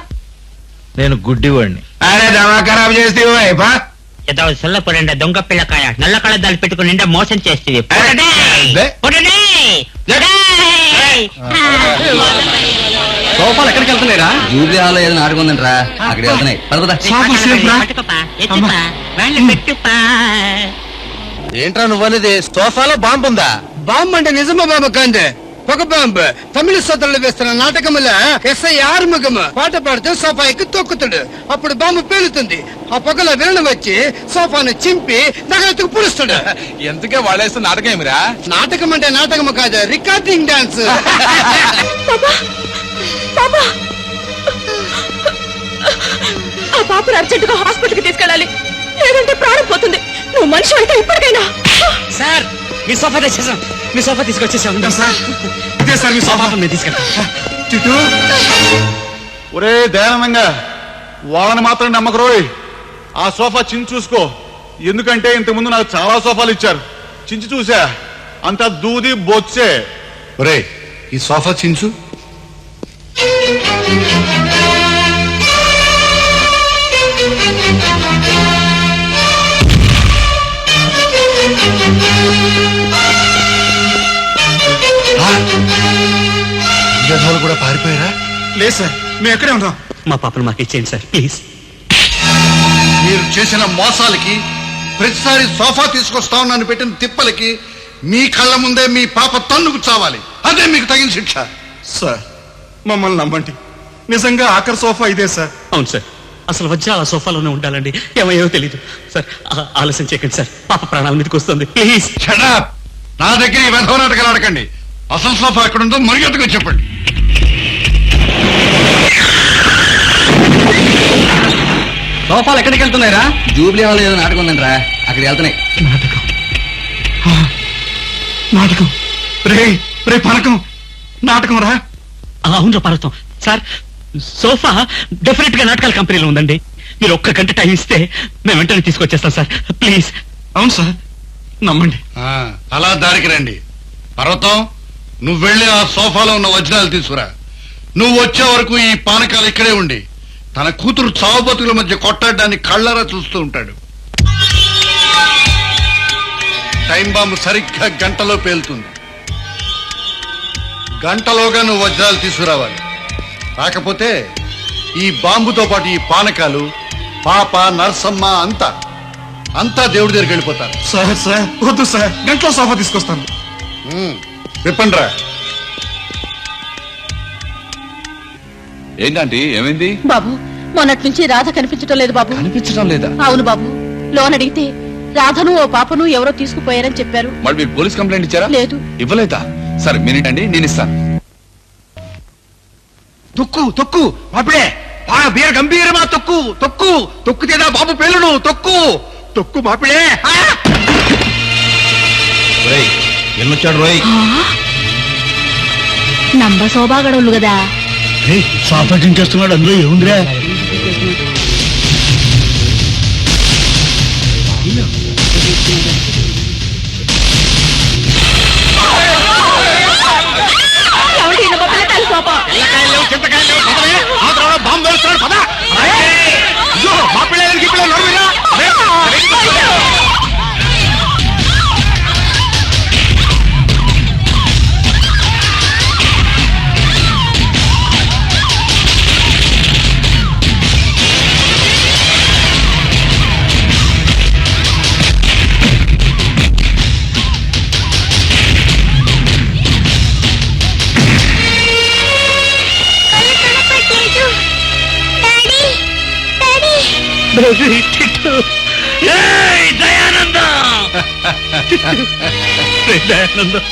నేను గుడ్డివాడిని. అరే దవా ఖరాబ్ చేస్తేవా? ఏదో సొల్లపొరండ దొంగ పిల్లకాయ నల్ల కళ్ళద్దాలు పెట్టుకుని నిండా మోసం చేస్తుంది. సోఫాలు ఎక్కడికి వెళ్తున్నాయిరా? జూబ్లీ హాల్ ఏదో నాటకం ఉందంటరా, అక్కడికి వెళ్తున్నాయి. ఏంట్రా నువ్వనేది? సోఫాలో బాంబు ఉందా? బాంబు అంటే నిజమా బాబు? కాందే పొగ బాంబు. తమిళ సోదరులు వేస్తున్న నాటకముల ఎస్ఐ ఆరుముఖం పాట పాడుతూ సోఫా ఎక్కి తొక్కుతాడు. అప్పుడు బాంబు పేలుతుంది. ఆ పొగలో విలన వచ్చి సోఫాను చింపి నగలెత్తుకు పులుస్తాడు. ఎందుకే వాళ్ళేస్తే నాటకం ఏమిరా? నాటకం అంటే నాటకము కాదు, రికార్డింగ్ డాన్స్. ఆ పాపను అర్జెంటుగా హాస్పిటల్కి తీసుకెళ్ళాలి, లేదంటే ప్రాణం పోతుంది. నువ్వు మనిషి అయితే ఇప్పటికైనా. సార్ మీ సోఫా తెచ్చేసాం, మీ సోఫా తీసుకొచ్చేసాం సార్. ఇదే సార్ మీ సోఫా. మేము తీసుకెళ్తాం. చిట్టు ఒరే దయానందంగా వాళ్ళని మాత్రం నమ్మకరోయ్. ఆ సోఫా చించి చూసుకో. ఎందుకంటే ఇంతకుముందు నాకు చాలా సోఫాలు ఇచ్చారు. చించి చూసా, అంతా దూది బొచ్చే. ఒరే ఈ సోఫా చించు. కూడా పారిపోయారా? లేదు సార్, మేము ఎక్కడే ఉన్నాం. మా పాపను మాకు ఇచ్చేయండి సార్ ప్లీజ్. మీరు చేసిన మోసాలకి, ప్రతిసారి సోఫా తీసుకొస్తావు నన్ను పెట్టిన తిప్పలకి మీ కళ్ళ ముందే మీ పాప తన్నుకు చావాలి. అదే మీకు తగిన శిక్ష. సార్ మమ్మల్ని నమ్మండి, నిజంగా ఆఖరి సోఫా ఇదే సార్. అవును సార్, అసలు వచ్చి ఆ సోఫాలోనే ఉండాలండి. ఏమయ్యో తెలీదు సార్. ఆలస్యం చేయకండి సార్, పాప ప్రాణాల మీదకి వస్తుంది ప్లీజ్. నా దగ్గర ఈ వెధవ నాటకాలు ఆడకండి. అసలు సోఫా ఎక్కడుందో మరిగెత్తుగా చెప్పండి. సోఫాలు ఎక్కడికి వెళ్తున్నాయిరా? జూబ్లీ హాల్ ఏదో నాటకం ఉందంటరా, అక్కడికి వెళ్తున్నాయి. నాటకం రే రే పనకం నాటకం రా. అవును పర్వతం సార్, సోఫా డెఫినెట్ గా నాటకాల కంపెనీలో ఉందండి. మీరు 1 గంట టైం ఇస్తే మేము వెంటనే తీసుకొచ్చేస్తాం సార్ ప్లీజ్. అవును సార్, నమ్మండి. అలా దారికి రండి. పర్వతం, నువ్వు వెళ్ళి ఆ సోఫాలో ఉన్న వజ్రాలు తీసుకురా. నువ్వు వచ్చే వరకు ఈ పానకాలు ఇక్కడే ఉండి తన కూతురు చావుబతుల మధ్య కొట్టాడడాన్ని కళ్ళారా చూస్తూ ఉంటాడు. టైం బాంబు సరిగ్గా గంటలో పేలుతుంది. గంటలోగా నువ్వు వజ్రాలు తీసుకురావాలి. రాకపోతే ఈ బాంబుతో పాటు ఈ పానకాలు పాప నర్సమ్మ అంతా దేవుడి దగ్గరికి వెళ్ళిపోతారు. సార్ వద్దు సార్, గంటలో సోఫా తీసుకొస్తాను. విప్పండ్రా. ఏంటంటే ఏమైంది బాబు, మొన్నటి నుంచి రాధ కనిపించటం లేదు బాబు. కనిపించడం లేదా? అవును బాబు, లోన్ అడిగితే రాధను ఓ పాపను ఎవరో తీసుకుపోయారని చెప్పారు. మరి మీరు పోలీస్ కంప్లైంట్ ఇచ్చారా? లేదు. ఇవ్వలేదా? సరే మినిట్ నేను ఇస్తాను. తొక్కు అప్పుడే బీర గంభీరమా తొక్కుతేదా బాబు పేలును తొక్కు మాపిడే. ఎన్నొచ్చాడు రోయ్? నంబ శోభాగడవులు కదా. సాపేటింగ్ చేస్తున్నాడు, అందులో ఏముందిరా? బాంబు వేస్తున్నాడు పద. మా పిల్లలకి నడుమిరా. దయానందం,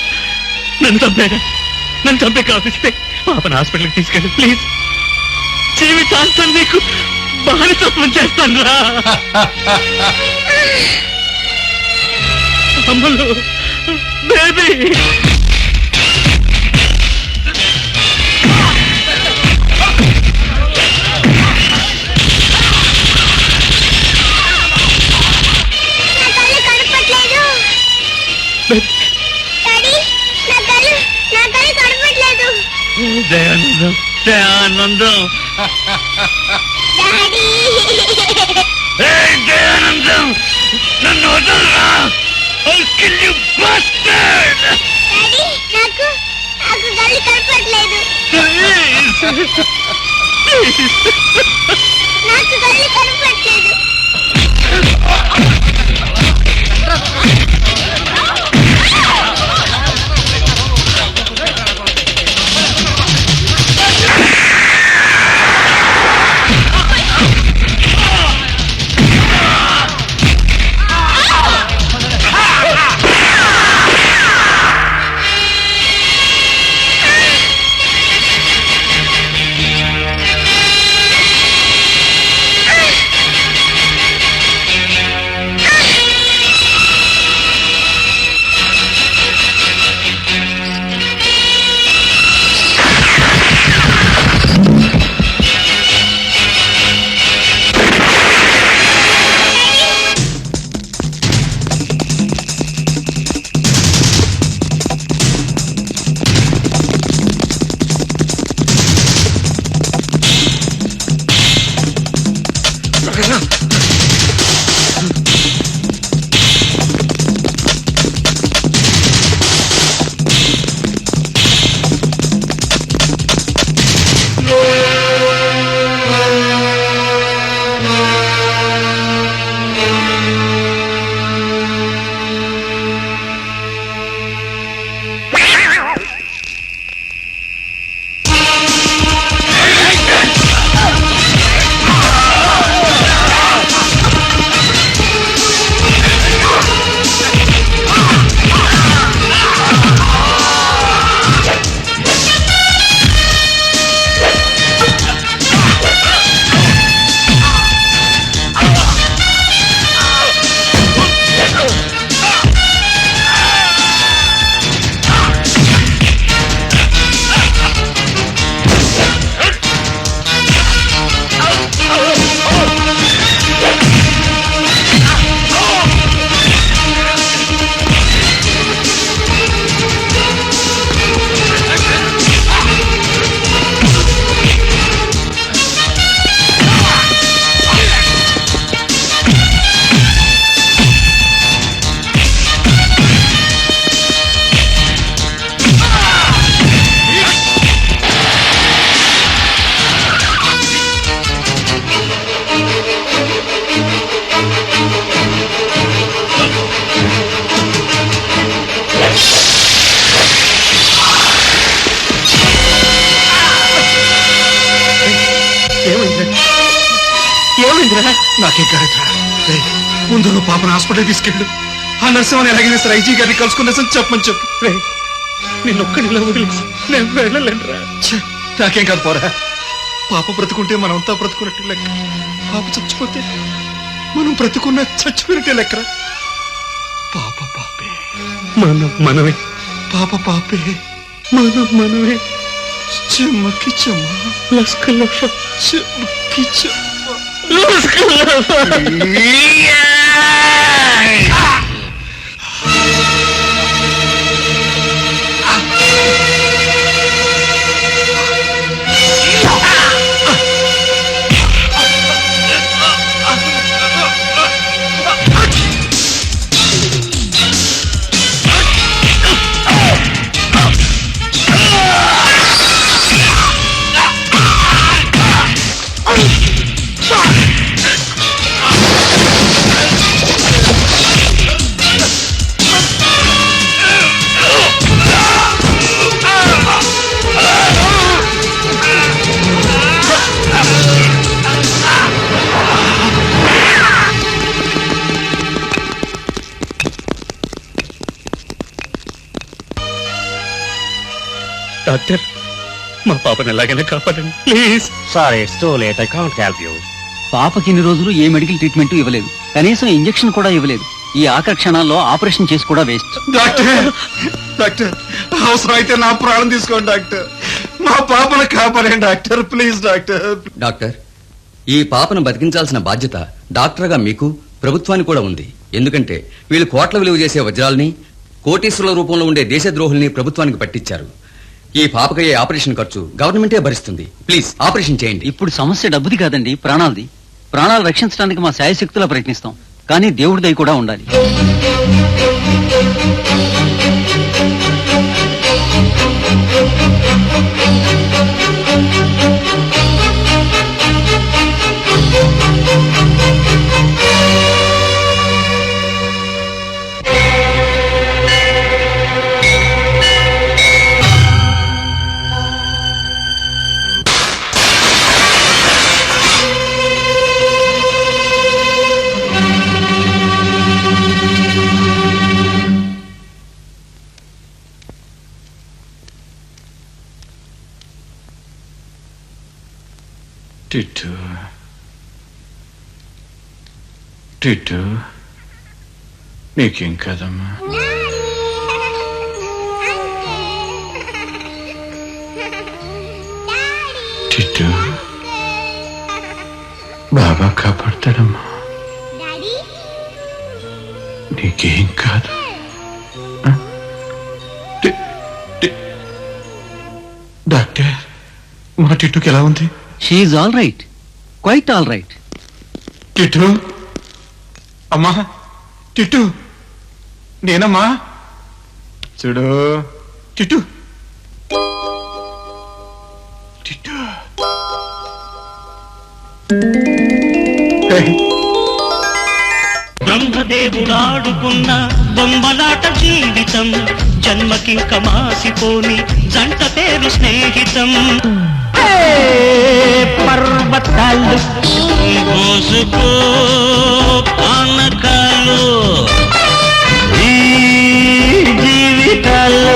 నన్ను చంపే కాపిస్తే పాపను హాస్పిటల్కి తీసుకెళ్ళి ప్లీజ్. జీవితాంతం నీకు బానిసత్వం చేస్తాను రా. అమ్మలు బేబీ. దయానందం దయానందం దయానందం, నన్ను వదలరా. I'll kill you, bastard! నాకు కళ్ళు కనపడలేదు. నాకు కళ్ళు కనపడలేదు. ఏమైందిరా? నాకేం కాలేదురా. రేయ్, ముందు నువ్వు పాపను హాస్పిటల్ తీసుకెళ్ళు. ఆ నరసింహని ఎలాగైనా సరే ఐజీ గారిని కలుసుకునేసని చెప్పమని చెప్పు. రే, నిన్నొక్కడిలా వదిలేసి నేను వెళ్ళలేనురా. నాకేం కాదు, పోరా. పాప బ్రతుకుంటే మనమంతా బ్రతుకున్నట్టు లెక్క. పాప చచ్చిపోతే మనం బ్రతుకున్న చచ్చిపోయినట్టే లెక్కరా. పాప పాపే, మనమే. పాప పాపే, మనమే. చెమ్మకి చెమ్మ, లస్క లక్ష, చెమ్మకి చెమ్మ, లస్క డాక్టర్, మా పాపను ఎలాగైనా కాపాడండి please. Sorry, it's too late. I can't help you. పాపకి ఇన్ని రోజులు ఏ మెడికల్ ట్రీట్మెంట్ ఇవ్వలేదు, కనీసం ఇంజెక్షన్ కూడా ఇవ్వలేదు. ఈ ఆఖరి క్షణాల్లో ఆపరేషన్ చేసి కూడా వేస్ట్. డాక్టర్, డాక్టర్, అవసరం అయితే నా ప్రాణం తీసుకోండి డాక్టర్. మా పాపను కాపాడండి డాక్టర్, ప్లీజ్ డాక్టర్. డాక్టర్, ఈ పాపను బతికించాల్సిన బాధ్యత డాక్టర్గా మీకు, ప్రభుత్వానికి కూడా ఉంది. ఎందుకంటే వీళ్ళు కోట్ల విలువ చేసే వజ్రాలని, కోటీశ్వరుల రూపంలో ఉండే దేశద్రోహుల్ని ప్రభుత్వానికి పట్టించారు. ఈ పాపకయ్యే ఆపరేషన్ ఖర్చు గవర్నమెంటే భరిస్తుంది. ప్లీజ్ ఆపరేషన్ చేయండి. ఇప్పుడు సమస్య డబ్బుది కాదండి, ప్రాణాలది. ప్రాణాలు రక్షించడానికి మా శాయశక్తులా ప్రయత్నిస్తాం, కానీ దేవుడి దయ కూడా ఉండాలి. టిట్టు, టిట్టు, నీకేం కదమ్మా? టిట్టు, బాబా కాపాడతాడమ్మా. నీకేం కాదు. డాక్టర్, మా టిట్టుకి ఎలా ఉంది? షీఈ్ all right, quite all right. Tittu, అమ్మా, టిట్టు, నేనమ్మా. చూడు టిట్టు, టిట్టు. బ్రహ్మదేవుడాడుకున్న బొమ్మలాట జీవితం, జన్మకింక మాసిపోని జంట పేరు స్నేహితం. పర్వతాలు మోసుకో పానకాలు, ఈ జీవితాలు